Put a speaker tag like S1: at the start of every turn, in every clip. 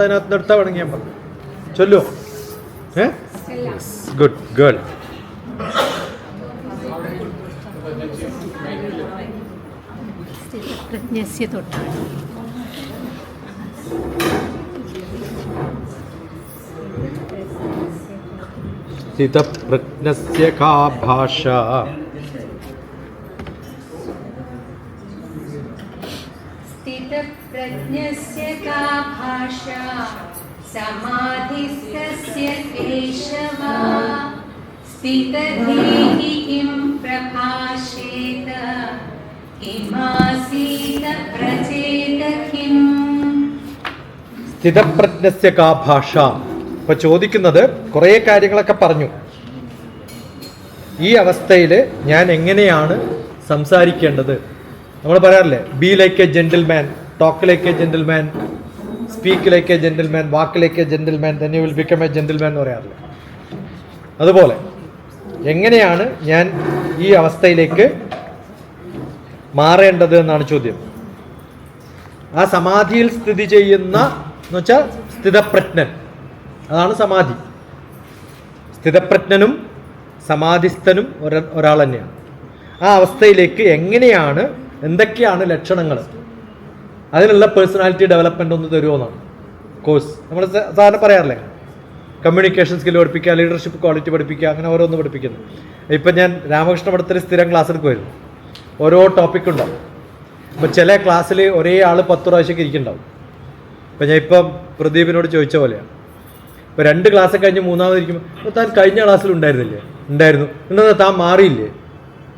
S1: അതിനകത്ത് നിർത്താൻ വേണമെങ്കിൽ ഞാൻ പറഞ്ഞു ചൊല്ലോ. Good girl. സ്ഥിതപ്രജ്ഞസ്യ കാ ഭാഷ
S2: स्थितप्रज्ञस्य का भाषा समाधिस्तस्य केशव स्थितधीहि किं प्रभाषेत किमासीत प्रचेत किम्.
S1: സ്ഥിതപ്രജ്ഞസ്യ കാ ഭാഷ. ഇപ്പൊ ചോദിക്കുന്നത് കുറേ കാര്യങ്ങളൊക്കെ പറഞ്ഞു. ഈ അവസ്ഥയിൽ ഞാൻ എങ്ങനെയാണ് സംസാരിക്കേണ്ടത്? നമ്മൾ പറയാറില്ലേ, be like A gentleman, talk like A gentleman, speak like A gentleman, walk like A gentleman, then you will become a gentleman എന്ന് പറയാറില്ല. അതുപോലെ എങ്ങനെയാണ് ഞാൻ ഈ അവസ്ഥയിലേക്ക് മാറേണ്ടത് എന്നാണ് ചോദ്യം. ആ സമാധിയിൽ സ്ഥിതി ചെയ്യുന്ന എന്ന് വെച്ചാൽ സ്ഥിതപ്രജ്ഞൻ, അതാണ് സമാധി. സ്ഥിതപ്രജ്ഞനും സമാധിസ്ഥനും ഒരാൾ തന്നെയാണ്. ആ അവസ്ഥയിലേക്ക് എങ്ങനെയാണ്, എന്തൊക്കെയാണ് ലക്ഷണങ്ങൾ, അതിനുള്ള പേഴ്സണാലിറ്റി ഡെവലപ്മെൻ്റ് ഒന്ന് തരുമോ എന്നാണ് കോഴ്സ്. നമ്മൾ സാധാരണ പറയാറില്ലേ, കമ്മ്യൂണിക്കേഷൻ സ്കിൽ പഠിപ്പിക്കുക, ലീഡർഷിപ്പ് ക്വാളിറ്റി പഠിപ്പിക്കുക, അങ്ങനെ ഓരോന്ന് പഠിപ്പിക്കുന്നു. ഇപ്പം ഞാൻ രാമകൃഷ്ണ മഠത്തിൽ സ്ഥിരം ക്ലാസ് എടുക്കുമായിരുന്നു. ഓരോ ടോപ്പിക് ഉണ്ടാവും. ഇപ്പം ചില ക്ലാസ്സിൽ ഒരേ ആൾ 10 പ്രാവശ്യമൊക്കെ ഇരിക്കുന്നുണ്ടാവും. ഇപ്പം ഞാൻ ഇപ്പം പ്രദീപിനോട് ചോദിച്ച പോലെയാണ്. ഇപ്പോൾ 2 ക്ലാസ് കഴിഞ്ഞ് മൂന്നാമതിരിക്കുമ്പോൾ താൻ കഴിഞ്ഞ ക്ലാസ്സിൽ ഉണ്ടായിരുന്നില്ലേ? ഉണ്ടായിരുന്നു. എന്താ താൻ മാറിയില്ലേ?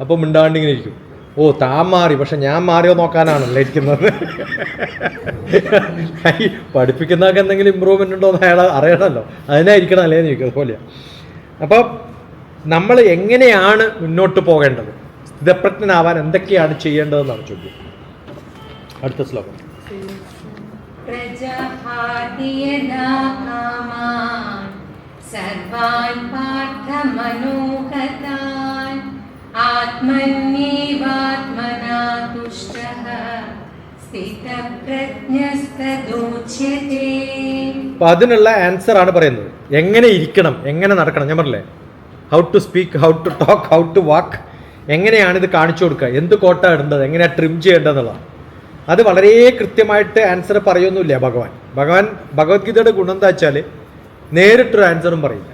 S1: അപ്പം മിണ്ടാണ്ടിങ്ങനെ ഇരിക്കും. ഓ, താൻ മാറി, പക്ഷെ ഞാൻ മാറിയോ നോക്കാനാണല്ലോ ഇരിക്കുന്നത്. ഈ പഠിപ്പിക്കുന്നതൊക്കെ എന്തെങ്കിലും ഇമ്പ്രൂവ്മെൻ്റ് ഉണ്ടോ എന്ന് അയാൾ അറിയണമല്ലോ, അതിനായിരിക്കണം അല്ലേ ചോദിക്കും. അതുപോലെയാണ്. അപ്പം നമ്മൾ എങ്ങനെയാണ് മുന്നോട്ട് പോകേണ്ടത്, സ്ഥിതപ്രജ്ഞനാവാൻ എന്തൊക്കെയാണ് ചെയ്യേണ്ടതെന്നാണ് ചോദ്യം. അടുത്ത ശ്ലോകം.
S2: സർവാൻ പാർത്ഥമനോഹതാൻ ആത്മന്യേവാത്മനാ തുഷ്ടഃ സ്ഥിതപ്രജ്ഞസ്തദുച്യതേ.
S1: അപ്പം അതിനുള്ള ആൻസർ ആണ് പറയുന്നത്. എങ്ങനെ ഇരിക്കണം, എങ്ങനെ നടക്കണം. ഞാൻ പറഞ്ഞില്ലേ, how to speak, how to talk, how to walk, എങ്ങനെയാണ് ഇത് കാണിച്ചു കൊടുക്കുക, എന്ത് കോട്ട ഇടേണ്ടത്, എങ്ങനെയാണ് ട്രിം ചെയ്യേണ്ടതെന്നുള്ളതാണ്. അത് വളരെ കൃത്യമായിട്ട് ആൻസർ പറയൊന്നുമില്ല ഭഗവാൻ. ഭഗവത്ഗീതയുടെ ഗുണം എന്താ വെച്ചാൽ നേരിട്ടൊരു ആൻസറും പറയില്ല.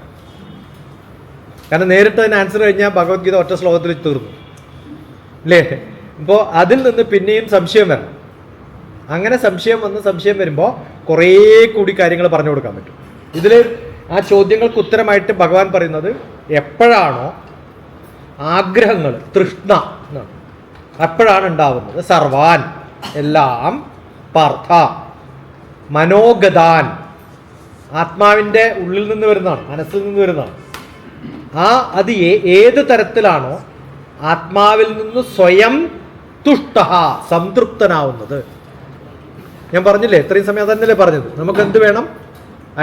S1: കാരണം നേരിട്ട് അതിന് ആൻസർ കഴിഞ്ഞാൽ ഭഗവത്ഗീത ഒറ്റ ശ്ലോകത്തിൽ തീർന്നു അല്ലേ. ഇപ്പോൾ അതിൽ നിന്ന് പിന്നെയും സംശയം വരണം. അങ്ങനെ സംശയം വരുമ്പോൾ കുറേ കൂടി കാര്യങ്ങൾ പറഞ്ഞു കൊടുക്കാൻ പറ്റും. ഇതിൽ ആ ചോദ്യങ്ങൾക്ക് ഉത്തരമായിട്ട് ഭഗവാൻ പറയുന്നത്, എപ്പോഴാണോ ആഗ്രഹങ്ങൾ, തൃഷ്ണ എന്നാണ്, അപ്പോഴാണ് ഉണ്ടാവുന്നത്. സർവാൻ, എല്ലാം, പാർത്ഥ, മനോഗതാൻ, ആത്മാവിൻ്റെ ഉള്ളിൽ നിന്ന് വരുന്നതാണ്, മനസ്സിൽ നിന്ന് വരുന്നതാണ്. അത് ഏത് തരത്തിലാണോ ആത്മാവിൽ നിന്ന് സ്വയം തുഷ്ട, സംതൃപ്തനാവുന്നത്. ഞാൻ പറഞ്ഞില്ലേ, ഇത്രയും സമയം അതന്നെയല്ലേ പറഞ്ഞത്, നമുക്ക് എന്ത് വേണം?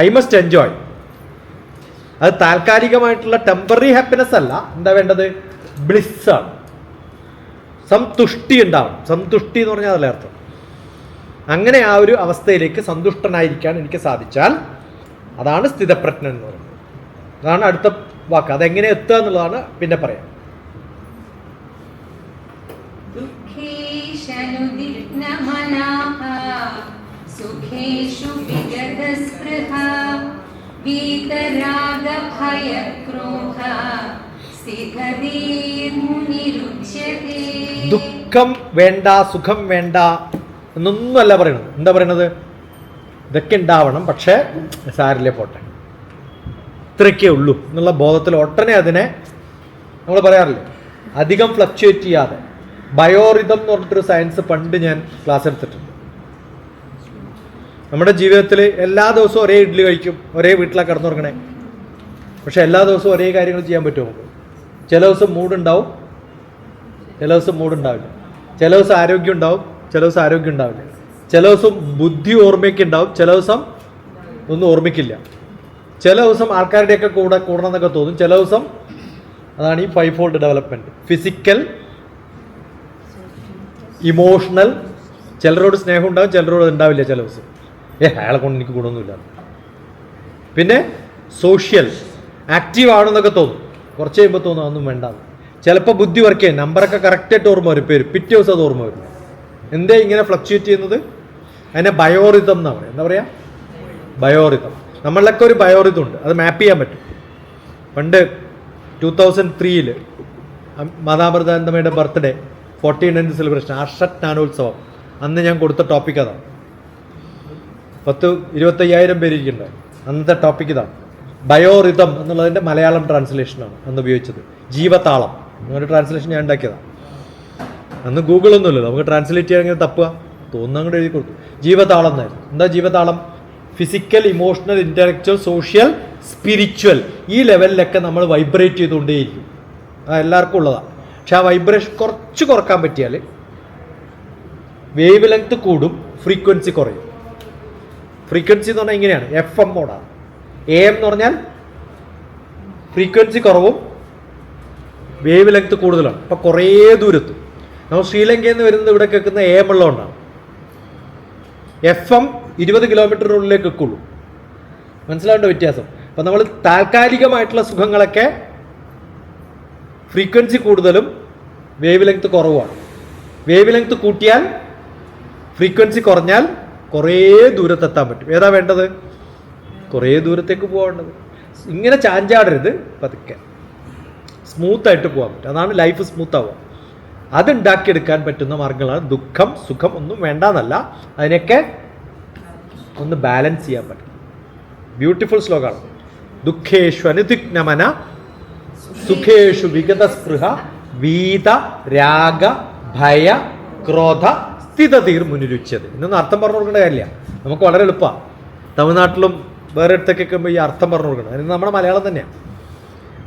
S1: I must enjoy. അത് താൽക്കാലികമായിട്ടുള്ള ടെമ്പററി ഹാപ്പിനെസ് അല്ല. എന്താ വേണ്ടത്? ബ്ലിസ്സാണ്. സംതുഷ്ടി ഉണ്ടാവണം. സംതുഷ്ടി എന്ന് പറഞ്ഞാൽ അതല്ലേ അർത്ഥം. അങ്ങനെ ആ ഒരു അവസ്ഥയിലേക്ക് സന്തുഷ്ടനായിരിക്കാൻ എനിക്ക് സാധിച്ചാൽ അതാണ് സ്ഥിതപ്രജ്ഞൻ എന്ന് പറയുന്നത്. അതാണ് അടുത്ത വാക്ക്. അതെങ്ങനെ എത്തുക എന്നുള്ളതാണ് പിന്നെ പറയാം. ദുഃഖം വേണ്ട, സുഖം വേണ്ട എന്നൊന്നുമല്ല പറയണത്. എന്താ പറയണത്? ഇതൊക്കെ ഉണ്ടാവണം, പക്ഷേ സാരില്ലേ, പോട്ടെ, ഇത്രയൊക്കെ ഉള്ളൂ എന്നുള്ള ബോധത്തിൽ ഒട്ടനെ അതിനെ നമ്മൾ പറയാറില്ലേ, അധികം ഫ്ലക്ച്വേറ്റ് ചെയ്യാതെ. ബയോറിതം എന്ന് പറഞ്ഞിട്ടൊരു സയൻസ് പണ്ട് ഞാൻ ക്ലാസ് എടുത്തിട്ടുണ്ട്. നമ്മുടെ ജീവിതത്തിൽ എല്ലാ ദിവസവും ഒരേ ഇഡ്ഡലി കഴിക്കും, ഒരേ വീട്ടിലാണ് കിടന്നുറങ്ങണേ. പക്ഷെ എല്ലാ ദിവസവും ഒരേ കാര്യങ്ങൾ ചെയ്യാൻ പറ്റുമോ നമുക്ക്? ചില ദിവസം മൂടുണ്ടാവും, ചില ദിവസം മൂടുണ്ടാവില്ല. ചില ദിവസം ആരോഗ്യം ഉണ്ടാവും, ചില ദിവസം ആരോഗ്യം ഉണ്ടാവില്ല. ചില ദിവസം ബുദ്ധി ഓർമ്മയൊക്കെ ഉണ്ടാവും, ചില ദിവസം ഒന്നും ഓർമ്മിക്കില്ല. ചില ദിവസം ആൾക്കാരുടെയൊക്കെ കൂടണം എന്നൊക്കെ തോന്നും. ചില ദിവസം, അതാണ് ഈ 5 ഫോൾഡ് ഡെവലപ്മെൻറ്റ്. ഫിസിക്കൽ, ഇമോഷണൽ, ചിലരോട് സ്നേഹം ഉണ്ടാവും, ചിലരോട് ഉണ്ടാവില്ല ചില ദിവസം. അയാളെ കൊണ്ട് എനിക്ക് ഗുണമൊന്നുമില്ല. പിന്നെ സോഷ്യൽ ആക്റ്റീവ് ആണെന്നൊക്കെ തോന്നും, കുറച്ച് കഴിയുമ്പോൾ തോന്നും അതൊന്നും വേണ്ട. ചിലപ്പോൾ ബുദ്ധി വർക്ക് ചെയ്യാൻ നമ്പറൊക്കെ കറക്റ്റായിട്ട് ഓർമ്മ വരും, പേര് പിറ്റേ ദിവസം അത് ഓർമ്മ വരും. എന്തേ ഇങ്ങനെ ഫ്ലക്ച്വേറ്റ് ചെയ്യുന്നത്? അതിനെ ബയോറിതം എന്നാണ് പറയുക. എന്താ പറയുക? ബയോറിതം. നമ്മളിലൊക്കെ ഒരു ബയോറിതം ഉണ്ട്, അത് മാപ്പ് ചെയ്യാൻ പറ്റും. പണ്ട് 2003 മാതാമൃതാനന്ദമയുടെ ബർത്ത്ഡേ 49th സെലിബ്രേഷൻ, അർഷജ്ഞാനോത്സവം, അന്ന് ഞാൻ കൊടുത്ത ടോപ്പിക് അതാണ്. 10-25,000 പേര് ഇരിക്കുന്നുണ്ട്. അന്നത്തെ ടോപ്പിക് ഇതാണ്. ബയോറിതം എന്നുള്ളതിൻ്റെ മലയാളം ട്രാൻസ്ലേഷനാണ് അന്ന് ഉപയോഗിച്ചത്. ജീവതാളം എന്നൊരു ട്രാൻസ്ലേഷൻ ഞാൻ ഉണ്ടാക്കിയതാണ്. അന്ന് ഗൂഗിളൊന്നുമില്ല, നമുക്ക് ട്രാൻസ്ലേറ്റ് ചെയ്യാൻ ഇങ്ങനെ തപ്പുക, തോന്നുന്ന അങ്ങോട്ട് എഴുതി കൊടുത്തു. ജീവതാളം എന്നായിരുന്നു. എന്താ ജീവതാളം? Physical, emotional, intellectual, social, spiritual, ഈ ലെവലിലൊക്കെ നമ്മൾ വൈബ്രേറ്റ് ചെയ്തുകൊണ്ടേയിരിക്കും. അത് എല്ലാവർക്കും ഉള്ളതാണ്. പക്ഷെ ആ വൈബ്രേഷൻ കുറച്ച് കുറക്കാൻ പറ്റിയാൽ വേവ് ലെങ്ത് കൂടും, ഫ്രീക്വൻസി കുറയും. ഫ്രീക്വൻസി എന്ന് പറഞ്ഞാൽ ഇങ്ങനെയാണ്, FM മോഡാണ്. AM എന്ന് പറഞ്ഞാൽ ഫ്രീക്വൻസി കുറവും വേവ് ലെങ്ത് കൂടുതലാണ്. അപ്പോൾ കുറേ ദൂരത്തും. നമ്മൾ ശ്രീലങ്കയിൽ നിന്ന് വരുന്നത് ഇവിടെ കേൾക്കുന്ന AM ഉള്ളതുകൊണ്ടാണ്. FM 20 കിലോമീറ്ററിനുള്ളിലേക്ക് എക്കുള്ളൂ. മനസ്സിലാവേണ്ട വ്യത്യാസം. അപ്പം നമ്മൾ താൽക്കാലികമായിട്ടുള്ള സുഖങ്ങളൊക്കെ ഫ്രീക്വൻസി കൂടുതലും വേവ് ലെങ്ത് കുറവുമാണ്. വേവ് ലെങ്ത് കൂട്ടിയാൽ ഫ്രീക്വൻസി കുറഞ്ഞാൽ കുറേ ദൂരത്തെത്താൻ പറ്റും. ഏതാ വേണ്ടത്? കുറേ ദൂരത്തേക്ക് പോകേണ്ടത്. ഇങ്ങനെ ചാഞ്ചാടരുത്, പതുക്കെ സ്മൂത്തായിട്ട് പോകാൻ പറ്റും. അതാണ് ലൈഫ് സ്മൂത്ത് ആവുക. അതുണ്ടാക്കിയെടുക്കാൻ പറ്റുന്ന മാർഗങ്ങളാണ്. ദുഃഖം സുഖം ഒന്നും വേണ്ടെന്നല്ല, അതിനൊക്കെ ഒന്ന് ബാലൻസ് ചെയ്യാൻ പറ്റും. ബ്യൂട്ടിഫുൾ ശ്ലോകമാണ്. ദുഃഖേഷു അനുദിഗ്നമന സുഖേഷു വിഗതസ്പൃഹ വീത രാഗ ഭയ ക്രോധ സ്ഥിതതീർ മുനിരുച്ചത്. ഇന്നൊന്നും അർത്ഥം പറഞ്ഞു കൊടുക്കേണ്ട കാര്യമില്ല, നമുക്ക് വളരെ എളുപ്പമാണ്. തമിഴ്നാട്ടിലും വേറെ അടുത്തൊക്കെ ഈ അർത്ഥം പറഞ്ഞു കൊടുക്കണം. അതിന് നമ്മുടെ മലയാളം തന്നെയാണ്.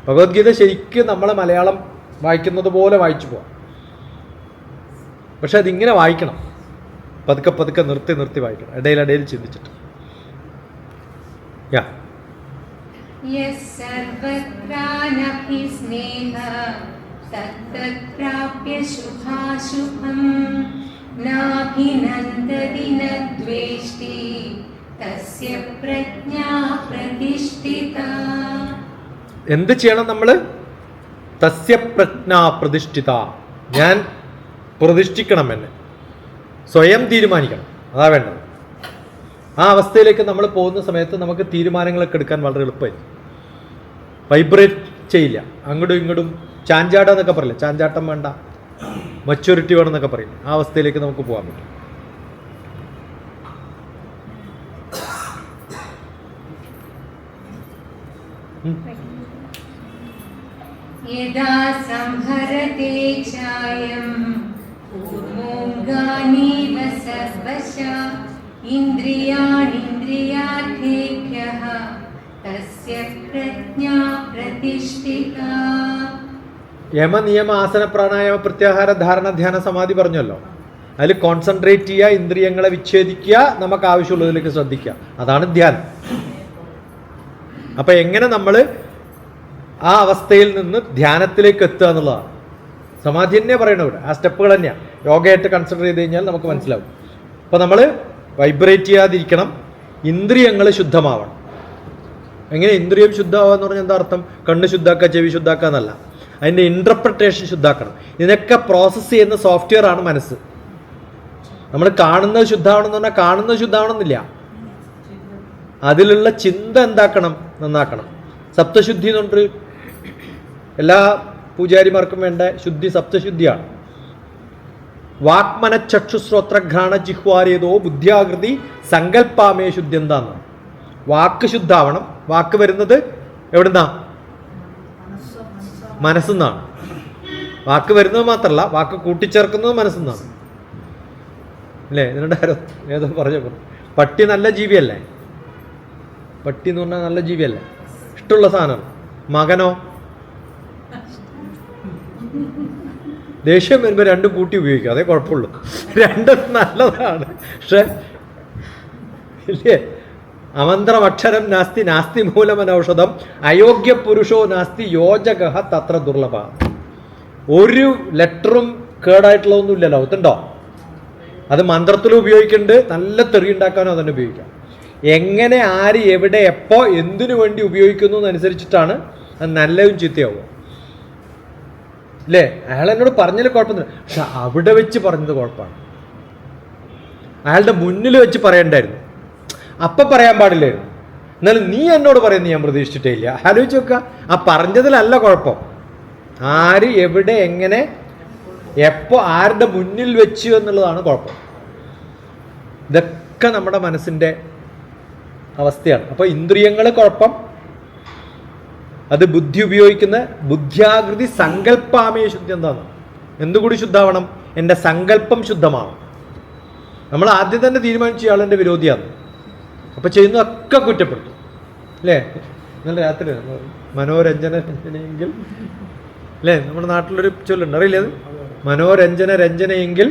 S1: ഭഗവത്ഗീത ശരിക്കും നമ്മൾ മലയാളം വായിക്കുന്നത് പോലെ വായിച്ചു പോവാം. പക്ഷെ അതിങ്ങനെ വായിക്കണം, പതുക്കെ പതുക്കെ നിർത്തി നിർത്തി വായിക്കണം, ഇടയിലിടയിൽ ചിന്തിച്ചിട്ട്. യാ
S2: സർവത്രാനപി സ്നേഹഃ തത്തത്പ്രാപ്യ ശുഭാശുഭം നാഭിനന്ദതി ന ദ്വേഷ്ടി തസ്യ പ്രജ്ഞാ പ്രതിഷ്ഠിത.
S1: എന്ത് ചെയ്യണം നമ്മൾ? തസ്യ പ്രജ്ഞാ പ്രതിഷ്ഠിത. ഞാൻ പ്രതിഷ്ഠിക്കണം, എന്നെ സ്വയം തീരുമാനിക്കണം. അതാ വേണ്ടത്. ആ അവസ്ഥയിലേക്ക് നമ്മൾ പോകുന്ന സമയത്ത് നമുക്ക് തീരുമാനങ്ങളൊക്കെ എടുക്കാൻ വളരെ എളുപ്പമായി. വൈബ്രേറ്റ് ചെയ്യില്ല, അങ്ങോട്ടും ഇങ്ങോട്ടും ചാഞ്ചാട്ടം എന്നൊക്കെ പറയില്ല. ചാഞ്ചാട്ടം വേണ്ട, മച്യൂരിറ്റി വേണമെന്നൊക്കെ പറയില്ല. ആ അവസ്ഥയിലേക്ക് നമുക്ക് പോകാൻ പറ്റും.
S2: യദാ സംഹരതേ ചായം കൂർമോംഗാനീവ സർവശഃ ഇന്ദ്രിയാണിന്ദ്രിയാർത്ഥേഭ്യഃ തസ്യ പ്രജ്ഞാ പ്രതിഷ്ഠിത.
S1: യമ നിയമ ആസന പ്രാണായാമ പ്രത്യാഹാര ധാരണ ധ്യാന സമാധി പറഞ്ഞല്ലോ. അതിൽ കോൺസെൻട്രേറ്റ് ചെയ്യുക, ഇന്ദ്രിയങ്ങളെ വിച്ഛേദിക്കുക, നമുക്ക് ആവശ്യമുള്ളതിലേക്ക് ശ്രദ്ധിക്കുക. അതാണ് ധ്യാനം. അപ്പം എങ്ങനെ നമ്മൾ ആ അവസ്ഥയിൽ നിന്ന് ധ്യാനത്തിലേക്ക് എത്തുക എന്നുള്ളതാണ്. സമാധി തന്നെ പറയണ ഇവിടെ, ആ സ്റ്റെപ്പുകൾ തന്നെയാണ്. യോഗയായിട്ട് കൺസിഡർ ചെയ്ത് കഴിഞ്ഞാൽ നമുക്ക് മനസ്സിലാവും. അപ്പോൾ നമ്മൾ വൈബ്രേറ്റ് ചെയ്യാതിരിക്കണം, ഇന്ദ്രിയങ്ങൾ ശുദ്ധമാവണം. എങ്ങനെ ഇന്ദ്രിയം ശുദ്ധമാവുക എന്ന് പറഞ്ഞാൽ എന്താ അർത്ഥം? കണ്ണ് ശുദ്ധാക്കുക, ചെവി ശുദ്ധാക്കുക എന്നല്ല, അതിൻ്റെ ഇൻ്റർപ്രിട്ടേഷൻ ശുദ്ധാക്കണം. ഇതിനൊക്കെ പ്രോസസ്സ് ചെയ്യുന്ന സോഫ്റ്റ്വെയർ ആണ് മനസ്സ്. നമ്മൾ കാണുന്നത് ശുദ്ധമാവണം എന്ന് പറഞ്ഞാൽ കാണുന്നത് ശുദ്ധമാവണമെന്നില്ല, അതിലുള്ള ചിന്ത എന്താക്കണം? നന്നാക്കണം. സപ്തശുദ്ധി എന്ന് പറഞ്ഞിട്ട് എല്ലാ പൂജാരിമാർക്കും വേണ്ട ശുദ്ധി സപ്തശുദ്ധിയാണ്. വാക്മന ചക്ഷുശ്രോത്രഘ്രാണ ജിഹ്വാരേതോ ബുദ്ധ്യാകൃതി സങ്കല്പാമേ ശുദ്ധി. എന്താന്ന്? വാക്ക് ശുദ്ധാവണം. വാക്ക് വരുന്നത് എവിടുന്നാ? മനസ്സെന്നാണ്. വാക്ക് വരുന്നത് മാത്രമല്ല, വാക്ക് കൂട്ടിച്ചേർക്കുന്നത് മനസ്സെന്നാണ്. അല്ലേ? ഇതിനുണ്ട് ഏതോ പറഞ്ഞു, പട്ടി നല്ല ജീവിയല്ലേ? പട്ടി എന്ന് പറഞ്ഞാൽ നല്ല ജീവിയല്ലേ? ഇഷ്ടമുള്ള സാധനമാണ്. മകനോ? ദേഷ്യം വരുമ്പോൾ രണ്ടും കൂട്ടി ഉപയോഗിക്കുക, അതേ കുഴപ്പമുള്ളൂ. രണ്ടും നല്ലതാണ്. പക്ഷെ ഇല്ലേ, അമന്ത്രമക്ഷരം നാസ്തി നാസ്തി മൂലമനൌഷധം അയോഗ്യ പുരുഷോ നാസ്തി യോജക തത്ര ദുർലഭ. ഒരു ലെറ്ററും കേടായിട്ടുള്ളതൊന്നും ഇല്ലല്ലോ, അതുണ്ടോ? അത് മന്ത്രത്തിലും ഉപയോഗിക്കുന്നുണ്ട്, നല്ല തെറി ഉണ്ടാക്കാനും അതന്നെ ഉപയോഗിക്കാം. എങ്ങനെ ആര് എവിടെ എപ്പോൾ എന്തിനു വേണ്ടി ഉപയോഗിക്കുന്നു എന്നനുസരിച്ചിട്ടാണ് അത് നല്ലതും ചീത്തയാവുക. അല്ലേ? അയാൾ എന്നോട് പറഞ്ഞതിൽ കുഴപ്പമൊന്നുമില്ല, പക്ഷെ അവിടെ വെച്ച് പറഞ്ഞത് കുഴപ്പമാണ്. അയാളുടെ മുന്നിൽ വെച്ച് പറയണ്ടായിരുന്നു, അപ്പം പറയാൻ പാടില്ലായിരുന്നു. എന്നാലും നീ എന്നോട് പറയുന്നത് ഞാൻ പ്രതീക്ഷിച്ചിട്ടേ ഇല്ല. ആലോചിച്ച് നോക്കുക, ആ പറഞ്ഞതിലല്ല കുഴപ്പം, ആര് എവിടെ എങ്ങനെ എപ്പോൾ ആരുടെ മുന്നിൽ വെച്ചു എന്നുള്ളതാണ് കുഴപ്പം. ഇതൊക്കെ നമ്മുടെ മനസ്സിൻ്റെ അവസ്ഥയാണ്. അപ്പോൾ ഇന്ദ്രിയങ്ങൾ കുഴപ്പം, അത് ബുദ്ധി ഉപയോഗിക്കുന്ന ബുദ്ധ്യാകൃതി സങ്കല്പാമയ ശുദ്ധി. എന്താണ്? എന്തുകൂടി ശുദ്ധമാവണം? എൻ്റെ സങ്കല്പം ശുദ്ധമാവണം. നമ്മൾ ആദ്യം തന്നെ തീരുമാനിച്ച ആളെൻ്റെ വിരോധിയാണ്, അപ്പോൾ ചെയ്യുന്നതൊക്കെ കുറ്റപ്പെടുത്തും. അല്ലേ? ഇന്നലെ രാത്രി മനോരഞ്ജനയെങ്കിൽ, അല്ലേ, നമ്മുടെ നാട്ടിലൊരു ചൊല്ലുണ്ട്, അറിയില്ലേ അത്? മനോരഞ്ജനയെങ്കിൽ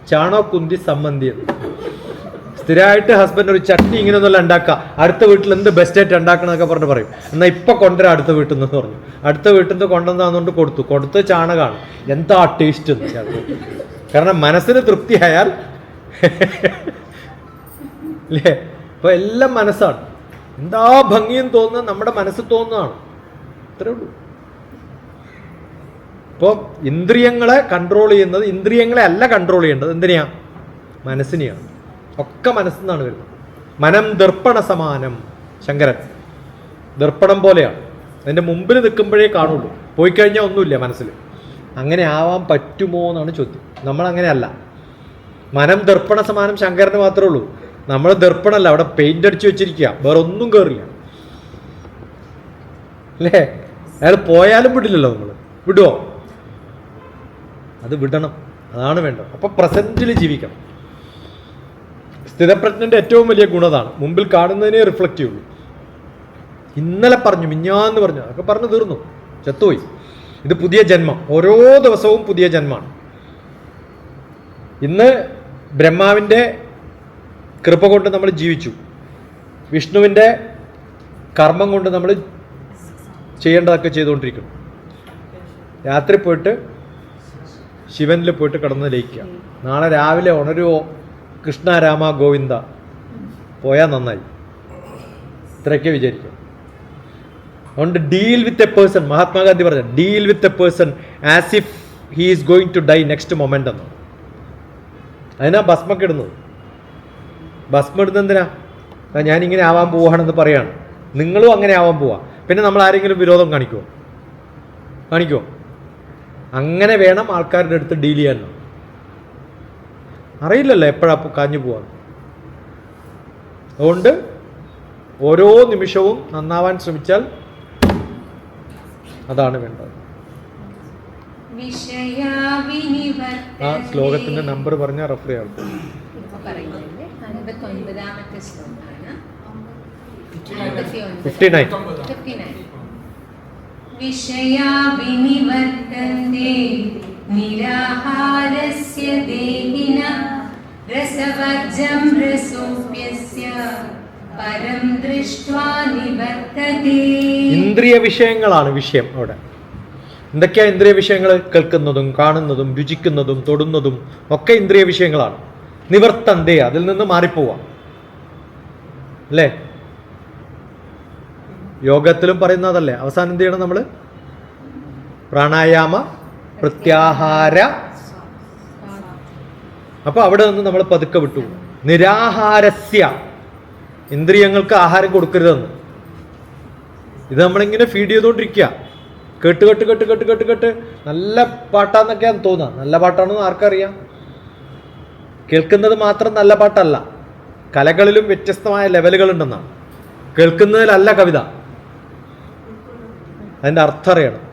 S1: ചാണോ കുന്തി സംബന്ധിയത്. സ്ഥിരമായിട്ട് ഹസ്ബൻഡ് ഒരു ചട്നി ഇങ്ങനെയൊന്നുമല്ല ഉണ്ടാക്കുക, അടുത്ത വീട്ടിൽ എന്ത് ബെസ്റ്റായിട്ട് ഉണ്ടാക്കണം എന്നൊക്കെ പറഞ്ഞ് പറയും. എന്നാൽ ഇപ്പം കൊണ്ടുവരാം അടുത്ത വീട്ടിൽ നിന്ന് പറഞ്ഞു. അടുത്ത വീട്ടിൽ നിന്ന് കൊണ്ടുവന്നാന്നുകൊണ്ട് കൊടുത്ത് ചാണകമാണ്. എന്താ ടേസ്റ്റ് എന്ന്. കാരണം മനസ്സിന് തൃപ്തിയായാൽ അല്ലേ? അപ്പോൾ എല്ലാം മനസ്സാണ്. എന്താ ഭംഗിയും തോന്നുന്നത് നമ്മുടെ മനസ്സിൽ തോന്നുന്നതാണ്. അത്രേ ഉള്ളൂ. ഇപ്പോൾ ഇന്ദ്രിയങ്ങളെ കൺട്രോൾ ചെയ്യുന്നത്, ഇന്ദ്രിയങ്ങളെ അല്ല കൺട്രോൾ ചെയ്യേണ്ടത്, എന്തിനെയാ? മനസ്സിനെയാണ്. ഒക്കെ മനസ്സിൽ നിന്നാണ് വരുന്നത്. മനം ദർപ്പണ സമാനം. ശങ്കരൻ ദർപ്പണം പോലെയാണ്, അതിൻ്റെ മുമ്പിൽ നിൽക്കുമ്പോഴേ കാണുള്ളൂ, പോയി കഴിഞ്ഞാൽ ഒന്നുമില്ല മനസ്സിൽ. അങ്ങനെ ആവാൻ പറ്റുമോ എന്നാണ് ചോദ്യം. നമ്മളങ്ങനെയല്ല. മനം ദർപ്പണ സമാനം ശങ്കരന് മാത്രമേ ഉള്ളൂ. നമ്മൾ ദർപ്പണമല്ല, അവിടെ പെയിന്റ് അടിച്ച് വെച്ചിരിക്കുക, വേറെ ഒന്നും കയറില്ല. അല്ലേ? അയാൾ പോയാലും വിടില്ലല്ലോ, നമ്മൾ വിടുവോ? അത് വിടണം, അതാണ് വേണ്ടത്. അപ്പോൾ പ്രസന്റിൽ ജീവിക്കണം. സ്ഥിരപ്രജ്ഞന്റെ ഏറ്റവും വലിയ ഗുണതാണ്, മുമ്പിൽ കാണുന്നതിനെ റിഫ്ലക്റ്റ് ചെയ്യുള്ളൂ. ഇന്നലെ പറഞ്ഞു, മിഞ്ഞാന്ന് പറഞ്ഞു, അതൊക്കെ പറഞ്ഞു തീർന്നു, ചത്തുപോയി. ഇത് പുതിയ ജന്മം, ഓരോ ദിവസവും പുതിയ ജന്മമാണ്. ഇന്ന് ബ്രഹ്മാവിൻ്റെ കൃപ കൊണ്ട് നമ്മൾ ജീവിച്ചു, വിഷ്ണുവിൻ്റെ കർമ്മം കൊണ്ട് നമ്മൾ ചെയ്യേണ്ടതൊക്കെ ചെയ്തുകൊണ്ടിരിക്കുന്നു. രാത്രി പോയിട്ട് ശിവനിൽ പോയിട്ട് കിടന്ന് ലയിക്കുക. നാളെ രാവിലെ ഉണരുവോ കൃഷ്ണ രാമ ഗോവിന്ദ പോയാൽ നന്നായി, ഇത്രയൊക്കെ വിചാരിക്കും. അതുകൊണ്ട് deal with a person, Mahatma Gandhi പറഞ്ഞ deal with a person as if he is going to die next moment എന്നാണ്. അതിനാ ഭസ്മൊക്കെ ഇടുന്നത്. ഭസ്മം ഇടുന്നത് എന്തിനാ? ഞാനിങ്ങനെ ആവാൻ പോവുകയാണെന്ന് പറയാണ്. നിങ്ങളും അങ്ങനെ ആവാൻ പോവാ. പിന്നെ നമ്മൾ ആരെങ്കിലും വിരോധം കാണിക്കുമോ? അങ്ങനെ വേണം ആൾക്കാരുടെ അടുത്ത് ഡീൽ ചെയ്യാൻ. അറിയില്ലല്ലോ എപ്പോഴാണ് കാഞ്ഞു പോവാൻ. അതുകൊണ്ട് ഓരോ നിമിഷവും നന്നാവാൻ ശ്രമിച്ചാൽ അതാണ് വേണ്ടത്. ആ ശ്ലോകത്തിന്റെ നമ്പർ പറഞ്ഞാൽ റെഫർ ചെയ്യാം. 59.
S2: വിഷയാ വിനിവർത്തന്തെ നിരാഹാരസ്യ ദേഹിന രസവർജം രസോപ്യസ്യ പരം ദൃഷ്ട്വാ നിവർത്തതേ.
S1: ഇന്ദ്രിയ വിഷയങ്ങളാണ് വിഷയം. അവിടെ എന്തൊക്കെയാ ഇന്ദ്രിയ വിഷയങ്ങൾ? കേൾക്കുന്നതും കാണുന്നതും രുചിക്കുന്നതും തൊടുന്നതും ഒക്കെ ഇന്ദ്രിയ വിഷയങ്ങളാണ്. നിവർത്തന്തേ, അതിൽ നിന്ന് മാറിപ്പോവാം. അല്ലേ? യോഗത്തിലും പറയുന്നതല്ലേ, അവസാനം എന്ത് ചെയ്യണം നമ്മൾ? പ്രാണായാമ പ്രത്യാഹാര. അപ്പോൾ അവിടെ നിന്ന് നമ്മൾ പതുക്കെ വിട്ടു. നിരാഹാരസ്യ, ഇന്ദ്രിയങ്ങൾക്ക് ആഹാരം കൊടുക്കരുതെന്ന്. ഇത് നമ്മളിങ്ങനെ ഫീഡ് ചെയ്തുകൊണ്ടിരിക്കുക. കേട്ട് കേട്ട് കേട്ട് കേട്ട് കേട്ട് കേട്ട് നല്ല പാട്ടാന്നൊക്കെയാണ് തോന്നുക. നല്ല പാട്ടാണെന്ന് ആർക്കറിയാം? കേൾക്കുന്നത് മാത്രം നല്ല പാട്ടല്ല, കലകളിലും വ്യത്യസ്തമായ ലെവലുകളുണ്ടെന്നാണ്. കേൾക്കുന്നതിലല്ല കവിത, അതിൻ്റെ അർത്ഥം അറിയണം,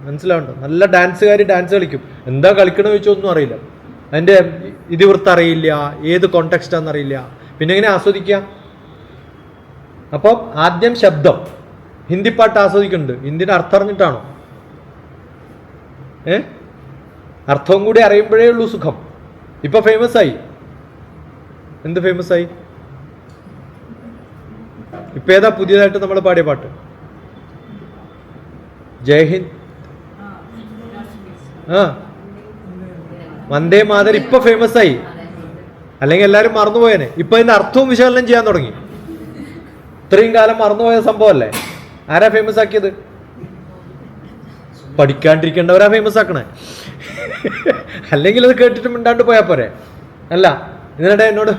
S1: മനസ്സിലാവുണ്ടോ? നല്ല ഡാൻസുകാർ ഡാൻസ് കളിക്കും, എന്താ കളിക്കണമെന്ന് ചോദിച്ചാൽ ഒന്നും അറിയില്ല, അതിൻ്റെ ഇതിവൃത്തം അറിയില്ല, ഏത് കോണ്ടെക്സ്റ്റാണെന്ന് അറിയില്ല, പിന്നെ എങ്ങനെ ആസ്വദിക്കുക? അപ്പം ആദ്യം ശബ്ദം. ഹിന്ദി പാട്ട് ആസ്വദിക്കുന്നുണ്ട്, ഹിന്ദിയുടെ അർത്ഥം അറിഞ്ഞിട്ടാണോ? അർത്ഥവും കൂടി അറിയുമ്പോഴേ ഉള്ളൂ സുഖം. ഇപ്പൊ ഫേമസ് ആയി. എന്ത് ഫേമസ് ആയി? ഇപ്പൊ ഏതാ പുതിയതായിട്ട് നമ്മൾ പാടിയ പാട്ട്? ജയ്ഹിന്ദ്, വന്ദേ മാതരം ഇപ്പൊ ഫേമസ് ആയി. അല്ലെങ്കിൽ എല്ലാവരും മറന്നുപോയേനെ. ഇപ്പൊ ഇതിന്റെ അർത്ഥവും വിശകലനം ചെയ്യാൻ തുടങ്ങി. ഇത്രയും കാലം മറന്നുപോയ സംഭവമല്ലേ. ആരാ ഫേമസ് ആക്കിയത്? പഠിക്കാണ്ടിരിക്കേണ്ടവരാ ഫേമസ് ആക്കണേ. അല്ലെങ്കിൽ അത് കേട്ടിട്ട് മിണ്ടാണ്ട് പോയാൽ പോരെ. അല്ല, ഇതിനിടെ എന്നോട്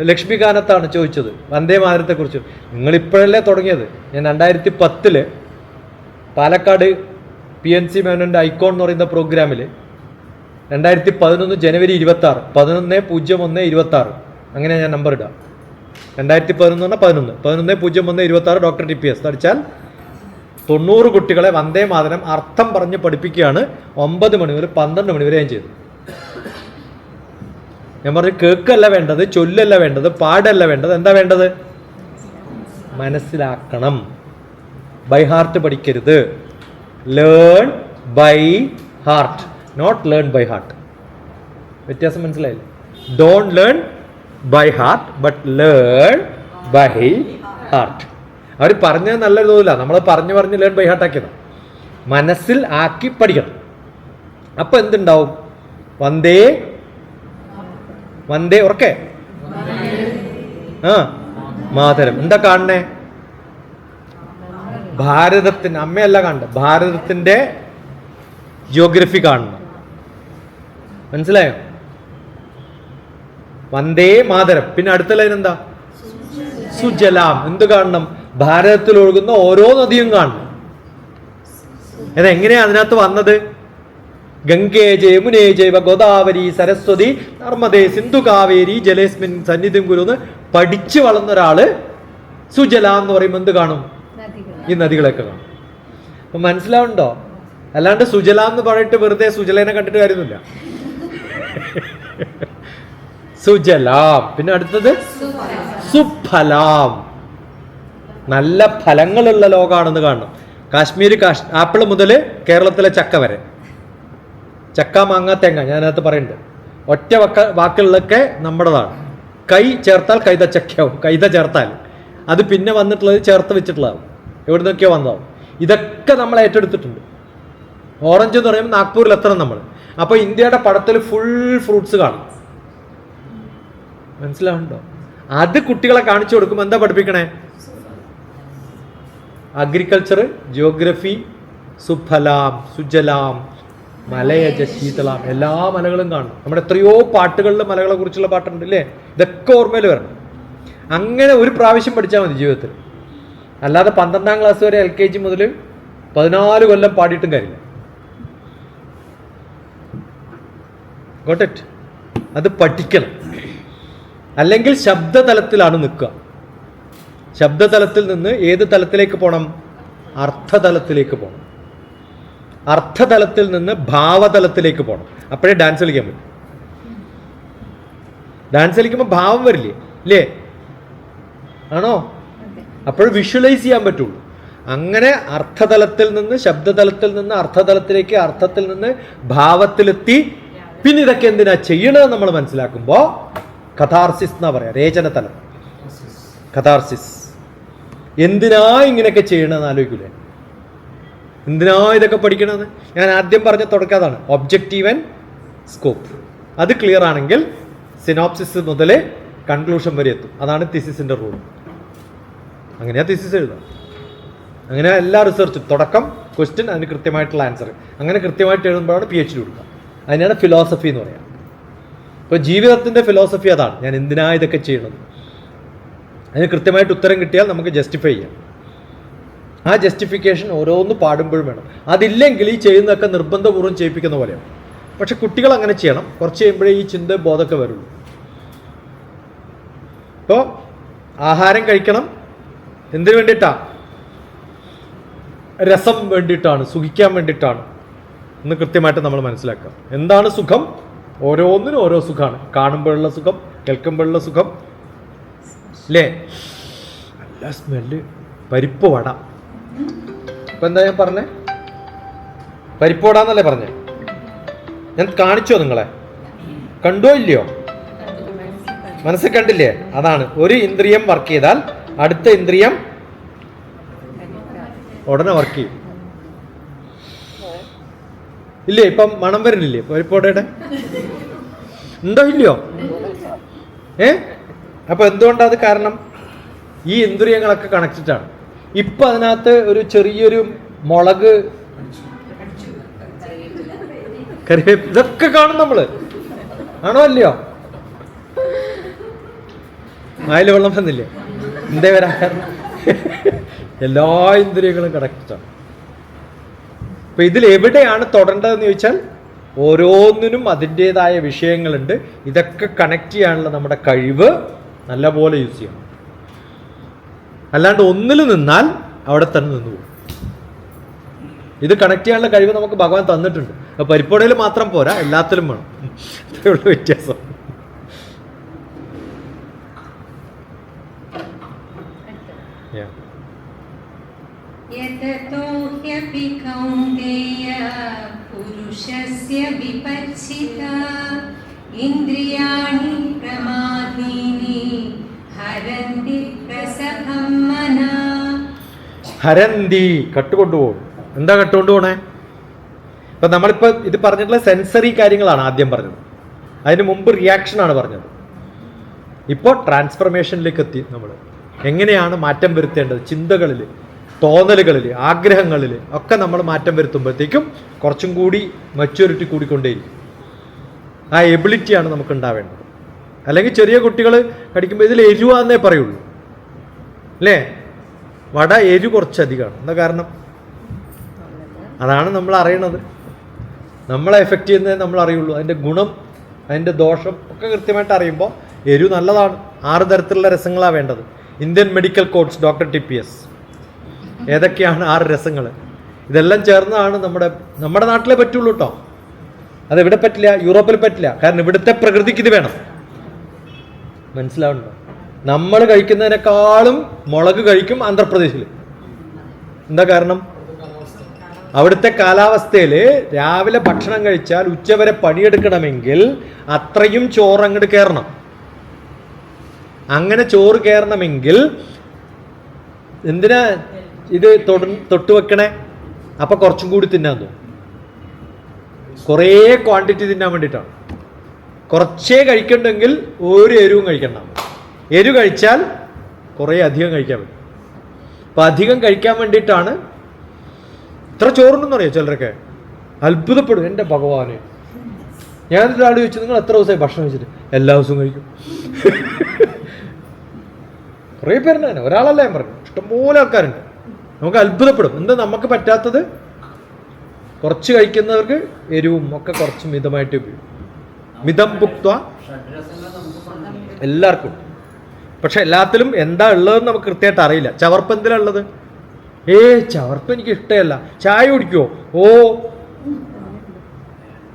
S1: ലക്ഷ്മികാനത്താണ് ചോദിച്ചത് വന്ദേ മാതരത്തെ കുറിച്ച്. നിങ്ങളിപ്പോഴല്ലേ തുടങ്ങിയത്? ഞാൻ 2010 പാലക്കാട് PNC മേനോന്റെ ഐക്കോൺ എന്ന് പറയുന്ന പ്രോഗ്രാമിൽ 2011 ജനുവരി 26 11/01/26 അങ്ങനെ ഞാൻ നമ്പർ ഇടാം. 2011 എന്ന് പറഞ്ഞാൽ 11/01/26 ഡോക്ടർ TPS അടിച്ചാൽ 90 കുട്ടികളെ വന്ദേ മാതരം അർത്ഥം പറഞ്ഞ് പഠിപ്പിക്കുകയാണ്. 9 മണി മുതൽ 12 മണി വരെ ഞാൻ ചെയ്തു. ഞാൻ പറഞ്ഞു, കേക്കല്ല വേണ്ടത്, ചൊല്ലല്ല വേണ്ടത്, പാടല്ല വേണ്ടത്, എന്താ വേണ്ടത്? മനസ്സിലാക്കണം. ബൈ ഹാർട്ട് പഠിക്കരുത്. Learn by heart, not learn by heart. വ്യത്യാസം മനസ്സിലായില്ലേ? Don't learn by heart but learn by heart. അവർ പറഞ്ഞത് നല്ലൊരു തോന്നില്ല, നമ്മൾ പറഞ്ഞ് ലേൺ ബൈ ഹാർട്ട് ആക്കിയത്. മനസ്സിൽ ആക്കി പഠിക്കണം. അപ്പൊ എന്തുണ്ടാവും? വന്ദേ വന്ദേ ഉറക്കെ മാതരം. എന്താ കാണണേ? ഭാരതത്തിന്റെ അമ്മയല്ല കാണണ്ട, ഭാരതത്തിന്റെ ജിയോഗ്രഫി കാണണം. മനസ്സിലായോ? വന്ദേ മാതരം. പിന്നെ അടുത്ത ലൈൻ എന്താ? സുജലാം. എന്ത് കാണണം? ഭാരതത്തിൽ ഒഴുകുന്ന ഓരോ നദിയും കാണണം. അതെങ്ങനെയാ അതിനകത്ത് വന്നത്? ഗംഗേ ജയമുനേ ജൈവ ഗോദാവരി സരസ്വതി നർമ്മദേ സിന്ധു കാവേരി ജലേസ്മിൻ സന്നിധിം ഗുരു എന്ന് പഠിച്ചു വളർന്ന ഒരാള് സുജല എന്ന് പറയുമ്പോൾ എന്ത് കാണും? ഈ നദികളൊക്കെ കാണും. അപ്പൊ മനസ്സിലാവുണ്ടോ? അല്ലാണ്ട് സുജല എന്ന് പറഞ്ഞിട്ട് വെറുതെ സുജലേനെ കണ്ടിട്ട് കാര്യമൊന്നുമില്ല. സുജലാം. പിന്നെ അടുത്തത് സുഫലാം. നല്ല ഫലങ്ങളുള്ള ലോകമാണെന്ന് കാണണം. കാശ്മീർ ആപ്പിൾ മുതൽ കേരളത്തിലെ ചക്ക വരെ, ചക്ക മാങ്ങ തേങ്ങ ഞാനകത്ത് പറയുന്നുണ്ട്. ഒറ്റ വാക്കുകളിലൊക്കെ നമ്മുടേതാണ്. കൈ ചേർത്താൽ കൈത ചക്കയാവും, കൈത ചേർത്താൽ അത് പിന്നെ വന്നിട്ടുള്ളത് ചേർത്ത് വെച്ചിട്ടുള്ളതാവും, എവിടെ നിന്നൊക്കെയോ വന്നതാവും. ഇതൊക്കെ നമ്മൾ ഏറ്റെടുത്തിട്ടുണ്ട്. ഓറഞ്ച് എന്ന് പറയുമ്പോൾ നാഗ്പൂരിൽ എത്തണം നമ്മൾ. അപ്പോൾ ഇന്ത്യയുടെ പടത്തിൽ ഫുൾ ഫ്രൂട്ട്സ് കാണും. മനസ്സിലാവുണ്ടോ? അത് കുട്ടികളെ കാണിച്ചു കൊടുക്കുമ്പോൾ എന്താ പഠിപ്പിക്കണേ? Agriculture, geography, സുഫലാം സുജലാം മലയജ ശീതളാം. എല്ലാ മലകളും കാണും. നമ്മുടെ എത്രയോ പാട്ടുകളിൽ മലകളെ കുറിച്ചുള്ള പാട്ടുണ്ട് അല്ലേ? ഇതൊക്കെ ഓർമ്മയിൽ വരണം. അങ്ങനെ ഒരു പ്രാവശ്യം പഠിച്ചാൽ മതി ജീവിതത്തിൽ. അല്ലാതെ 12ാം ക്ലാസ് വരെ LKG മുതൽ 14 കൊല്ലം പാടിയിട്ടും കാര്യമില്ല. Got it? അത് പഠിക്കണം. അല്ലെങ്കിൽ ശബ്ദതലത്തിലാണ് നിൽക്കുക. ശബ്ദതലത്തിൽ നിന്ന് ഏത് തലത്തിലേക്ക് പോകണം? അർത്ഥതലത്തിലേക്ക് പോകണം. അർത്ഥതലത്തിൽ നിന്ന് ഭാവതലത്തിലേക്ക് പോകണം. അപ്പോഴേ ഡാൻസ് കളിക്കാൻ പറ്റും. ഡാൻസ് കളിക്കുമ്പോൾ ഭാവം വരില്ലേ? ഇല്ലേ? ആണോ? അപ്പോൾ വിഷ്വലൈസ് ചെയ്യാൻ പറ്റുള്ളൂ. അങ്ങനെ അർത്ഥതലത്തിൽ നിന്ന് ശബ്ദതലത്തിൽ നിന്ന് അർത്ഥതലത്തിലേക്ക്, അർത്ഥത്തിൽ നിന്ന് ഭാവത്തിലെത്തി. പിന്നെ ഇതൊക്കെ എന്തിനാ ചെയ്യണമെന്ന് നമ്മൾ മനസ്സിലാക്കുമ്പോൾ കഥാർസിസ് എന്നാ പറയാ. രചനതലം, കഥാർസിസ്. എന്തിനാ ഇങ്ങനെയൊക്കെ ചെയ്യണമെന്ന് ആലോചിക്കൂലേ? എന്തിനാ ഇതൊക്കെ പഠിക്കണമെന്ന്? ഞാൻ ആദ്യം പറഞ്ഞ തുടക്കാതാണ് ഒബ്ജക്റ്റീവ് ആൻഡ് സ്കോപ്പ്. അത് ക്ലിയർ ആണെങ്കിൽ സിനോപ്സിസ് മുതൽ കൺക്ലൂഷൻ വരെ എത്തും. അതാണ് തിസിസിന്റെ റൂൾ. അങ്ങനെയാ തിസിസ് എഴുതാം. അങ്ങനെ എല്ലാ റിസർച്ചും തുടക്കം, ക്വസ്റ്റ്യൻ, അതിന് കൃത്യമായിട്ടുള്ള ആൻസർ. അങ്ങനെ കൃത്യമായിട്ട് എഴുതുമ്പോഴാണ് PhD കൊടുക്കുക. അതിനാണ് ഫിലോസഫി എന്ന് പറയാം. ഇപ്പോൾ ജീവിതത്തിന്റെ ഫിലോസഫി അതാണ്. ഞാൻ എന്തിനാ ഇതൊക്കെ ചെയ്യണത്? അതിന് കൃത്യമായിട്ട് ഉത്തരം കിട്ടിയാൽ നമുക്ക് ജസ്റ്റിഫൈ ചെയ്യാം. ആ ജസ്റ്റിഫിക്കേഷൻ ഓരോന്ന് പാടുമ്പോഴും വേണം. അതില്ലെങ്കിൽ ഈ ചെയ്യുന്നതൊക്കെ നിർബന്ധപൂർവ്വം ചെയ്യിപ്പിക്കുന്ന പോലെയാണ്. പക്ഷെ കുട്ടികൾ അങ്ങനെ ചെയ്യണം. കുറച്ച് കഴിയുമ്പോഴേ ഈ ചിന്ത ബോധമൊക്കെ വരുള്ളൂ. ഇപ്പോൾ ആഹാരം കഴിക്കണം. എന്തിനു വേണ്ടിയിട്ടാ? രസം വേണ്ടിയിട്ടാണ്, സുഖിക്കാൻ വേണ്ടിയിട്ടാണ് എന്ന് കൃത്യമായിട്ട് നമ്മൾ മനസ്സിലാക്കാം. എന്താണ് സുഖം? ഓരോന്നിനും ഓരോ സുഖമാണ്. കാണുമ്പോഴുള്ള സുഖം, കേൾക്കുമ്പോഴുള്ള സുഖം, അല്ലേ? നല്ല സ്മെല്ല്. പരിപ്പ് വട. ഇപ്പം എന്താ ഞാൻ പറഞ്ഞേ? പരിപ്പ് വട എന്നല്ലേ പറഞ്ഞേ? ഞാൻ കാണിച്ചോ നിങ്ങളെ? കണ്ടോ ഇല്ലയോ? മനസ്സിൽ കണ്ടില്ലേ? അതാണ്. ഒരു ഇന്ദ്രിയം വർക്ക് ചെയ്താൽ അടുത്ത ഇന്ദ്രിയം ഉടനെ വർക്ക് ചെയ്യും. ഇല്ലേ? ഇപ്പം മണം വരുന്നില്ലേ പരിപ്പോടയുടെ? ഉണ്ടോ ഇല്ലയോ? അപ്പൊ എന്തുകൊണ്ടാണ് അത് കാരണം? ഈ ഇന്ദ്രിയങ്ങളൊക്കെ കണക്റ്റഡ് ആണ്. ഇപ്പൊ അതിനകത്ത് ഒരു ചെറിയൊരു മുളക്, കറിവേപ്പ്, ഇതൊക്കെ കാണും നമ്മള്. ആണോ അല്ലയോ? വായില് വെള്ളം വന്നില്ലേ? എന്തേ വരാൻ കാരണം? എല്ലാ ഇന്ദ്രിയങ്ങളും കണക്റ്റഡ് ആണ്. അപ്പൊ ഇതിൽ എവിടെയാണ് തൊടേണ്ടതെന്ന് ചോദിച്ചാൽ ഓരോന്നിനും അതിൻ്റെതായ വിഷയങ്ങളുണ്ട്. ഇതൊക്കെ കണക്ട് ചെയ്യാനുള്ള നമ്മുടെ കഴിവ് നല്ലപോലെ യൂസ് ചെയ്യണം. അല്ലാണ്ട് ഒന്നിൽ നിന്നാൽ അവിടെ തന്നെ നിന്ന് പോകും. ഇത് കണക്ട് ചെയ്യാനുള്ള കഴിവ് നമുക്ക് ഭഗവാൻ തന്നിട്ടുണ്ട്. അപ്പൊ പരിപ്പുടയിൽ മാത്രം പോരാ, എല്ലാത്തിലും വേണം. അത്രയുള്ള വ്യത്യാസം.
S2: യതതോ ഹ്യപി കൗന്ദേയ പുരുഷസ്യ വിപച്ഛിതാ ഇന്ദ്രിയാണി പ്രമാദീനി ഹരന്തി പ്രസഭം മനഃ.
S1: ഹരന്തി, കട്ടുകൊണ്ടുപോകും. എന്താ കട്ടുകൊണ്ടുപോണേ? ഇപ്പൊ നമ്മളിപ്പോ ഇത് പറഞ്ഞിട്ടുള്ള സെൻസറി കാര്യങ്ങളാണ് ആദ്യം പറഞ്ഞത്. അതിന് മുമ്പ് റിയാക്ഷനാണ് പറഞ്ഞത്. ഇപ്പോൾ ട്രാൻസ്ഫർമേഷനിലേക്ക് എത്തി. നമ്മൾ എങ്ങനെയാണ് മാറ്റം വരുത്തേണ്ടത്? ചിന്തകളിൽ, തോന്നലുകളിൽ, ആഗ്രഹങ്ങളിൽ ഒക്കെ നമ്മൾ മാറ്റം വരുത്തുമ്പോഴത്തേക്കും കുറച്ചും കൂടി മെച്യൂരിറ്റി കൂടിക്കൊണ്ടേയിരിക്കും. ആ എബിലിറ്റിയാണ് നമുക്ക് ഉണ്ടാവേണ്ടത്. അല്ലെങ്കിൽ ചെറിയ കുട്ടികൾ കടിക്കുമ്പോൾ ഇതിൽ എരിവാന്നേ പറയുള്ളൂ അല്ലേ? വട എരു കുറച്ചധികമാണ്. എന്താ കാരണം? അതാണ് നമ്മൾ അറിയണത്. നമ്മളെ എഫക്റ്റ് ചെയ്യുന്നതേ നമ്മൾ അറിയുള്ളൂ. അതിൻ്റെ ഗുണം, അതിൻ്റെ ദോഷം ഒക്കെ കൃത്യമായിട്ട് അറിയുമ്പോൾ എരു നല്ലതാണ്. 6 തരത്തിലുള്ള രസങ്ങളാണ് വേണ്ടത്. Indian medical codes, doctor TPS. ഏതൊക്കെയാണ് 6 രസങ്ങൾ? ഇതെല്ലാം ചേർന്നതാണ് നമ്മുടെ നാട്ടിലേ പറ്റുള്ളൂ കേട്ടോ. അതെവിടെ പറ്റില്ല, യൂറോപ്പിൽ പറ്റില്ല. കാരണം ഇവിടുത്തെ പ്രകൃതിക്ക് ഇത് വേണം. മനസ്സിലാവുന്നുണ്ടോ? നമ്മൾ കഴിക്കുന്നതിനേക്കാളും മുളക് കഴിക്കും ആന്ധ്രാപ്രദേശിൽ. എന്താ കാരണം? അവിടുത്തെ കാലാവസ്ഥയിൽ രാവിലെ ഭക്ഷണം കഴിച്ചാൽ ഉച്ചവരെ പണിയെടുക്കണമെങ്കിൽ അത്രയും ചോറ് അങ്ങോട്ട് കയറണം. അങ്ങനെ ചോറ് കയറണമെങ്കിൽ എന്തിനാ ഇത് തൊട്ട് വെക്കണേ? അപ്പൊ കുറച്ചും കൂടി തിന്നാൻ തോന്നും. കുറേ ക്വാണ്ടിറ്റി തിന്നാൻ വേണ്ടിയിട്ടാണ്. കുറച്ചേ കഴിക്കണ്ടെങ്കിൽ ഒരു എരിവും കഴിക്കണ്ട. എരിവ് കഴിച്ചാൽ കുറേ അധികം കഴിക്കാൻ പറ്റും. അപ്പം അധികം കഴിക്കാൻ വേണ്ടിയിട്ടാണ്. ഇത്ര ചോറുണ്ടെന്ന് അറിയാം ചിലരൊക്കെ അത്ഭുതപ്പെടും. എൻ്റെ ഭഗവാനെ, ഞാനൊരാൾ ചോദിച്ചു, നിങ്ങൾ എത്ര ദിവസമായി ഭക്ഷണം കഴിച്ചിട്ട്? എല്ലാ ദിവസവും കഴിക്കും. കുറേ പേരുണ്ടായിരുന്നു, ഒരാളല്ല ഞാൻ പറഞ്ഞു, ഇഷ്ടംപോലെ ആൾക്കാരുണ്ട്. നമുക്ക് അത്ഭുതപ്പെടും. എന്താ നമുക്ക് പറ്റാത്തത്? കുറച്ച് കഴിക്കുന്നവർക്ക് എരിവും ഒക്കെ കുറച്ച് മിതമായിട്ട് ഉപയോഗിക്കും. മിതം ഭുക്ത്വ എല്ലാവർക്കും. പക്ഷെ എല്ലാത്തിലും എന്താ ഉള്ളതെന്ന് നമുക്ക് കൃത്യമായിട്ട് അറിയില്ല. ചവർപ്പ് എന്തിനാ ഉള്ളത്? ചവർപ്പ് എനിക്ക് ഇഷ്ടമല്ല. ചായ കുടിക്കുമോ?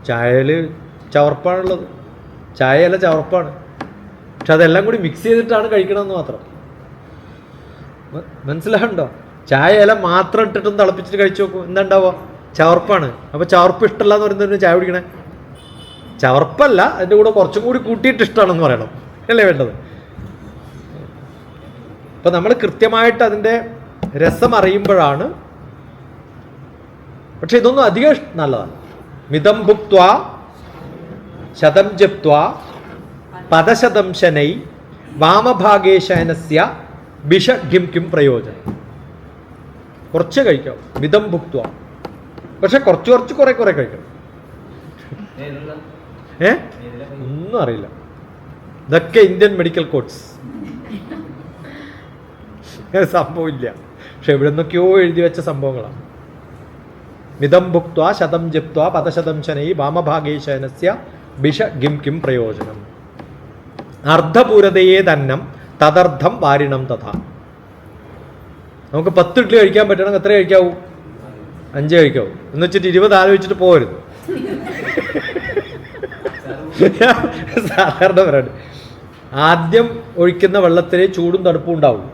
S1: ചായയിൽ ചവർപ്പാണുള്ളത്. ചായയല്ല, ചവർപ്പാണ്. പക്ഷെ അതെല്ലാം കൂടി മിക്സ് ചെയ്തിട്ടാണ് കഴിക്കണമെന്ന് മാത്രം. മനസ്സിലാവുണ്ടോ? ചായ ഇല മാത്രം ഇട്ടിട്ടൊന്ന് തിളപ്പിച്ചിട്ട് കഴിച്ചു നോക്കും, എന്താ ഉണ്ടാവുക? ചവർപ്പാണ്. അപ്പോൾ ചവർപ്പ് ഇഷ്ടമല്ല എന്ന് പറയുന്നതിന് ചായ കുടിക്കണേ? ചവർപ്പല്ല, അതിൻ്റെ കൂടെ കുറച്ചും കൂടി കൂട്ടിയിട്ട് ഇഷ്ടമാണെന്ന് പറയണം, അല്ലേ വേണ്ടത്? അപ്പം നമ്മൾ കൃത്യമായിട്ട് അതിൻ്റെ രസം അറിയുമ്പോഴാണ്. പക്ഷെ ഇതൊന്നും അധികം നല്ലതാണ്. മിതം ഭുക്ത്വ ശതം ജപ്ത്വ പദശതം ശനൈ വാമഭാഗേ ശയനസ്യ ബിഷ കിം കിം പ്രയോജനം. കുറച്ച് കഴിക്കാം, മിതം ഭുക്ത്വ. പക്ഷെ കുറച്ച് കുറെ കഴിക്കണം. ഒന്നും അറിയില്ല. ഇതൊക്കെ ഇന്ത്യൻ മെഡിക്കൽ കോഡ്സ്. സംഭവമില്ല, പക്ഷെ എവിടെ നിന്നൊക്കെയോ എഴുതി വെച്ച സംഭവങ്ങളാണ്. മിതം ഭുക്ത്വ ശതം ജപ്ത്വ പദശതം ശനൈ വാമഭാഗേ ശയനസ്യ ബിഷ കിം കിം പ്രയോജനം. അർദ്ധപൂരതയെ തന്നം തദർത്ഥം വാരിണം തഥാ. നമുക്ക് 10 ഇഡ്ഡലി കഴിക്കാൻ പറ്റണം, എത്ര കഴിക്കാവൂ? 5 കഴിക്കാവൂ. എന്ന് വെച്ചിട്ട് 20 ആലോചിച്ചിട്ട് പോകരുത്. സാധാരണ പറയണ്ട. ആദ്യം ഒഴിക്കുന്ന വെള്ളത്തിൽ ചൂടും തണുപ്പും ഉണ്ടാവും.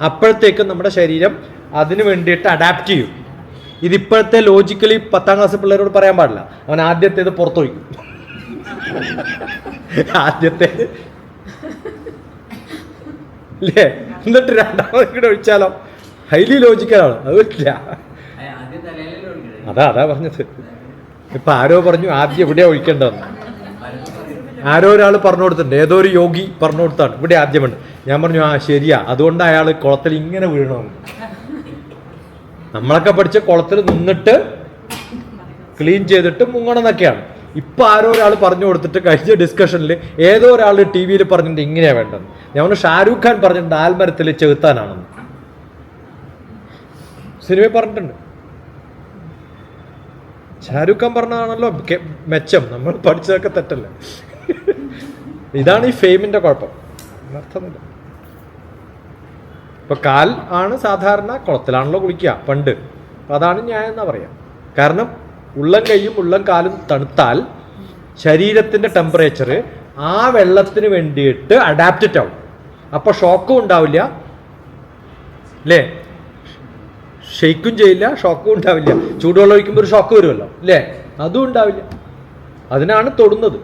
S1: അപ്പോഴത്തേക്കും നമ്മുടെ ശരീരം അതിന് വേണ്ടിയിട്ട് അഡാപ്റ്റ് ചെയ്യും. ഇതിപ്പോഴത്തെ ലോജിക്കലി 10ാം ക്ലാസ് പിള്ളേരോട് പറയാൻ പാടില്ല. അവൻ ആദ്യത്തേത് പുറത്തൊഴിക്കും. ആദ്യത്തെ അല്ലേ? എന്നിട്ട് 2ാമത് കൂടെ ഒഴിച്ചാലോ? ഹൈലി ലോജിക്കലാണ്. അത് പറ്റില്ല. അതാ പറഞ്ഞത്. ഇപ്പൊ ആരോ പറഞ്ഞു ആദ്യം എവിടെയാ ഒഴിക്കേണ്ടതെന്ന്. ആരോ ഒരാൾ പറഞ്ഞു കൊടുത്തിട്ടുണ്ട്, ഏതോ ഒരു യോഗി പറഞ്ഞു കൊടുത്താണ്, ഇവിടെ ആദ്യമുണ്ട്. ഞാൻ പറഞ്ഞു ആ ശരിയാ, അതുകൊണ്ട് അയാൾ കുളത്തിൽ ഇങ്ങനെ വീഴണമെന്ന്. നമ്മളൊക്കെ പഠിച്ച കുളത്തിൽ നിന്നിട്ട് ക്ലീൻ ചെയ്തിട്ട് മുങ്ങണം എന്നൊക്കെയാണ്. ഇപ്പൊ ആരോ ഒരാൾ പറഞ്ഞു കൊടുത്തിട്ട് കഴിഞ്ഞ ഡിസ്കഷനിൽ ഏതോ ഒരാൾ ടി വിയിൽ പറഞ്ഞിട്ട് ഇങ്ങനെയാ വേണ്ടത്. ഞാൻ പറഞ്ഞു ഷാരൂഖ് ഖാൻ പറഞ്ഞിട്ടുണ്ട് ആൽമരത്തിൽ ചെകുത്താനാണെന്ന്, സിനിമയിൽ പറഞ്ഞിട്ടുണ്ട്. ഷാരൂഖ് ഖാൻ പറഞ്ഞതാണല്ലോ മെച്ചം, നമ്മൾ പഠിച്ചതൊക്കെ തെറ്റല്ലേ. ഇതാണ് ഈ ഫെയിമിന്റെ കുഴപ്പം, അർത്ഥമില്ല. ഇപ്പൊ കാൽ ആണ് സാധാരണ കുളത്തിലാണല്ലോ കുളിക്കുക പണ്ട്, അപ്പൊ അതാണ് ന്യായം എന്നാ പറയാം. കാരണം ഉള്ളം കൈയും ഉള്ളം കാലും തണുത്താൽ ശരീരത്തിന്റെ ടെമ്പറേച്ചർ ആ വെള്ളത്തിന് വേണ്ടിയിട്ട് അഡാപ്റ്റഡ് ആവും. അപ്പൊ ഷോക്കും ഉണ്ടാവില്ല അല്ലേ, ഷെയ്ക്കും ചെയ്യില്ല, ഷോക്കും ഉണ്ടാവില്ല. ചൂടുവെള്ളം ഒഴിക്കുമ്പോൾ ഒരു ഷോക്ക് വരുമല്ലോ അല്ലേ, അതും ഉണ്ടാവില്ല. അതിനാണ് തൊടുന്നത്,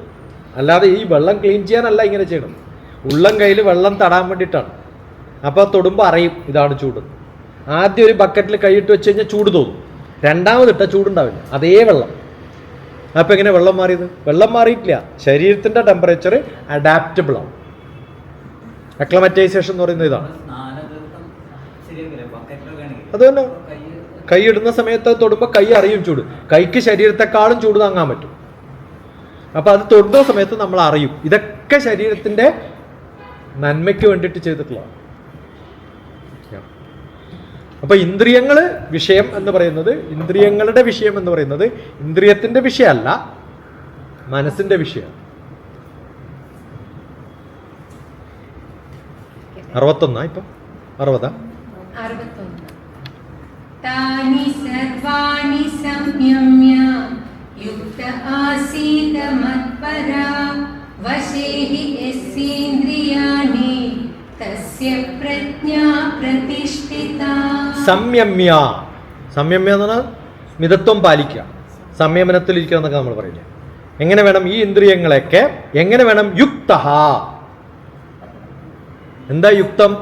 S1: അല്ലാതെ ഈ വെള്ളം ക്ലീൻ ചെയ്യാനല്ല ഇങ്ങനെ ചെയ്യണം. ഉള്ളം കയ്യിൽ വെള്ളം തടാൻ വേണ്ടിയിട്ടാണ്. അപ്പോൾ തൊടുമ്പോൾ അറിയും ഇതാണ് ചൂട്. ആദ്യം ഒരു ബക്കറ്റിൽ കൈയിട്ട് വെച്ച് കഴിഞ്ഞാൽ ചൂട് തോന്നും, രണ്ടാമതിട്ട ചൂടുണ്ടാവില്ല, അതേ വെള്ളം. അപ്പോൾ എങ്ങനെ വെള്ളം മാറിയത്? വെള്ളം മാറിയിട്ടില്ല, ശരീരത്തിൻ്റെ ടെമ്പറേച്ചർ അഡാപ്റ്റബിൾ ആണ്. അക്ലമറ്റൈസേഷൻ എന്ന് പറയുന്നത് ഇതാണ്. അത് തന്നെ, കൈ ഇടുന്ന സമയത്ത് തൊടുമ്പോൾ കൈ അറിയും ചൂട്, കൈക്ക് ശരീരത്തെക്കാളും ചൂട് താങ്ങാൻ പറ്റും. അപ്പം അത് തൊടുന്ന സമയത്ത് നമ്മൾ അറിയും. ഇതൊക്കെ ശരീരത്തിൻ്റെ നന്മയ്ക്ക് വേണ്ടിയിട്ട് ചെയ്തിട്ടുള്ളതാണ്. അപ്പൊ ഇന്ദ്രിയങ്ങള് വിഷയം എന്ന് പറയുന്നത്, ഇന്ദ്രിയങ്ങളുടെ വിഷയം എന്ന് പറയുന്നത് ഇന്ദ്രിയത്തിന്റെ വിഷയമല്ല, മനസ്സിന്റെ വിഷയം. 61 ഇപ്പം 60
S2: താനി സർവാണി സംയമ്യ യുക്ത ആസീത മത്പരാ വശേ ഹി യസ്യേന്ദ്രിയാണി തസ്യ പ്രജ്ഞാ പ്രതിഷ്ഠിത.
S1: സംയമ്യ, സംയമ്യ എന്ന് പറഞ്ഞാൽ മിതത്വം പാലിക്കുക, സംയമനത്തിലിരിക്കുക എന്നൊക്കെ നമ്മൾ പറയില്ലേ. എങ്ങനെ വേണം ഈ ഇന്ദ്രിയങ്ങളെയൊക്കെ, എങ്ങനെ വേണം? യുക്ത. എന്താ യുക്തം?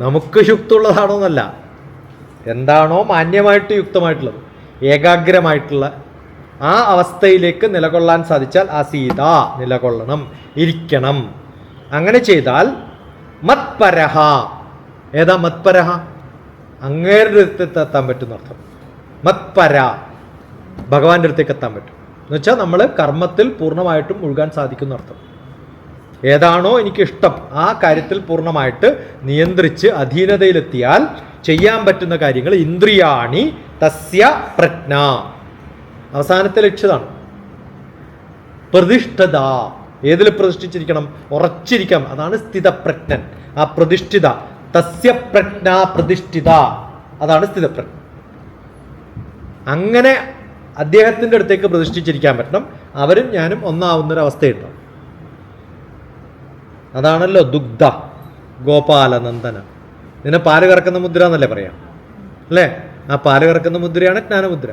S1: നമുക്ക് യുക്തമുള്ളതാണോ എന്നല്ല, എന്താണോ മാന്യമായിട്ട് യുക്തമായിട്ടുള്ളത്, ഏകാഗ്രമായിട്ടുള്ള ആ അവസ്ഥയിലേക്ക് നിലകൊള്ളാൻ സാധിച്ചാൽ ആസീത, നിലകൊള്ളണം, ഇരിക്കണം. അങ്ങനെ ചെയ്താൽ മത്പരഹ. ഏതാ മത്പരഹ? അങ്ങേരുടെ അടുത്തേക്ക് എത്താൻ പറ്റുന്ന അർത്ഥം. മത്പര, ഭഗവാന്റെ അടുത്തേക്ക് എത്താൻ പറ്റും എന്ന് വെച്ചാൽ നമ്മൾ കർമ്മത്തിൽ പൂർണ്ണമായിട്ടും മുഴുകാൻ സാധിക്കുന്ന അർത്ഥം. ഏതാണോ എനിക്കിഷ്ടം ആ കാര്യത്തിൽ പൂർണ്ണമായിട്ട് നിയന്ത്രിച്ച് അധീനതയിലെത്തിയാൽ ചെയ്യാൻ പറ്റുന്ന കാര്യങ്ങൾ. ഇന്ദ്രിയാണി തസ്യ പ്രജ്ഞ, അവസാനത്തെ ലക്ഷ്യതാണ്. പ്രതിഷ്ഠത, ഏതിൽ പ്രതിഷ്ഠിച്ചിരിക്കണം? ഉറച്ചിരിക്കണം, അതാണ് സ്ഥിതപ്രജ്ഞൻ. ആ പ്രതിഷ്ഠിത, തസ്യ പ്രജ്ഞ പ്രതിഷ്ഠിത, അതാണ് സ്ഥിതപ്രജ്ഞ. അങ്ങനെ അദ്ദേഹത്തിൻ്റെ അടുത്തേക്ക് പ്രതിഷ്ഠിച്ചിരിക്കാൻ പറ്റണം. അവരും ഞാനും ഒന്നാവുന്നൊരവസ്ഥയുണ്ടാവും. അതാണല്ലോ ദുഗ്ധ ഗോപാലനന്ദന. ഇതിനെ പാല് കറക്കുന്ന മുദ്ര എന്നല്ലേ പറയാം അല്ലേ? ആ പാല് കറക്കുന്ന മുദ്രയാണ് ജ്ഞാനമുദ്ര.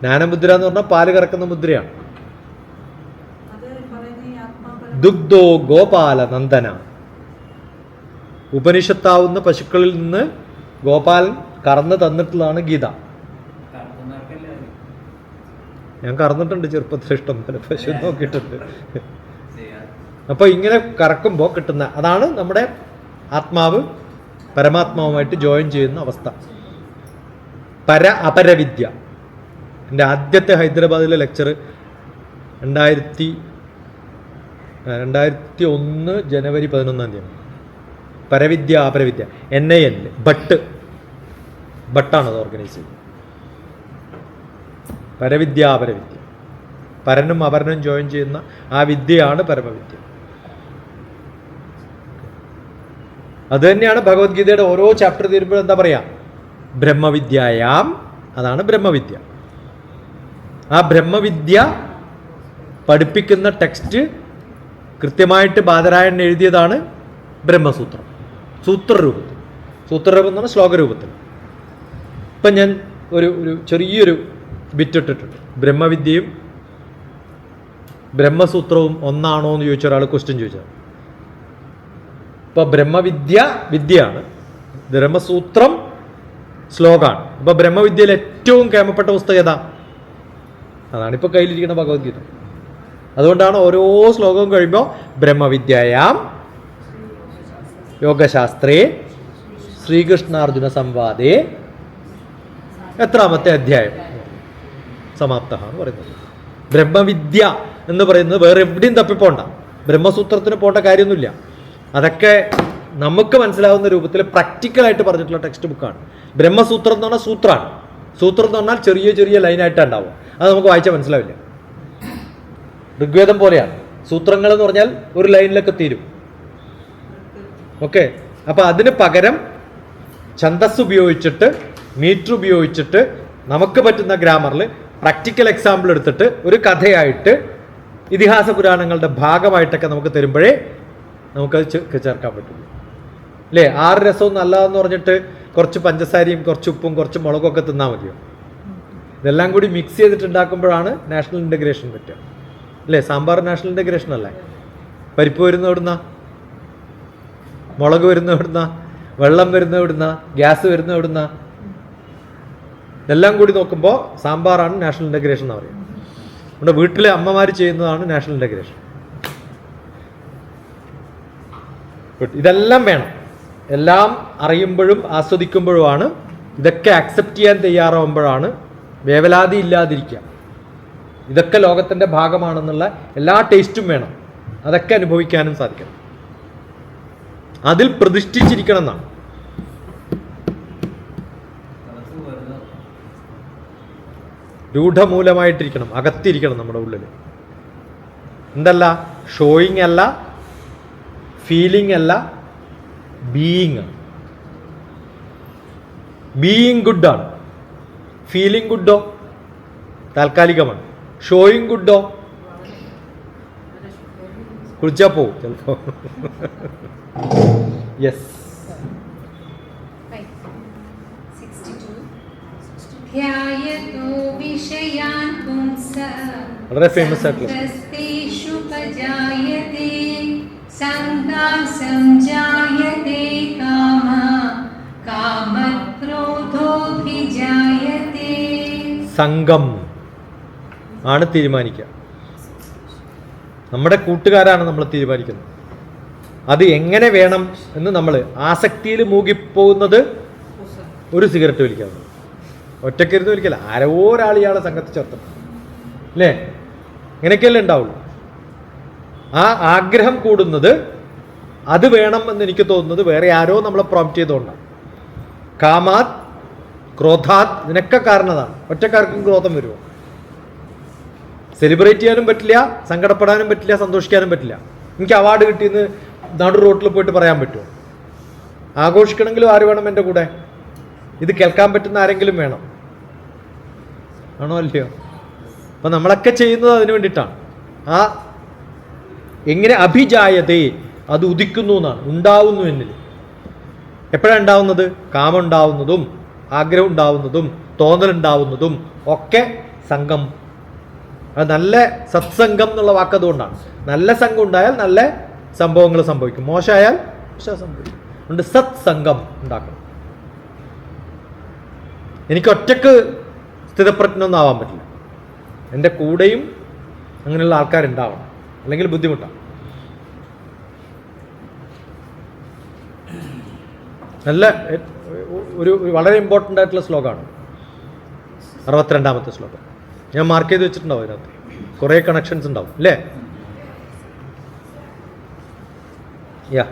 S1: ജ്ഞാനമുദ്ര എന്ന് പറഞ്ഞാൽ പാല് കറക്കുന്ന മുദ്രയാണ്. ദുഗ്ധോ ഗോപാലനന്ദന, ഉപനിഷത്താവുന്ന പശുക്കളിൽ നിന്ന് ഗോപാലൻ കറന്ന് തന്നിട്ടുള്ളതാണ് ഗീത. ഞാൻ കറന്നിട്ടുണ്ട് ചെറുപ്പത്തിൽ, ഇഷ്ടം പോലെ പശു നോക്കിയിട്ടുണ്ട്. അപ്പോൾ ഇങ്ങനെ കറക്കുമ്പോൾ കിട്ടുന്ന അതാണ് നമ്മുടെ ആത്മാവ് പരമാത്മാവുമായിട്ട് ജോയിൻ ചെയ്യുന്ന അവസ്ഥ. അപരവിദ്യ. എൻ്റെ ആദ്യത്തെ ഹൈദരാബാദിലെ ലെക്ചർ 2001 ജനുവരി 11 പരവിദ്യ അപരവിദ്യ NIN ഭട്ടാണത് ഓർഗനൈസ് ചെയ്തത്. പരവിദ്യ അപരവിദ്യ, പരനും അപരനും ജോയിൻ ചെയ്യുന്ന ആ വിദ്യയാണ് പരമവിദ്യ. അത് തന്നെയാണ് ഭഗവത്ഗീതയുടെ ഓരോ ചാപ്റ്റർ തീരുമ്പോൾ എന്താ പറയാ? ബ്രഹ്മവിദ്യായാം, അതാണ് ബ്രഹ്മവിദ്യ. ആ ബ്രഹ്മവിദ്യ പഠിപ്പിക്കുന്ന ടെക്സ്റ്റ് കൃത്യമായിട്ട് ബാദരായൺ എഴുതിയതാണ് ബ്രഹ്മസൂത്രം, സൂത്രരൂപത്തിൽ. സൂത്രരൂപം എന്ന് പറഞ്ഞാൽ ശ്ലോകരൂപത്തിൽ. ഇപ്പം ഞാൻ ഒരു ചെറിയൊരു ബിറ്റിട്ടിട്ടുണ്ട്. ബ്രഹ്മവിദ്യയും ബ്രഹ്മസൂത്രവും ഒന്നാണോ എന്ന് ചോദിച്ച ഒരാൾ ക്വസ്റ്റ്യൻ ചോദിച്ചത്. ഇപ്പോൾ ബ്രഹ്മവിദ്യ വിദ്യയാണ്, ബ്രഹ്മസൂത്രം ശ്ലോകമാണ്. അപ്പോൾ ബ്രഹ്മവിദ്യയിൽ ഏറ്റവും കേമപ്പെട്ട പുസ്തകം ഏതാ? അതാണിപ്പോൾ കയ്യിലിരിക്കുന്ന ഭഗവത്ഗീത. അതുകൊണ്ടാണ് ഓരോ ശ്ലോകവും കഴിയുമ്പോൾ ബ്രഹ്മവിദ്യായാം യോഗശാസ്ത്രേ ശ്രീകൃഷ്ണാർജുന സംവാദേ എത്രാമത്തെ അധ്യായം സമാപ്ത എന്ന് പറയുന്നത്. ബ്രഹ്മവിദ്യ എന്ന് പറയുന്നത് വേറെ എവിടെയും തപ്പിപ്പോണ്ട, ബ്രഹ്മസൂത്രത്തിന് പോകേണ്ട കാര്യമൊന്നുമില്ല. അതൊക്കെ നമുക്ക് മനസ്സിലാവുന്ന രൂപത്തിൽ പ്രാക്ടിക്കലായിട്ട് പറഞ്ഞിട്ടുള്ള ടെക്സ്റ്റ് ബുക്കാണ്. ബ്രഹ്മസൂത്രം എന്ന് പറഞ്ഞാൽ സൂത്രമാണ്. സൂത്രം എന്ന് പറഞ്ഞാൽ ചെറിയ ചെറിയ ലൈനായിട്ടാണ് ഉണ്ടാവുക. അത് നമുക്ക് വായിച്ചാൽ മനസ്സിലാവില്ല. ഋഗ്വേദം പോലെയാണ് സൂത്രങ്ങൾ എന്ന് പറഞ്ഞാൽ ഒരു ലൈനിലൊക്കെ തീരും. ഓക്കെ, അപ്പം അതിന് പകരം ഛന്ദസ് ഉപയോഗിച്ചിട്ട് മീറ്റർ ഉപയോഗിച്ചിട്ട് നമുക്ക് പറ്റുന്ന ഗ്രാമറിൽ പ്രാക്ടിക്കൽ എക്സാമ്പിൾ എടുത്തിട്ട് ഒരു കഥയായിട്ട് ഇതിഹാസ പുരാണങ്ങളുടെ ഭാഗമായിട്ടൊക്കെ നമുക്ക് തരുമ്പോഴേ നമുക്കത് ചേർക്കാൻ പറ്റുള്ളൂ. അല്ലേ? 6 രസവും നല്ലതെന്ന് പറഞ്ഞിട്ട് കുറച്ച് പഞ്ചസാരയും കുറച്ച് ഉപ്പും കുറച്ച് മുളകും ഒക്കെ തിന്നാൽ മതിയോ? ഇതെല്ലാം കൂടി മിക്സ് ചെയ്തിട്ട് ഉണ്ടാക്കുമ്പോഴാണ് നാഷണൽ ഇൻ്റഗ്രേഷൻ പറ്റുക. അല്ലേ? സാമ്പാർ നാഷണൽ ഇൻ്റഗ്രേഷൻ അല്ലേ? പരിപ്പ് വരുന്ന എവിടുന്ന, മുളക് വരുന്ന എവിടുന്ന, വെള്ളം വരുന്ന എവിടുന്ന, ഗ്യാസ് വരുന്ന എവിടുന്ന, ഇതെല്ലാം കൂടി നോക്കുമ്പോൾ സാമ്പാറാണ് നാഷണൽ ഇൻ്റഗ്രേഷൻ എന്ന് പറയുന്നത്. നമ്മുടെ വീട്ടിലെ അമ്മമാർ ചെയ്യുന്നതാണ് നാഷണൽ ഇൻ്റഗ്രേഷൻ. ഇതെല്ലാം വേണം. എല്ലാം അറിയുമ്പോഴും ആസ്വദിക്കുമ്പോഴുമാണ്, ഇതൊക്കെ അക്സെപ്റ്റ് ചെയ്യാൻ തയ്യാറാവുമ്പോഴാണ് വേവലാതി ഇല്ലാതിരിക്കുക. ഇതൊക്കെ ലോകത്തിൻ്റെ ഭാഗമാണെന്നുള്ള എല്ലാ ടേസ്റ്റും വേണം. അതൊക്കെ അനുഭവിക്കാനും സാധിക്കണം. അതിൽ പ്രതിഷ്ഠിച്ചിരിക്കണം എന്നാണ്. രൂഢമൂലമായിട്ടിരിക്കണം, അകത്തിരിക്കണം നമ്മുടെ ഉള്ളിൽ. എന്തല്ല? ഷോയിങ് അല്ല, ഫീലിംഗ് അല്ല, ബീയിങ് ആണ്. ബീയിങ് ഗുഡാണ്. ഫീലിംഗ് ഗുഡോ താൽക്കാലികമാണ്. ഷോയിങ് ഗുഡോ കുളിച്ചാ പോവും ചിലപ്പോ. യെസ്. വളരെ ഫേമസ് ആയിട്ടുള്ള സംഘം ആണ് തീരുമാനിക്കുക. നമ്മുടെ കൂട്ടുകാരാണ് നമ്മൾ തീരുമാനിക്കുന്നത്. അത് എങ്ങനെ വേണം എന്ന് നമ്മൾ ആസക്തിയിൽ മൂകിപ്പോകുന്നത് ഒരു സിഗരറ്റ് വലിക്കാതെ, ഒറ്റക്കിരുന്ന് വലിക്കല്ല, ആരോ ഒരാൾ ഇയാളെ സംഘത്തിൽ ചേർത്തണം. അല്ലേ? ഇങ്ങനെയൊക്കെയല്ലേ ഉണ്ടാവുള്ളൂ. ആ ആഗ്രഹം കൂടുന്നത്, അത് വേണം എന്ന് എനിക്ക് തോന്നുന്നത് വേറെ ആരോ നമ്മളെ പ്രോംപ്റ്റ് ചെയ്തുകൊണ്ടാണ്. കാമാത് ക്രോധാത് ഇതിനൊക്കെ കാരണതാണ്. ഒറ്റക്കാർക്കും ക്രോധം വരുമോ? സെലിബ്രേറ്റ് ചെയ്യാനും പറ്റില്ല, സങ്കടപ്പെടാനും പറ്റില്ല, സന്തോഷിക്കാനും പറ്റില്ല. എനിക്ക് അവാർഡ് കിട്ടിയെന്ന് നടു റോട്ടിൽ പോയിട്ട് പറയാൻ പറ്റുമോ? ആഘോഷിക്കണമെങ്കിലും ആര് വേണം എൻ്റെ കൂടെ? ഇത് കേൾക്കാൻ പറ്റുന്ന ആരെങ്കിലും വേണം. ആണോ അല്ലയോ? അപ്പം നമ്മളൊക്കെ ചെയ്യുന്നത് അതിനു വേണ്ടിയിട്ടാണ്. ആ എങ്ങനെ അഭിജായതേ, അത് ഉദിക്കുന്നു എന്നാണ്, ഉണ്ടാവുന്നു എന്നിൽ. എപ്പോഴാണ് ഉണ്ടാവുന്നത്? കാമം ഉണ്ടാവുന്നതും ആഗ്രഹം ഉണ്ടാവുന്നതും തോന്നലുണ്ടാവുന്നതും ഒക്കെ സംഘം. അത് നല്ല സത്സംഗം എന്നുള്ള വാക്കതുകൊണ്ടാണ്. നല്ല സംഘം ഉണ്ടായാൽ നല്ല സംഭവങ്ങൾ സംഭവിക്കും, മോശമായാൽ മോശം സംഭവിക്കും. അതുകൊണ്ട് സത്സംഗം ഉണ്ടാക്കണം. എനിക്ക് ഒറ്റക്ക് സ്ഥിതപ്രജ്ഞൊന്നും ആവാൻ പറ്റില്ല. എൻ്റെ കൂടെയും അങ്ങനെയുള്ള ആൾക്കാരുണ്ടാവണം, അല്ലെങ്കിൽ ബുദ്ധിമുട്ടാണ്. നല്ല ഒരു വളരെ ഇമ്പോർട്ടൻ്റ് ആയിട്ടുള്ള ശ്ലോകമാണ് 62ാമത്തെ ശ്ലോകം. ഞാൻ മാർക്ക് ചെയ്ത് വെച്ചിട്ടുണ്ടാവും. അതിനകത്ത് കുറേ കണക്ഷൻസ് ഉണ്ടാവും അല്ലേ? യാ.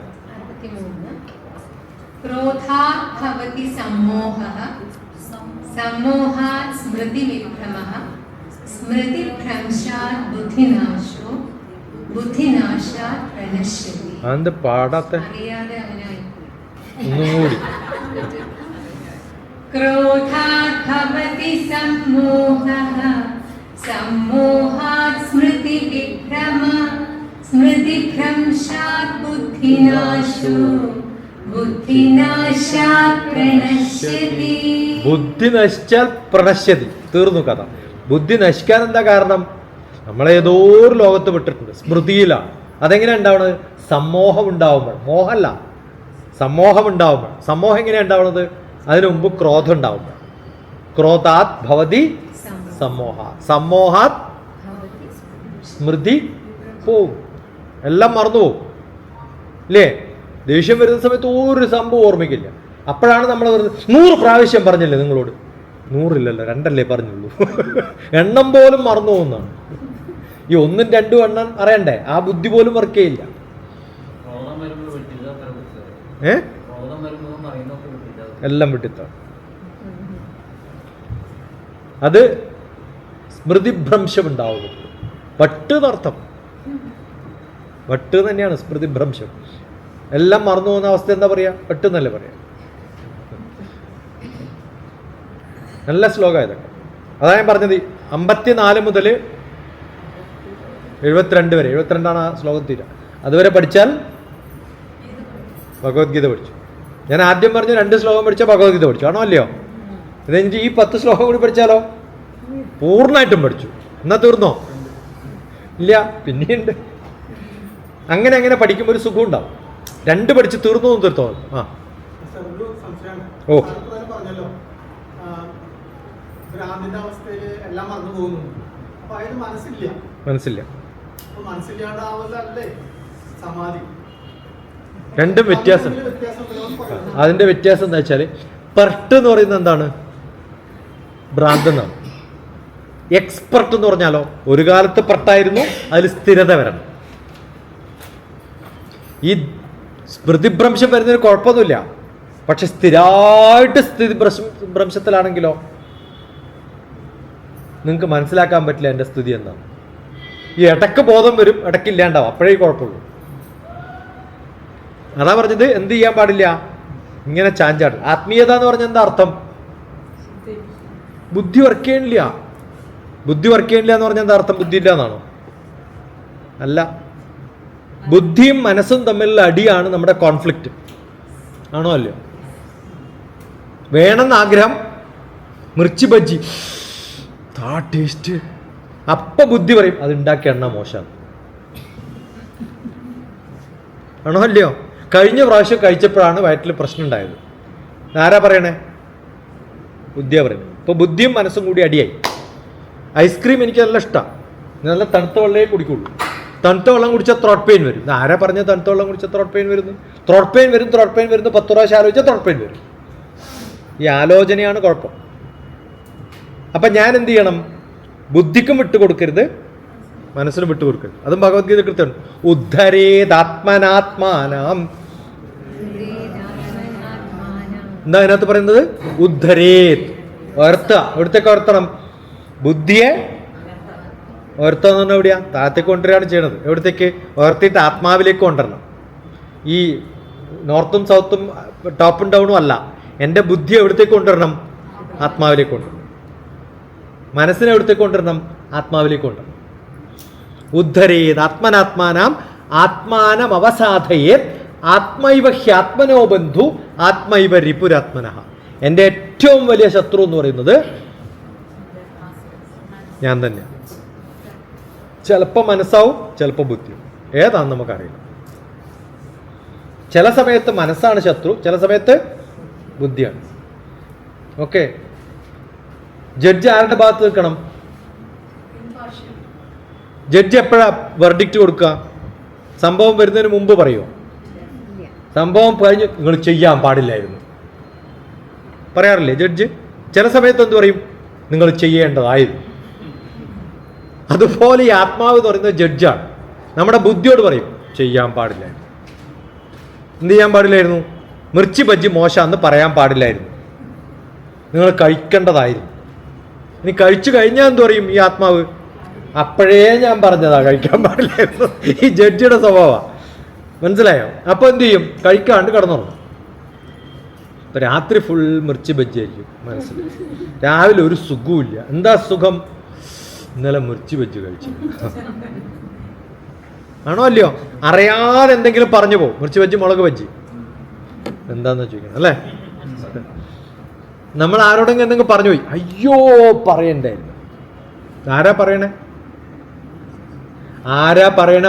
S2: ക്രോധാത് ഭവതി സമ്മോഹഃ, സമ്മോഹാത് സ്മൃതിവിഭ്രമഃ, സ്മൃതിഭ്രംശാത് ബുദ്ധിനാശോ, ബുദ്ധിനാശാത് പ്രണശ്യതി.
S1: അതെന്ത് പാടാത്ത?
S2: അറിയാതെ അവനായി
S1: ഒന്നും കൂടി.
S2: ക്രോധാത് ഭവതി സമ്മോഹഃ, സമ്മോഹാത് സ്മൃതിവിഭ്രമഃ, സ്മൃതിഭ്രംശാത് ബുദ്ധിനാശോ, ബുദ്ധിനാശാത് പ്രണശ്യതി.
S1: ബുദ്ധി നശിച്ചാൽ പ്രണശ്യതി. തീർന്നു കഥ. ബുദ്ധി നശിക്കാൻ എന്താ കാരണം? നമ്മളേതോ ഒരു ലോകത്ത് വിട്ടിട്ടുണ്ട്, സ്മൃതിയിലാണ്. അതെങ്ങനെയാണ് ഉണ്ടാവുന്നത്? സമ്മോഹം ഉണ്ടാവുമ്പോൾ. മോഹമല്ല, സമ്മോഹം ഉണ്ടാവുമ്പോൾ. സമ്മോഹം എങ്ങനെയാണ് ഉണ്ടാവുന്നത്? അതിനു മുമ്പ് ക്രോധം ഉണ്ടാവുമ്പോൾ. ക്രോധാത് ഭവതി സമ്മോഹ, സമ്മോഹാത് സ്മൃതി പോവും, എല്ലാം മറന്നു പോവും അല്ലേ? ദേഷ്യം വരുന്ന സമയത്ത് ഒരു സംഭവം ഓർമ്മിക്കില്ല. അപ്പോഴാണ് നമ്മൾ 100 പ്രാവശ്യം പറഞ്ഞില്ലേ നിങ്ങളോട്? 100 ഇല്ലല്ലോ, 2 പറഞ്ഞുള്ളൂ. എണ്ണം പോലും മറന്നു പോകുന്നതാണ്. ഈ 1ഉം 2ഉം എണ്ണം അറിയണ്ടേ? ആ ബുദ്ധി പോലും വർക്ക് ചെയ്യില്ല. എല്ലാം വിട്ടിത്താണ്. അത് സ്മൃതിഭ്രംശം ഉണ്ടാവുന്നു. വട്ട് എന്നർത്ഥം, വട്ട് തന്നെയാണ് സ്മൃതിഭ്രംശം. എല്ലാം മറന്നു പോകുന്ന അവസ്ഥ എന്താ പറയാ? വട്ട് എന്നല്ലേ പറയാ. നല്ല ശ്ലോകം ഇതൊക്കെ. അതാ ഞാൻ പറഞ്ഞത് 54 മുതൽ 72 വരെ. 72 ആ ശ്ലോകം തീര. അതുവരെ പഠിച്ചാൽ ഭഗവത്ഗീത പഠിച്ചു. ഞാൻ ആദ്യം പറഞ്ഞു 2 ശ്ലോകം പഠിച്ചാൽ ഭഗവത്ഗീത പഠിച്ചു, ആണോ അല്ലയോ? ഇത് കഴിഞ്ഞിട്ട് ഈ 10 ശ്ലോകം കൂടി പഠിച്ചാലോ പൂർണ്ണമായിട്ടും പഠിച്ചു. എന്നാ തീർന്നോ? ഇല്ല, പിന്നെയുണ്ട്. അങ്ങനെ അങ്ങനെ പഠിക്കുമ്പോൾ ഒരു സുഖം ഉണ്ടാവും. 2 പഠിച്ച് തീർന്നു തീർത്തോ? ആ ഓ മനസ്സില്ല. രണ്ടും വ്യത്യാസം. അതിന്റെ വ്യത്യാസം എന്താ വെച്ചാല്, പെർട്ട് എന്ന് പറയുന്നത് എന്താണ്? ഭ്രാന്ത് എന്നാണ്. എക്സ്പെർട്ട് എന്ന് പറഞ്ഞാലോ ഒരു കാലത്ത് പെർട്ടായിരുന്നു, അതിൽ സ്ഥിരത വരണം. ഈ സ്മൃതിഭ്രംശം വരുന്നതിന് കുഴപ്പമൊന്നുമില്ല, പക്ഷെ സ്ഥിരമായിട്ട് സ്ഥിതി ഭ്രംശത്തിലാണെങ്കിലോ നിങ്ങൾക്ക് മനസ്സിലാക്കാൻ പറ്റില്ല എൻ്റെ സ്ഥിതി എന്താണ്. ഈ ഇടയ്ക്ക് ബോധം വരും, ഇടയ്ക്ക് ഇല്ലാണ്ടാവും, അപ്പോഴേ കുഴപ്പമുള്ളൂ. അതാ പറഞ്ഞത് എന്ത് ചെയ്യാൻ പാടില്ല, ഇങ്ങനെ ചാഞ്ചാട്. ആത്മീയത എന്ന് പറഞ്ഞാൽ എന്താ അർത്ഥം? ബുദ്ധി വർക്ക് ചെയ്യണില്ല. ബുദ്ധി വർക്ക് ചെയ്യണില്ല എന്ന് പറഞ്ഞാൽ എന്താ അർത്ഥം? ബുദ്ധി ഇല്ല എന്നാണോ? അല്ല, ബുദ്ധിയും മനസ്സും തമ്മിലുള്ള അടിയാണ് നമ്മുടെ കോൺഫ്ലിക്റ്റ്, ആണോ അല്ലയോ? വേണമെന്ന് ആഗ്രഹം, മിർച്ചി ബജ്ജി ടേസ്റ്റ്, അപ്പൊ ബുദ്ധി പറയും അത് ഉണ്ടാക്കിയ എണ്ണ മോശമാണ്, ആണോ അല്ലയോ? കഴിഞ്ഞ പ്രാവശ്യം കഴിച്ചപ്പോഴാണ് വയറ്റിൽ പ്രശ്നം ഉണ്ടായത്. ആരാ പറയണേ? ബുദ്ധിയാ പറയുന്നത്. ഇപ്പൊ ബുദ്ധിയും മനസ്സും കൂടി അടിയായി. ഐസ്ക്രീം എനിക്ക് നല്ല ഇഷ്ടമാണ്, നല്ല തണുത്ത വെള്ളമേ കുടിക്കുള്ളൂ. തണുത്ത വെള്ളം കുടിച്ചാൽ ത്രോട്ട് പെയിൻ വരും. ആരാ പറഞ്ഞ തണുത്ത വെള്ളം കുടിച്ചാൽ ത്രോട്ട് പെയിൻ വരുന്നു? ത്രോട്ട് പെയിൻ വരും, ത്രോട്ട് പെയിൻ വരുന്നു. 10 പ്രാവശ്യം ആലോചിച്ചാൽ ത്രോട്ട് പെയിൻ വരും. ഈ ആലോചനയാണ് കുഴപ്പം. അപ്പം ഞാൻ എന്ത് ചെയ്യണം? ബുദ്ധിക്കും വിട്ടുകൊടുക്കരുത്, മനസ്സിനും വിട്ടുകൊടുക്കരുത്. അതും ഭഗവത്ഗീത കൃത്യമാണ്. ഉദ്ധരേതാത്മനാത്മാനം. എന്താ അതിനകത്ത് പറയുന്നത്? ഉദ്ധരേത്, ഉയർത്തുക. എവിടത്തേക്ക് ഉയർത്തണം? ബുദ്ധിയെ ഉയർത്തുക എന്ന് പറഞ്ഞാൽ എവിടെയാ? താഴത്തേക്ക് കൊണ്ടുവരികയാണ് ചെയ്യണത്. എവിടത്തേക്ക്? ഉയർത്തിയിട്ട് ആത്മാവിലേക്ക് കൊണ്ടുവരണം. ഈ നോർത്തും സൗത്തും ടോപ്പും ഡൗണും അല്ല. എൻ്റെ ബുദ്ധി എവിടത്തേക്ക് കൊണ്ടുവരണം? ആത്മാവിലേക്ക് കൊണ്ടുവരണം. മനസ്സിനെ എവിടത്തേക്ക് കൊണ്ടുവരണം? ആത്മാവിലേക്ക് കൊണ്ടുവരണം. ഉദ്ധരേത് ആത്മനാത്മാനാം ആത്മാനം അവസാധയേത് ആത്മൈവ ഹ്യാത്മനോ ബന്ധു ആത്മൈവ രിപുരാത്മനഃ. എൻ്റെ ഏറ്റവും വലിയ ശത്രു എന്ന് പറയുന്നത് ഞാൻ തന്നെ. ചിലപ്പോൾ മനസ്സാവും, ചിലപ്പോൾ ബുദ്ധി. ഏതാണെന്ന് നമുക്കറിയില്ല. ചില സമയത്ത് മനസ്സാണ് ശത്രു, ചില സമയത്ത് ബുദ്ധിയാണ്. ഓക്കെ, ജഡ്ജ് ആരുടെ ഭാഗത്ത് നിൽക്കണം? ജഡ്ജ് എപ്പോഴാ വെർഡിക്റ്റ് കൊടുക്കുക? സംഭവം വരുന്നതിന് മുമ്പ് പറയുമോ? സംഭവം കഴിഞ്ഞ് നിങ്ങൾ ചെയ്യാൻ പാടില്ലായിരുന്നു പറയാറില്ലേ ജഡ്ജ്? ചില സമയത്ത് എന്ത് പറയും? നിങ്ങൾ ചെയ്യേണ്ടതായിരുന്നു. അതുപോലെ ഈ ആത്മാവ് എന്ന് പറയുന്നത് ജഡ്ജാണ്. നമ്മുടെ ബുദ്ധിയോട് പറയും ചെയ്യാൻ പാടില്ലായിരുന്നു. എന്ത് ചെയ്യാൻ പാടില്ലായിരുന്നു? മിർച്ചി ബജ്ജി മോശമെന്ന് പറയാൻ പാടില്ലായിരുന്നു, നിങ്ങൾ കഴിക്കേണ്ടതായിരുന്നു. ഇനി കഴിച്ചു കഴിഞ്ഞാൽ എന്ത് പറയും ഈ ആത്മാവ്? അപ്പോഴേ ഞാൻ പറഞ്ഞതാ കഴിക്കാൻ പാടില്ലായിരുന്നു. ഈ ജഡ്ജിയുടെ സ്വഭാവമാണ്, മനസ്സിലായോ? അപ്പോൾ എന്ത് ചെയ്യും? കഴിക്കാണ്ട് കിടന്നുറങ്ങും. ഇപ്പം രാത്രി ഫുൾ മിർച്ചി ബജ്ജി ആയിരിക്കും മനസ്സിൽ. രാവിലെ ഒരു സുഖമില്ല. എന്താ സുഖം? ഇന്നലെ മിർച്ചി ബജ്ജി കഴിച്ചു, ആണോ അല്ലയോ? അറിയാതെ എന്തെങ്കിലും പറഞ്ഞു പോകും. മിർച്ചി ബജ്ജി, മുളക് ബജ്ജി, എന്താന്ന് ചോദിക്കണം അല്ലേ? നമ്മൾ ആരോടെങ്കിലും എന്തെങ്കിലും പറഞ്ഞു പോയി, അയ്യോ പറയണ്ടായിരുന്നു. ആരാ പറയണേ? ആരാ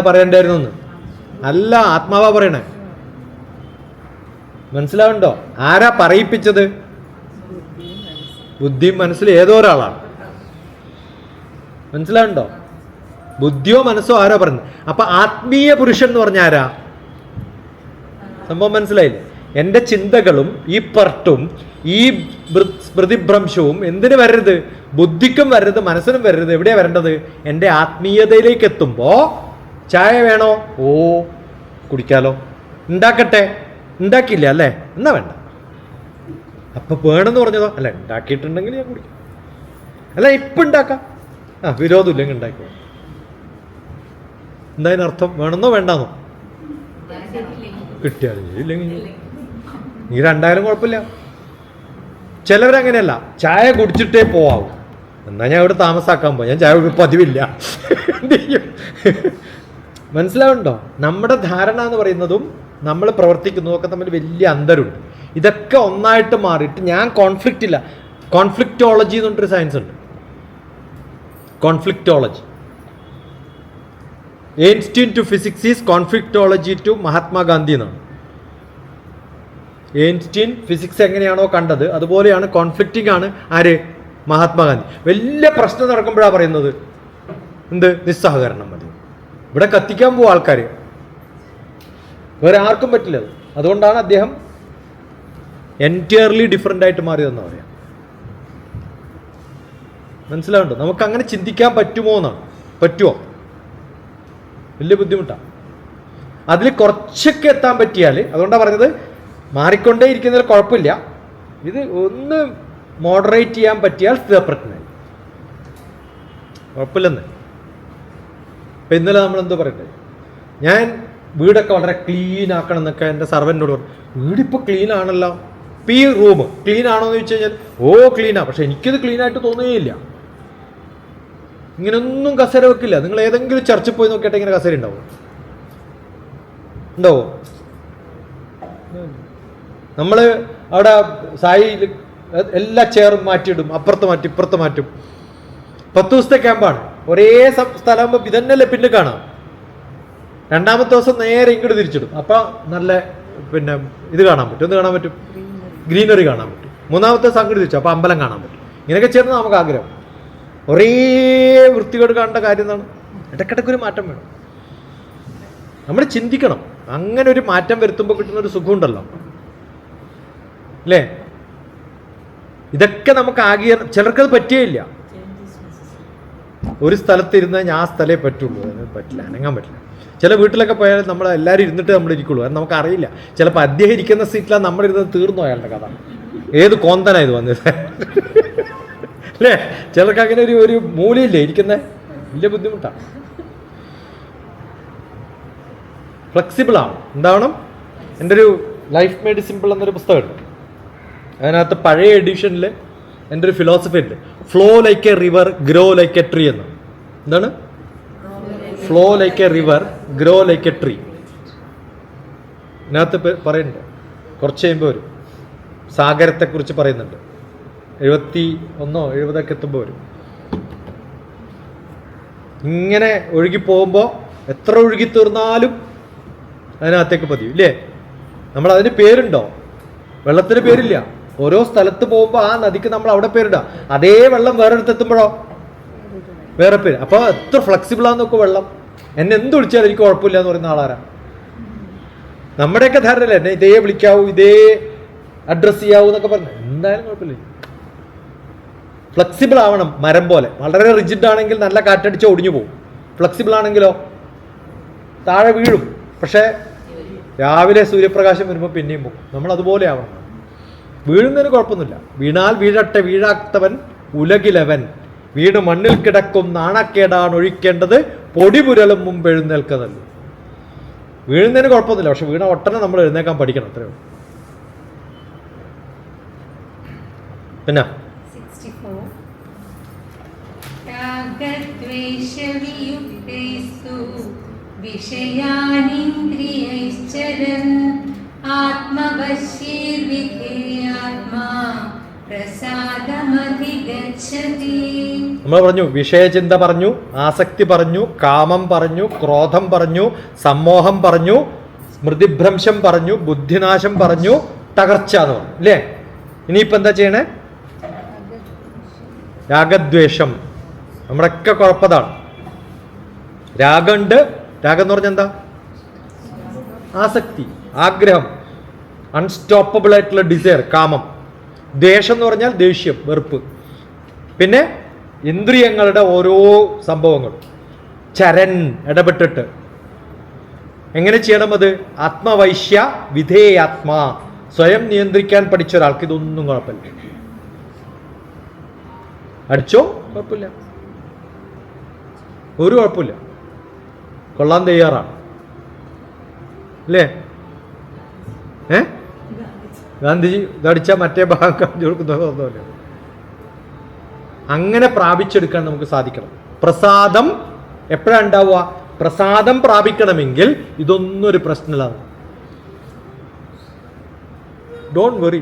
S1: പറയണ്ടായിരുന്നു എന്ന് അല്ല, ആത്മാവാ പറയണേ. മനസ്സിലാവുണ്ടോ? ആരാ പറയിപ്പിച്ചത്? ബുദ്ധിയും മനസ്സിൽ ഏതോ ഒരാളാണ്. മനസ്സിലാവുണ്ടോ? ബുദ്ധിയോ മനസ്സോ ആരോ പറയുന്നത്. അപ്പൊ ആത്മീയ പുരുഷൻ എന്ന് പറഞ്ഞ ആരാ? സംഭവം മനസ്സിലായില്ലേ? എൻ്റെ ചിന്തകളും ഈ പർട്ടും ഈ സ്മൃതിഭ്രംശവും എന്തിനു വരരുത്? ബുദ്ധിക്കും വരരുത്, മനസ്സിനും വരരുത്. എവിടെയാ വരേണ്ടത്? എൻ്റെ ആത്മീയതയിലേക്ക് എത്തുമ്പോൾ ചായ വേണോ? ഓ കുടിക്കാലോ. ഉണ്ടാക്കട്ടെ? ഉണ്ടാക്കിയില്ല അല്ലേ? എന്നാ വേണ്ട. അപ്പൊ വേണമെന്ന് പറഞ്ഞതോ? അല്ല, ഉണ്ടാക്കിയിട്ടുണ്ടെങ്കിൽ ഞാൻ കുടിക്കാം. അല്ല, ഇപ്പം ഉണ്ടാക്കാം. വിരോധമില്ലെങ്കിൽ ഉണ്ടാക്കിക്കോ. എന്തായാലും വേണമെന്നോ വേണ്ടാന്നോ? കിട്ടിയാലും ഇല്ലെങ്കിൽ നീ രണ്ടായാലും കുഴപ്പമില്ല. ചിലവരങ്ങനെയല്ല, ചായ കുടിച്ചിട്ടേ പോവാവും. എന്നാ ഞാൻ ഇവിടെ താമസാക്കാൻ പോവാം, ഞാൻ ചായ പതിവില്ല. എന്ത് ചെയ്യും? മനസ്സിലാവുന്നുണ്ടോ? നമ്മുടെ ധാരണ എന്ന് പറയുന്നതും നമ്മൾ പ്രവർത്തിക്കുന്നതും ഒക്കെ തമ്മിൽ വലിയ അന്തരമുണ്ട്. ഇതൊക്കെ ഒന്നായിട്ട് മാറിയിട്ട് ഞാൻ കോൺഫ്ലിക്റ്റ് ഇല്ല. കോൺഫ്ലിക്റ്റോളജി എന്ന് പറഞ്ഞൊരു സയൻസ് ഉണ്ട്. കോൺഫ്ലിക്റ്റോളജി. Einstein to physics is കോൺഫ്ലിക്റ്റോളജി to Mahatma Gandhi എന്നാണ്. എയിൻസ്റ്റീൻ ഫിസിക്സ് എങ്ങനെയാണോ കണ്ടത് അതുപോലെയാണ് കോൺഫ്ലിക്റ്റിംഗ് ആണ് ആര്? മഹാത്മാഗാന്ധി. വലിയ പ്രശ്നം നടക്കുമ്പോഴാണ് പറയുന്നത് എന്ത്? നിസ്സഹകരണം മതി. ഇവിടെ കത്തിക്കാൻ പോവും ആൾക്കാർ, വേറെ ആർക്കും പറ്റില്ല. അതുകൊണ്ടാണ് അദ്ദേഹം എൻറ്റയർലി ഡിഫറെൻ്റ് ആയിട്ട് മാറിയതെന്ന് പറയാം. മനസ്സിലാവുണ്ടോ? നമുക്ക് അങ്ങനെ ചിന്തിക്കാൻ പറ്റുമോ എന്നാണ്. പറ്റുമോ? വലിയ ബുദ്ധിമുട്ടാണ്. അതിൽ കുറച്ചൊക്കെ എത്താൻ പറ്റിയാൽ, അതുകൊണ്ടാണ് പറഞ്ഞത് മാറിക്കൊണ്ടേ ഇരിക്കുന്നതിൽ കുഴപ്പമില്ല. ഇത് ഒന്ന് മോഡറേറ്റ് ചെയ്യാൻ പറ്റിയാൽ സ്ഥിരപ്രജ്ഞനായി, കുഴപ്പമില്ലെന്ന്. ഇപ്പം ഇന്നലെ നമ്മളെന്തോ പറയട്ടെ, ഞാൻ വീടൊക്കെ വളരെ ക്ലീൻ ആക്കണം എന്നൊക്കെ എൻ്റെ സർവൻറ്റിനോട് പറഞ്ഞു. വീടിപ്പോൾ ക്ലീൻ ആണല്ലോ. ഇപ്പം ഈ റൂം ക്ലീൻ ആണോ എന്ന് ചോദിച്ചു കഴിഞ്ഞാൽ ക്ലീനാണ്. പക്ഷെ എനിക്കത് ക്ലീനായിട്ട് തോന്നുകയില്ല. ഇങ്ങനൊന്നും കസേര വെക്കില്ല. നിങ്ങൾ ഏതെങ്കിലും ചർച്ചിൽ പോയി നോക്കിയിട്ട് ഇങ്ങനെ കസേര ഉണ്ടാവും? ഉണ്ടാവോ? നമ്മൾ അവിടെ സായി എല്ലാ ചെയറും മാറ്റിയിടും, അപ്പുറത്ത് മാറ്റും, ഇപ്പുറത്ത് മാറ്റും. 10 ദിവസത്തെ ക്യാമ്പാണ്. ഒരേ സ്ഥലമാകുമ്പോൾ ഇതന്നെയല്ലേ പിന്നെ കാണാം. രണ്ടാമത്തെ ദിവസം നേരെ ഇങ്ങോട്ട് തിരിച്ചിടും. അപ്പം നല്ല ഇത് കാണാൻ പറ്റും. എന്ത് കാണാൻ പറ്റും? ഗ്രീനറി കാണാൻ പറ്റും. മൂന്നാമത്തെ ദിവസം അങ്ങോട്ട് തിരിച്ചു, അപ്പം അമ്പലം കാണാൻ പറ്റും. ഇങ്ങനെയൊക്കെ ചേർന്ന് നമുക്ക് ആഗ്രഹം. ഒരേ വൃത്തികേട് കാണേണ്ട കാര്യം എന്താണ്? ഇടയ്ക്കിടയ്ക്കൊരു മാറ്റം വേണം. നമ്മൾ ചിന്തിക്കണം. അങ്ങനെ ഒരു മാറ്റം വരുത്തുമ്പോൾ കിട്ടുന്നൊരു സുഖമുണ്ടല്ലോ, അല്ലേ? ഇതൊക്കെ നമുക്ക് ചിലർക്കത് പറ്റിയില്ല. ഒരു സ്ഥലത്ത് ഇരുന്നാൽ ഞാൻ ആ സ്ഥലേ പറ്റുള്ളൂ, പറ്റില്ല, അനങ്ങാൻ പറ്റില്ല. ചില വീട്ടിലൊക്കെ പോയാൽ നമ്മൾ എല്ലാവരും ഇരുന്നിട്ട് നമ്മൾ ഇരിക്കുള്ളൂ. അത് നമുക്കറിയില്ല. ചിലപ്പോൾ അദ്ദേഹം ഇരിക്കുന്ന സീറ്റിലാണ് നമ്മളിരുന്നത്. തീർന്നു അയാളുടെ കഥ. ഏത് കോന്തനായത് വന്നത്, അല്ലേ? ചിലർക്ക് അങ്ങനെ ഒരു മൂലയില്ലേ ഇരിക്കുന്നത്. വലിയ ബുദ്ധിമുട്ടാണ്. ഫ്ലെക്സിബിളാണ്. എന്താവണം? എൻ്റെ ഒരു ലൈഫ് മെയ്ഡ് സിമ്പിൾ എന്നൊരു പുസ്തകമുണ്ട്. അതിനകത്ത് പഴയ എഡിഷനിൽ എൻ്റെ ഒരു ഫിലോസഫി ഉണ്ട്. Flow like A river, grow like A tree എന്ന്. എന്താണ്? Flow like A river, grow like A tree. ഇതിനകത്ത് പറയുന്നുണ്ട്. കുറച്ച് കഴിയുമ്പോൾ വരും. സാഗരത്തെക്കുറിച്ച് പറയുന്നുണ്ട്. 71 70 എത്തുമ്പോൾ വരും. ഇങ്ങനെ ഒഴുകി പോകുമ്പോൾ എത്ര ഒഴുകി തീർന്നാലും അതിനകത്തേക്ക് പതിയും, ഇല്ലേ? നമ്മളതിന് പേരുണ്ടോ? വെള്ളത്തിന് പേരില്ല. ഓരോ സ്ഥലത്ത് പോകുമ്പോൾ ആ നദിക്ക് നമ്മൾ അവിടെ പേരിടാം. അതേ വെള്ളം വേറൊരിടത്തെത്തുമ്പോഴോ വേറെ പേര്. അപ്പോൾ എത്ര ഫ്ലെക്സിബിളാന്ന് നോക്കും വെള്ളം. എന്നെ എന്ത് വിളിച്ചാലും എനിക്ക് കുഴപ്പമില്ല എന്ന് പറയുന്ന ആളാരാ? നമ്മുടെയൊക്കെ ധാരണയല്ലേ എന്നെ ഇതേ വിളിക്കാവൂ, ഇതേ അഡ്രസ്സ് ചെയ്യാവൂ എന്നൊക്കെ പറഞ്ഞു. എന്തായാലും കുഴപ്പമില്ല. ഫ്ലെക്സിബിൾ ആവണം. മരം പോലെ വളരെ റിജിഡ് ആണെങ്കിൽ നല്ല കാറ്റടിച്ച് ഒടിഞ്ഞു പോകും. ഫ്ലെക്സിബിൾ ആണെങ്കിലോ താഴെ വീഴും. പക്ഷേ രാവിലെ സൂര്യപ്രകാശം വരുമ്പോൾ പിന്നെയും പോകും. നമ്മൾ അതുപോലെ ആവണം. വീഴുന്നതിന് കുഴപ്പമൊന്നുമില്ല. വീണാൽ വീഴട്ടെ, വീഴാത്തവൻ ഉലകിലവൻ. വീണ് മണ്ണിൽ കിടക്കും നാണക്കേടാണ് ഒഴിക്കേണ്ടത്, പൊടി പുരളും മുമ്പ് എഴുന്നേൽക്കുന്നല്ലോ. വീഴുന്നതിന് കുഴപ്പമൊന്നുമില്ല. പക്ഷെ വീണ ഒട്ടനെ നമ്മൾ എഴുന്നേക്കാൻ പഠിക്കണം. അത്രയേ ഉള്ളൂ. പിന്നെ
S2: 64 രാഗദ്വേഷവിയുക്തൈസ്തു വിഷയാനിന്ദ്രിയൈശ്ചരन् ആത്മവശ്യൈർവിധേയാത്മാ പ്രസാദമധിഗച്ഛതി.
S1: നമ്മൾ പറഞ്ഞു, വിഷയചിന്ത പറഞ്ഞു, ആസക്തി പറഞ്ഞു, കാമം പറഞ്ഞു, ക്രോധം പറഞ്ഞു, സമ്മോഹം പറഞ്ഞു, സ്മൃതിഭ്രംശം പറഞ്ഞു, ബുദ്ധിനാശം പറഞ്ഞു, തകർച്ച എന്ന് പറഞ്ഞു, അല്ലേ? ഇനിയിപ്പോൾ എന്താ ചെയ്യണേ? രാഗദ്വേഷം. നമ്മുടെയൊക്കെ കുഴപ്പതാണ്. രാഗമുണ്ട്. രാഗം എന്ന് പറഞ്ഞാൽ എന്താ? ആസക്തി, ആഗ്രഹം, അൺസ്റ്റോപ്പബിൾ ആയിട്ടുള്ള ഡിസയർ, കാമം. ദ്വേഷം എന്ന് പറഞ്ഞാൽ ദേഷ്യം, വെറുപ്പ്. പിന്നെ ഇന്ദ്രിയങ്ങളുടെ ഓരോ സംഭവങ്ങളും ചരൻ ഇടപെട്ടിട്ട് എങ്ങനെ ചെയ്യണം? അത് ആത്മവൈശ്യ വിധേയാത്മാ, സ്വയം നിയന്ത്രിക്കാൻ പഠിച്ച ഒരാൾക്ക് ഇതൊന്നും കുഴപ്പമില്ല. അടിച്ചോ കുഴപ്പമില്ല, ഒരു കുഴപ്പമില്ല, കൊള്ളാൻ തയ്യാറാണ് അല്ലേ? ഗാന്ധിജി ഇതടിച്ചാൽ മറ്റേ ഭാഗം കാണിച്ചു കൊടുക്കുന്നതല്ല. അങ്ങനെ പ്രാപിച്ചെടുക്കാൻ നമുക്ക് സാധിക്കണം. പ്രസാദം എപ്പോഴാണ് ഉണ്ടാവുക? പ്രസാദം പ്രാപിക്കണമെങ്കിൽ ഇതൊന്നും ഒരു പ്രശ്നമില്ല. Don't worry.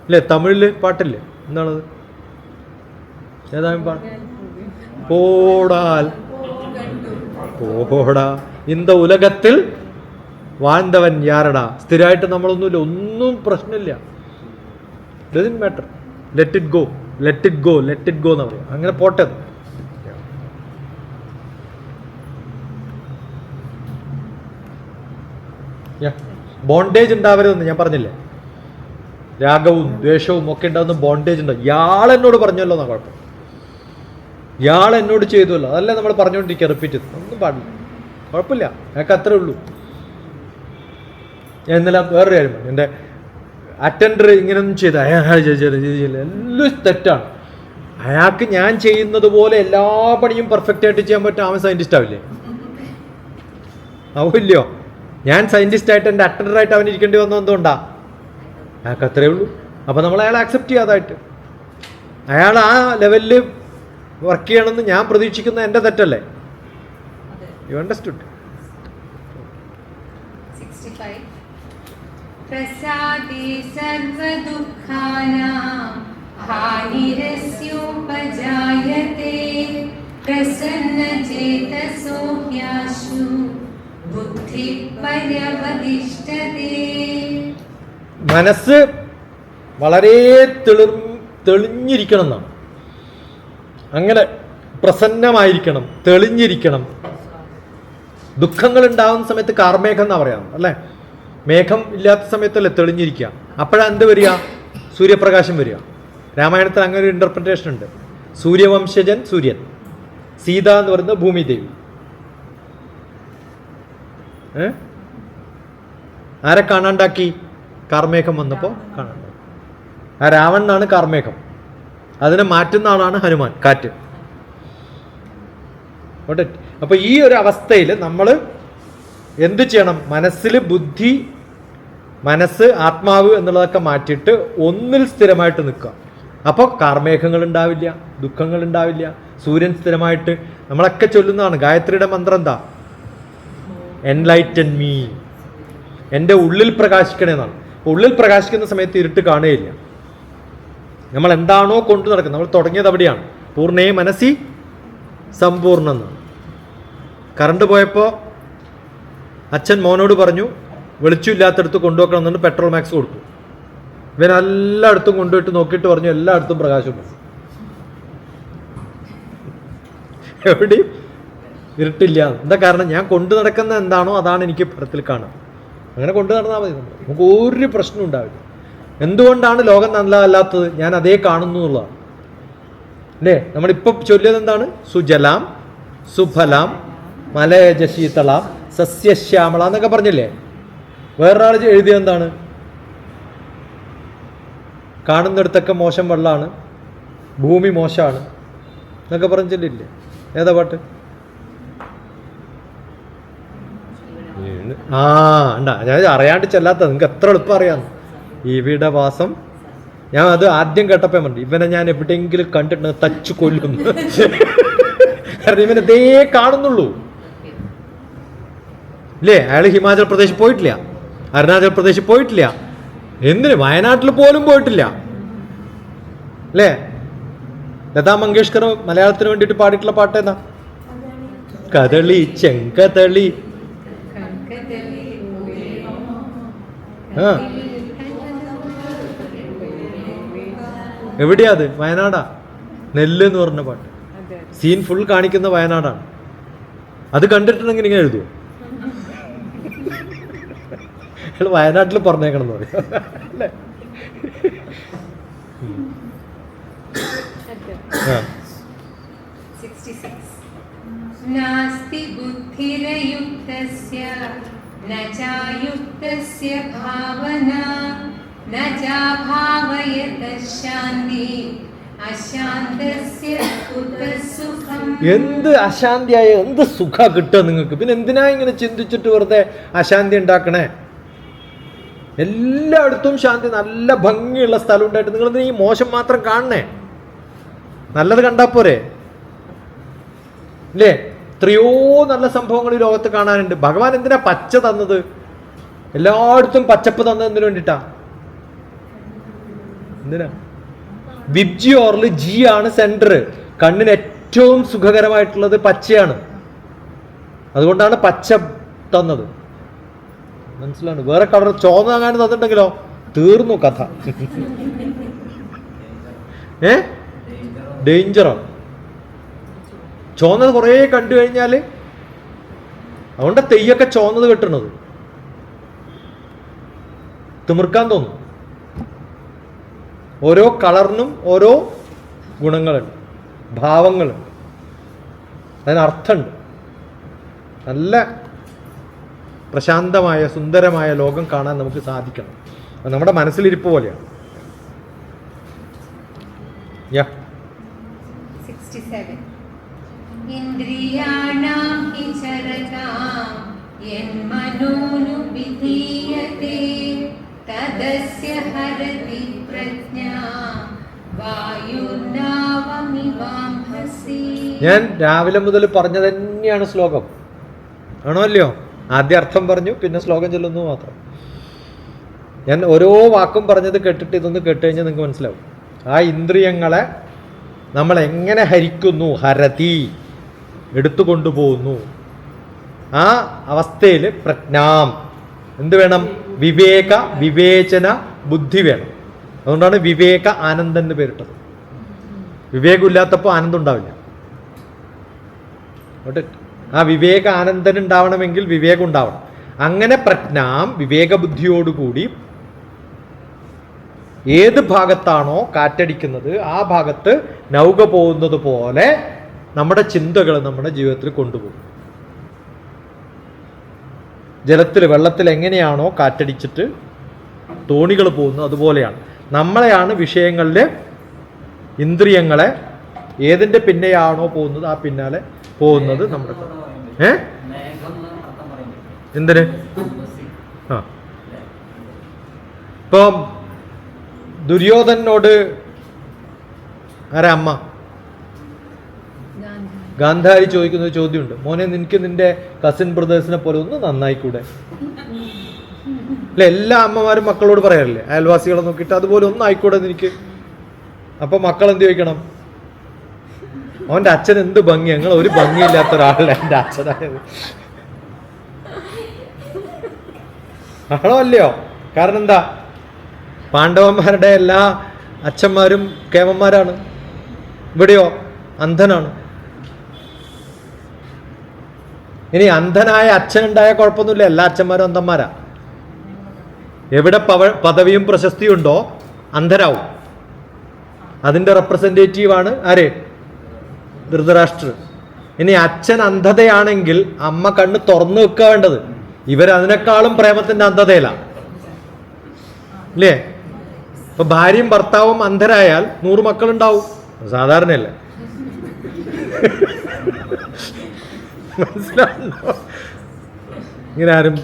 S1: അല്ലേ? തമിഴില് പാട്ടില്ലേ? എന്താണത്? ഏതാ പാട്ട്? പോടാ இந்த ഉലകത്തിൽ வாழ்ந்தവൻ യാരടാ. സ്ഥിരമായിട്ട് നമ്മളൊന്നുമില്ല, ഒന്നും പ്രശ്നമില്ല. Doesn't matter. Let it go, let it go, let it go എന്ന് പറയാം. അങ്ങനെ പോട്ടെ. ബോണ്ടേജ് ഉണ്ടാവരുതെന്ന് ഞാൻ പറഞ്ഞില്ലേ? രാഗവും ദ്വേഷവും ഒക്കെ ഉണ്ടാവുന്ന ബോണ്ടേജ് ഉണ്ടാവും. ഇയാൾ എന്നോട് പറഞ്ഞല്ലോ എന്നാ കുഴപ്പം, ഇയാൾ എന്നോട് ചെയ്തുവല്ലോ, അതല്ലേ നമ്മൾ പറഞ്ഞുകൊണ്ടിരിക്കുക, റിപ്പീറ്റ് ചെയ്ത്. ഒന്നും പാടില്ല, കുഴപ്പമില്ല, ഞങ്ങൾക്ക് അത്രേ ഉള്ളൂ. ഞാൻ ഇന്നലെ വേറൊരു കാര്യം പറഞ്ഞു. എൻ്റെ അറ്റൻഡർ ഇങ്ങനെയൊന്നും ചെയ്ത എല്ലാം തെറ്റാണ്. അയാൾക്ക് ഞാൻ ചെയ്യുന്നത് പോലെ എല്ലാ പണിയും പെർഫെക്റ്റ് ആയിട്ട് ചെയ്യാൻ പറ്റും. അവൻ സയൻറ്റിസ്റ്റ് ആവില്ലേ? ആവില്ലയോ? ഞാൻ സയൻറ്റിസ്റ്റ് ആയിട്ട് എൻ്റെ അറ്റൻഡറായിട്ട് അവൻ ഇരിക്കേണ്ടി വന്നത് എന്തുകൊണ്ടാ? അയാൾക്ക് അത്രേ ഉള്ളൂ. അപ്പം നമ്മൾ അയാളെ അക്സെപ്റ്റ് ചെയ്യാതായിട്ട്, അയാൾ ആ ലെവലിൽ വർക്ക് ചെയ്യണമെന്ന് ഞാൻ പ്രതീക്ഷിക്കുന്ന എൻ്റെ തെറ്റല്ലേ? You understood?
S2: 65 പ്രസാദേ സർവദുഃഖാനാം ഹാനിരസ്യോപജായതേ പ്രസന്നചേതസോ ഹ്യാശു ബുദ്ധിപര്യവതിഷ്ഠതേ.
S1: മനസ്സ് വളരെ തെളിഞ്ഞിരിക്കണം എന്നാണ്. അങ്ങനെ പ്രസന്നമായിരിക്കണം, തെളിഞ്ഞിരിക്കണം. ദുഃഖങ്ങൾ ഉണ്ടാകുന്ന സമയത്ത് കാർമേഘം എന്നാ പറയാം അല്ലേ? മേഘം ഇല്ലാത്ത സമയത്തല്ലേ തെളിഞ്ഞിരിക്കുക. അപ്പോഴാണ് എന്ത് വരിക? സൂര്യപ്രകാശം വരിക. രാമായണത്തിൽ അങ്ങനെ ഒരു ഇന്റർപ്രിട്ടേഷൻ ഉണ്ട്. സൂര്യവംശജൻ സൂര്യൻ, സീത എന്ന് പറയുന്നത് ഭൂമിദേവി. ആരെ കാണാണ്ടാക്കി? കാർമേഘം വന്നപ്പോൾ കാണാണ്ടാക്കി. ആ രാവണനാണ് കാർമേഘം. അതിനെ മാറ്റുന്ന ആളാണ് ഹനുമാൻ, കാറ്റ്. അപ്പൊ ഈ ഒരു അവസ്ഥയിൽ നമ്മൾ എന്ത് ചെയ്യണം? മനസ്സിൽ ബുദ്ധി, മനസ്സ്, ആത്മാവ് എന്നുള്ളതൊക്കെ മാറ്റിയിട്ട് ഒന്നിൽ സ്ഥിരമായിട്ട് നിൽക്കുക. അപ്പോൾ കാർമേഘങ്ങൾ ഉണ്ടാവില്ല, ദുഃഖങ്ങൾ ഉണ്ടാവില്ല. സൂര്യൻ സ്ഥിരമായിട്ട് നമ്മളൊക്കെ ചൊല്ലുന്നതാണ്. ഗായത്രിയുടെ മന്ത്രം എന്താ? എൻലൈറ്റൻ മീ, എൻ്റെ ഉള്ളിൽ പ്രകാശിക്കണേ എന്നാണ്. ഉള്ളിൽ പ്രകാശിക്കുന്ന സമയത്ത് ഇരുട്ട് കാണുകയില്ല. നമ്മൾ എന്താണോ കൊണ്ടു നടക്കുന്നത്, നമ്മൾ തുടങ്ങിയത് അവിടെയാണ്. പൂർണ്ണേ മനസ്സി സമ്പൂർണ്ണം എന്നാണ്. കറണ്ട് പോയപ്പോൾ അച്ഛൻ മോനോട് പറഞ്ഞു വെളിച്ചമില്ലാത്തടത്ത് കൊണ്ടുവെക്കണം എന്നുകൊണ്ട് പെട്രോൾ മാക്സ് കൊടുത്തു. ഇവൻ എല്ലായിടത്തും കൊണ്ടുപോയിട്ട് നോക്കിയിട്ട് പറഞ്ഞു എല്ലായിടത്തും പ്രകാശമുണ്ട്, എവിടെയും ഇരുട്ടില്ല. എന്താ കാരണം? ഞാൻ കൊണ്ടു നടക്കുന്ന എന്താണോ അതാണ് എനിക്ക് ഫലത്തിൽ കാണാം. അങ്ങനെ കൊണ്ടു നടന്നാൽ മതി, നമുക്ക് ഒരു പ്രശ്നം ഉണ്ടാവില്ല. എന്തുകൊണ്ടാണ് ലോകം നല്ലതല്ലാത്തത്? ഞാൻ അതേ കാണുന്നു എന്നുള്ളതാണ് അല്ലേ? നമ്മളിപ്പോൾ ചൊല്ലിയത് എന്താണ്? സുജലാം സുഫലാം മലയജശീതളാം സസ്യശ്യാമള എന്നൊക്കെ പറഞ്ഞില്ലേ? വേറൊരാൾ എഴുതിയത് എന്താണ്? കാണുന്നിടത്തൊക്കെ മോശം വെള്ളമാണ്, ഭൂമി മോശമാണ് എന്നൊക്കെ പറഞ്ഞു ചൊല്ലില്ലേ? ഏതാ പാട്ട്? ഉണ്ടാ, ഞാൻ അറിയാണ്ട് ചെല്ലാത്ത, നിങ്ങൾക്ക് എത്ര എളുപ്പം അറിയാമെന്ന്. ഇവിടെ വാസം. ഞാൻ അത് ആദ്യം കേട്ടപ്പോൾ പറഞ്ഞു ഇവനെ ഞാൻ എവിടെയെങ്കിലും കണ്ടിട്ട് തച്ചു കൊല്ലുന്നു. കാരണം ഇവൻ ഇതേ കാണുന്നുള്ളൂ അല്ലേ? അയാൾ ഹിമാചൽ പ്രദേശ് പോയിട്ടില്ല, അരുണാചൽ പ്രദേശ് പോയിട്ടില്ല, എന്തിന് വയനാട്ടിൽ പോലും പോയിട്ടില്ല അല്ലേ? ലതാ മങ്കേഷ്കർ മലയാളത്തിന് വേണ്ടിയിട്ട് പാടിയിട്ടുള്ള പാട്ട് ഏതാ? കദളി ചെങ്കദളി. എവിടെയാ അത്? വയനാടാ. നെല്ല് എന്ന് പറഞ്ഞ പാട്ട്. സീൻ ഫുൾ കാണിക്കുന്ന വയനാടാണ്. അത് കണ്ടിട്ടുണ്ടെങ്കിൽ ഇങ്ങനെ എഴുതുമോ? അയാൾ വയനാട്ടിൽ പറഞ്ഞേക്കണം എന്ന് പറയും അല്ലേ? ആ
S2: 66 നാസ്തി ബുദ്ധിരയുക്തസ്യ ന ചായുക്തസ്യ ഭാവന ന ചാഭാവയത ശാന്തി അശാന്തസ്യ കുതഃ സുഖം.
S1: എന്ത് അശാന്തിയായ എന്ത് സുഖ കിട്ടുക നിങ്ങൾക്ക്? പിന്നെ എന്തിനാ ഇങ്ങനെ ചിന്തിച്ചിട്ട് വെറുതെ അശാന്തി ഉണ്ടാക്കണേ? എല്ലായിടത്തും ശാന്തി, നല്ല ഭംഗിയുള്ള സ്ഥലം ഉണ്ടായിട്ട് നിങ്ങൾ ഈ മോശം മാത്രം കാണണേ? നല്ലത് കണ്ടാ പോരെ? ഇല്ലേ? എത്രയോ നല്ല സംഭവങ്ങൾ ഈ ലോകത്ത് കാണാനുണ്ട്. ഭഗവാൻ എന്തിനാ പച്ച തന്നത്? എല്ലായിടത്തും പച്ചപ്പ് തന്നത് എന്തിനു വേണ്ടിട്ടാ? എന്തിനാ? വിബ്ജി ഓറിൽ ജി ആണ് സെന്റർ. കണ്ണിന് ഏറ്റവും സുഖകരമായിട്ടുള്ളത് പച്ചയാണ്. അതുകൊണ്ടാണ് പച്ച തന്നത്. മനസ്സിലാണ്? വേറെ കളർ ചോന്നങ്ങനെ തന്നിട്ടുണ്ടെങ്കിലോ തീർന്നു കഥ. ഡേഞ്ചറാണ്. ചോന്നത് കുറേ കണ്ടു കഴിഞ്ഞാൽ അതുകൊണ്ട് തെയ്യൊക്കെ ചോന്നത് കെട്ടണത് തിമിർക്കാൻ തോന്നും. ഓരോ കളറിനും ഓരോ ഗുണങ്ങളുണ്ട്, ഭാവങ്ങളുണ്ട്, അതിനർത്ഥമുണ്ട്. നല്ല പ്രശാന്തമായ സുന്ദരമായ ലോകം കാണാൻ നമുക്ക് സാധിക്കണം. അത് നമ്മുടെ മനസ്സിലിരിപ്പ് പോലെയാണ്.
S2: 67 ഇന്ദ്രിയാണാം ഹി ചരതാം യന്മനോനു വിധീയതേ തദസ്യ ഹരതി പ്രജ്ഞാ വായുർനാവമിവാംഭസി.
S1: ഞാൻ രാവിലെ മുതൽ പറഞ്ഞത് തന്നെയാണ് ശ്ലോകം. ആണോ അല്ലയോ? ആദ്യം അർത്ഥം പറഞ്ഞു, പിന്നെ ശ്ലോകം ചൊല്ലുന്നു മാത്രം. ഞാൻ ഓരോ വാക്കും പറഞ്ഞത് കേട്ടിട്ട് ഇതൊന്ന് കേട്ട് കഴിഞ്ഞാൽ നിങ്ങൾക്ക് മനസ്സിലാവും. ആ ഇന്ദ്രിയങ്ങളെ നമ്മൾ എങ്ങനെ ഹരിക്കുന്നു, ഹരതി എടുത്തു കൊണ്ടുപോകുന്നു. ആ അവസ്ഥയിൽ പ്രജ്ഞാം എന്ത് വേണം? വിവേക, വിവേചന, ബുദ്ധി വേണം. അതുകൊണ്ടാണ് വിവേക ആനന്ദൻ എന്ന് പേരിട്ടത്. വിവേകമില്ലാത്തപ്പോൾ ആനന്ദം ഉണ്ടാവില്ല. ആ വിവേക ആനന്ദൻ ഉണ്ടാവണമെങ്കിൽ വിവേകം ഉണ്ടാവണം. അങ്ങനെ പ്രജ്ഞാം വിവേകബുദ്ധിയോടുകൂടി ഏത് ഭാഗത്താണോ കാറ്റടിക്കുന്നത് ആ ഭാഗത്ത് നൗക പോകുന്നത് പോലെ നമ്മുടെ ചിന്തകൾ നമ്മുടെ ജീവിതത്തിൽ കൊണ്ടുപോകും. ജലത്തിൽ, വെള്ളത്തിൽ എങ്ങനെയാണോ കാറ്റടിച്ചിട്ട് തോണികൾ പോകുന്നത് അതുപോലെയാണ് നമ്മളെയാണ് വിഷയങ്ങളിലെ ഇന്ദ്രിയങ്ങളെ ഏതിൻ്റെ പിന്നെയാണോ പോകുന്നത് ആ പിന്നാലെ പോകുന്നത് നമ്മുടെ. എന്തിന്? ആ ഇപ്പം ദുര്യോധനോട് ആരാ അമ്മ ഗാന്ധാരി ചോദിക്കുന്ന ഒരു ചോദ്യമുണ്ട്. മോനെ, നിനക്ക് നിന്റെ കസിൻ ബ്രദേഴ്സിനെ പോലെ ഒന്ന് നന്നായിക്കൂടെ? അല്ലെ, എല്ലാ അമ്മമാരും മക്കളോട് പറയാറില്ലേ, അയൽവാസികളെ നോക്കിയിട്ട് അതുപോലെ ഒന്നും ആയിക്കൂടെ നിനക്ക്? അപ്പൊ മക്കൾ എന്ത് ചോദിക്കണം? അവന്റെ അച്ഛൻ എന്ത് ഭംഗി, ഞങ്ങൾ ഒരു ഭംഗിയില്ലാത്ത ഒരാളല്ല എൻ്റെ അച്ഛനായത്. ആണോ അല്ലയോ? കാരണം എന്താ? പാണ്ഡവന്മാരുടെ എല്ലാ അച്ഛന്മാരും കേമന്മാരാണ്. ഇവിടെയോ അന്ധനാണ്. ഇനി അന്ധനായ അച്ഛനുണ്ടായ കുഴപ്പമൊന്നുമില്ല, എല്ലാ അച്ഛന്മാരും അന്ധന്മാരാ. എവിടെ പദവിയും പ്രശസ്തിയും ഉണ്ടോ അന്ധരാവും. അതിൻ്റെ റെപ്രസെൻറ്റേറ്റീവാണ് ആര്? ധൃതരാഷ്ട്രർ. ഇനി അച്ഛൻ അന്ധതയാണെങ്കിൽ അമ്മ കണ്ണ് തുറന്നു വെക്കുക വേണ്ടത്. ഇവരതിനേക്കാളും പ്രേമത്തിന്റെ അന്ധതയിലാണ്, അല്ലേ? ഇപ്പൊ ഭാര്യയും ഭർത്താവും അന്ധരായാൽ 100 മക്കളുണ്ടാവും. സാധാരണയല്ലേ? മനസ്സിലാവുണ്ടോ? ഇങ്ങനെ ആരും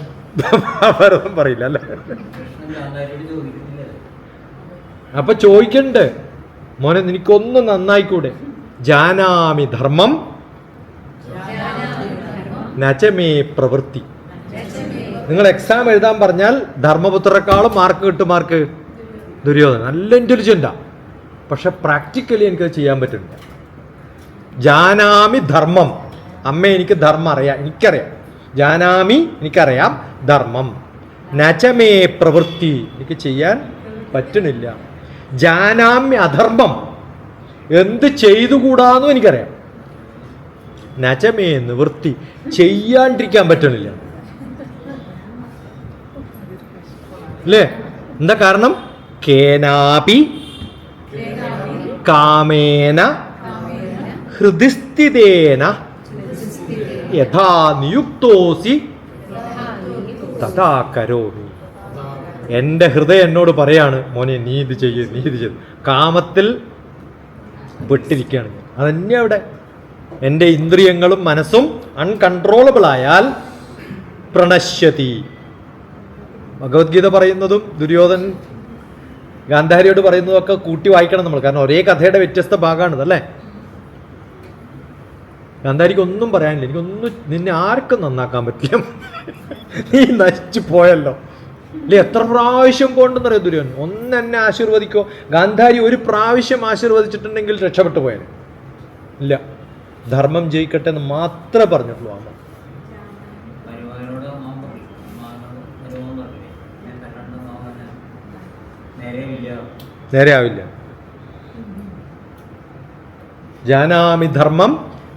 S1: വെറുതെ പറയില്ല അല്ലേ? അപ്പൊ ചോദിക്കണ്ട്, മോനെ നിനക്കൊന്ന് നന്നായിക്കൂടെ? ജാനാമി ധർമ്മം നചമേ പ്രവൃത്തി. നിങ്ങൾ എക്സാം എഴുതാൻ പറഞ്ഞാൽ ധർമ്മപുത്രരെക്കാളും മാർക്ക് കിട്ടും. മാർക്ക് ദുര്യോധന നല്ല ഇന്റലിജന്റാ, പക്ഷെ പ്രാക്ടിക്കലി എനിക്കത് ചെയ്യാൻ പറ്റുന്നില്ല. ജാനാമി ധർമ്മം, അമ്മ എനിക്ക് ധർമ്മം അറിയാം, എനിക്കറിയാം. ജാനാമി എനിക്കറിയാം ധർമ്മം, നചമേ പ്രവൃത്തി എനിക്ക് ചെയ്യാൻ പറ്റണില്ല. ജാനാമി അധർമ്മം എന്ത് ചെയ്തുകൂടാന്നും എനിക്കറിയാം, നചമേ നിവൃത്തി, ചെയ്യാണ്ടിരിക്കാൻ പറ്റണില്ല. അല്ലേ? എന്താ കാരണം? കേനാപി കാമേന ഹൃദിസ്ഥിതേന യഥാ നിയുക്തോസി തഥാ കരോമി. എൻ്റെ ഹൃദയം എന്നോട് പറയാണ്, മോനെ നീ ഇത് ചെയ്യ്, നീ ഇത് ചെയ്ത്. കാമത്തിൽ പെട്ടിരിക്കുകയാണ്. അതന്നെ അവിടെ. എൻ്റെ ഇന്ദ്രിയങ്ങളും മനസ്സും അൺകൺട്രോളബിൾ ആയാൽ പ്രണശ്യതി. ഭഗവത്ഗീത പറയുന്നതും ദുര്യോധനൻ ഗാന്ധാരിയോട് പറയുന്നതൊക്കെ കൂട്ടി വായിക്കണം നമ്മൾ. കാരണം ഒരേ കഥയുടെ വ്യത്യസ്ത ഭാഗമാണിത് അല്ലേ? ഗാന്ധാരിക്ക് ഒന്നും പറയാനില്ല, എനിക്കൊന്നും, നിന്നെ ആർക്കും നന്നാക്കാൻ പറ്റില്ല, നീ നശിച്ചു പോയല്ലോ. അല്ലേ? എത്ര പ്രാവശ്യം പോകണ്ടെന്നറിയോ ദുര്യോധനൻ? ഒന്ന് എന്നെ ആശീർവദിക്കോ. ഗാന്ധാരി ഒരു പ്രാവശ്യം ആശീർവദിച്ചിട്ടുണ്ടെങ്കിൽ രക്ഷപ്പെട്ടു പോയാൽ ഇല്ല. ധർമ്മം ജയിക്കട്ടെ എന്ന് മാത്രമേ പറഞ്ഞിട്ടുള്ളൂ. അമ്മ നേരെ ആവില്ല. ജാനാമി ധർമ്മം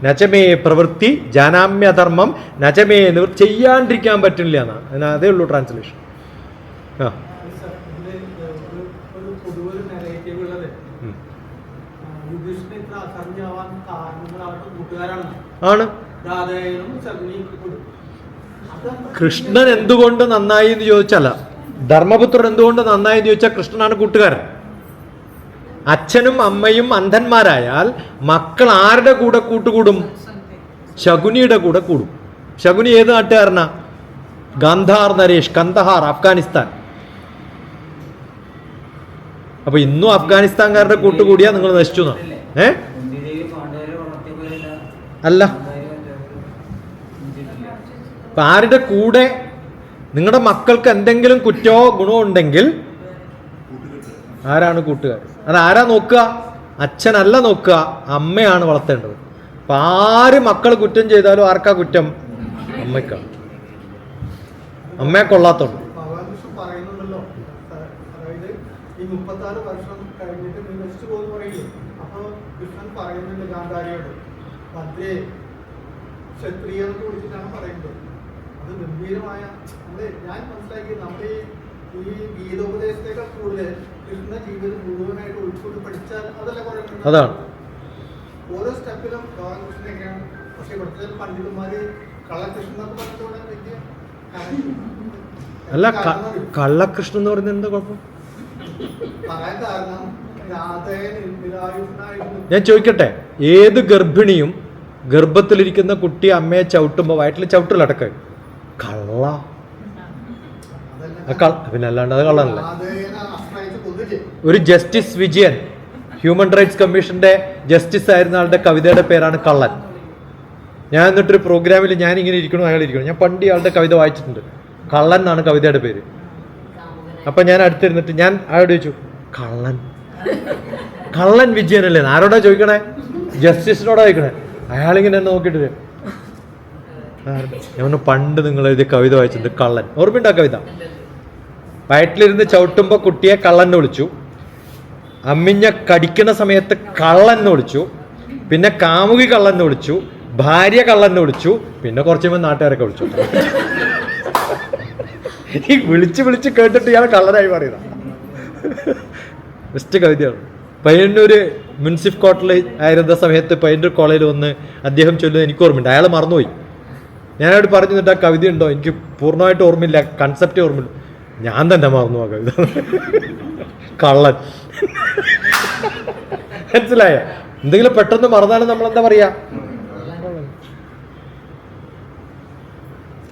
S1: നചമേ പ്രവൃത്തി ജാനാമ്യധർമ്മം നചമേ നിവൃത്തി. ചെയ്യാണ്ടിരിക്കാൻ പറ്റില്ല എന്നാ. അതേ ഉള്ളൂ ട്രാൻസ്ലേഷൻ. ആ ആണ്. കൃഷ്ണൻ എന്തുകൊണ്ട് നന്നായി എന്ന് ചോദിച്ചല്ല, ധർമ്മപുത്രൻ എന്തുകൊണ്ട് നന്നായി എന്ന് ചോദിച്ചാൽ കൃഷ്ണനാണ് കൂട്ടുകാരൻ. അച്ഛനും അമ്മയും അന്ധന്മാരായാൽ മക്കൾ ആരുടെ കൂടെ കൂട്ടുകൂടും? ശകുനിയുടെ കൂടെ കൂടും. ശകുനി ഏത് നാട്ടുകാരനാ? ഗാന്ധാർ നരേഷ്, കന്ദഹാർ, അഫ്ഗാനിസ്ഥാൻ. അപ്പൊ ഇന്നും അഫ്ഗാനിസ്ഥാൻകാരുടെ കൂട്ടുകൂടിയാ നിങ്ങൾ നശിച്ചു എന്നാ? അല്ല. അപ്പൊ ആരുടെ കൂടെ നിങ്ങളുടെ മക്കൾക്ക് എന്തെങ്കിലും കുറ്റമോ ഗുണമോ ഉണ്ടെങ്കിൽ ആരാണ് കൂട്ടുകാർ? അതാരാ നോക്കുക? അച്ഛനല്ല നോക്കുക, അമ്മയാണ് വളർത്തേണ്ടത്. അപ്പൊ ആര് മക്കൾ കുറ്റം ചെയ്താലും ആർക്കാ കുറ്റം? അമ്മയ്ക്കാണ്. അമ്മയെ കൊള്ളാത്തോണ്ട്.
S3: പറയുന്നുണ്ടല്ലോ, അതായത് ഈ 34 വർഷം കഴിഞ്ഞിട്ട് നീ നശിച്ചു പോകുന്നു പറയില്ലേ? അപ്പൊ കൃഷ്ണൻ പറയുന്നുണ്ട് ഗാന്ധാരിയോട്, ഭദ്രേ ക്ഷത്രിയ എന്ന് വിളിച്ചിട്ടാണ് പറയുന്നത്. അത് ഗംഭീരമായ ഞാൻ മനസ്സിലാക്കി നമ്മുടെ ഈ ഗീതോപദേശത്തേക്കാൾ കൂടുതൽ കൃഷ്ണ ജീവിതം മുഴുവനായിട്ട് ഉൾക്കൊണ്ട് പഠിച്ചാൽ അതല്ല കുറെ.
S1: അതാണ്
S3: ഓരോ സ്റ്റെപ്പിലും കൃഷ്ണൻ എങ്ങനെയാണ്. പക്ഷെ ഇവിടുത്തെ പണ്ഡിതന്മാര് കള്ളകൃഷ്ണൻ എന്നൊക്കെ പറഞ്ഞതുകൊണ്ട് വലിയ
S1: അല്ല. കള്ളകൃഷ്ണൻ എന്ന് പറയുന്നത് എന്താ കുഴപ്പം?
S3: പറയാൻ കാരണം രാധയെ നിരായുധനായിരുന്നു.
S1: ഞാൻ ചോദിക്കട്ടെ, ഏത് ഗർഭിണിയും ഗർഭത്തിലിരിക്കുന്ന കുട്ടി അമ്മയെ ചവിട്ടുമ്പോൾ വയറ്റിൽ ചവിട്ടിലടക്ക കള്ള? പിന്നെ അല്ലാണ്ട് അത് കള്ളനല്ല. ഒരു ജസ്റ്റിസ് വിജയൻ, ഹ്യൂമൻ റൈറ്റ്സ് കമ്മീഷന്റെ ജസ്റ്റിസ് ആയിരുന്ന ആളുടെ കവിതയുടെ പേരാണ് കള്ളൻ. ഞാൻ എന്നിട്ടൊരു പ്രോഗ്രാമിൽ ഞാൻ ഇങ്ങനെ ഇരിക്കണോ അയാൾ ഇരിക്കണം, ഞാൻ പണ്ട് ആളുടെ കവിത വായിച്ചിട്ടുണ്ട്. കള്ളൻ എന്നാണ് കവിതയുടെ പേര്. അപ്പൊ ഞാൻ അടുത്തിരുന്നിട്ട് ഞാൻ അയാളോട് ചോദിച്ചു, കള്ളൻ കള്ളൻ വിജയനല്ലേ? ആരോടാ ചോദിക്കണേ? ജസ്റ്റിസിനോടാ ചോദിക്കണേ. അയാളിങ്ങനെ എന്നെ നോക്കിയിട്ട് ഞാൻ പണ്ട് നിങ്ങൾ എഴുതിയ കവിത വായിച്ചിട്ടുണ്ട്, കള്ളൻ. ഓർമ്മയുണ്ടോ കവിത? വയറ്റിലിരുന്ന് ചവിട്ടുമ്പോൾ കുട്ടിയെ കള്ളൻ വിളിച്ചു, അമ്മിഞ്ഞ കടിക്കുന്ന സമയത്ത് കള്ളൻ വിളിച്ചു, പിന്നെ കാമുകി കള്ളൻ വിളിച്ചു, ഭാര്യ കള്ളൻ വിളിച്ചു, പിന്നെ കുറച്ച് മുമ്പ് നാട്ടുകാരൊക്കെ വിളിച്ചു. ഈ വിളിച്ച് വിളിച്ച് കേട്ടിട്ട് ഇയാൾ കള്ളനായി പറയുന്ന ബെസ്റ്റ് കവിതയാണ്. പയ്യന്നൂര് മുൻസിഫ് കോർട്ടിൽ ആയിരുന്ന സമയത്ത് പയ്യന്നൂർ കോളേജിൽ വന്ന് അദ്ദേഹം ചൊല്ലുന്നത് എനിക്ക് ഓർമ്മയുണ്ട്. അയാൾ മറന്നുപോയി. ഞാനവിടെ പറഞ്ഞു തന്നിട്ട് ആ കവിത ഉണ്ടോ, എനിക്ക് പൂർണ്ണമായിട്ട് ഓർമ്മയില്ല, കൺസെപ്റ്റ് ഓർമ്മയില്ല. ഞാൻ തന്നെ മറന്നു ആ കവിത. കള്ളൻ. മനസ്സിലായ? എന്തെങ്കിലും പെട്ടെന്ന് മറന്നാലും നമ്മൾ എന്താ പറയാ?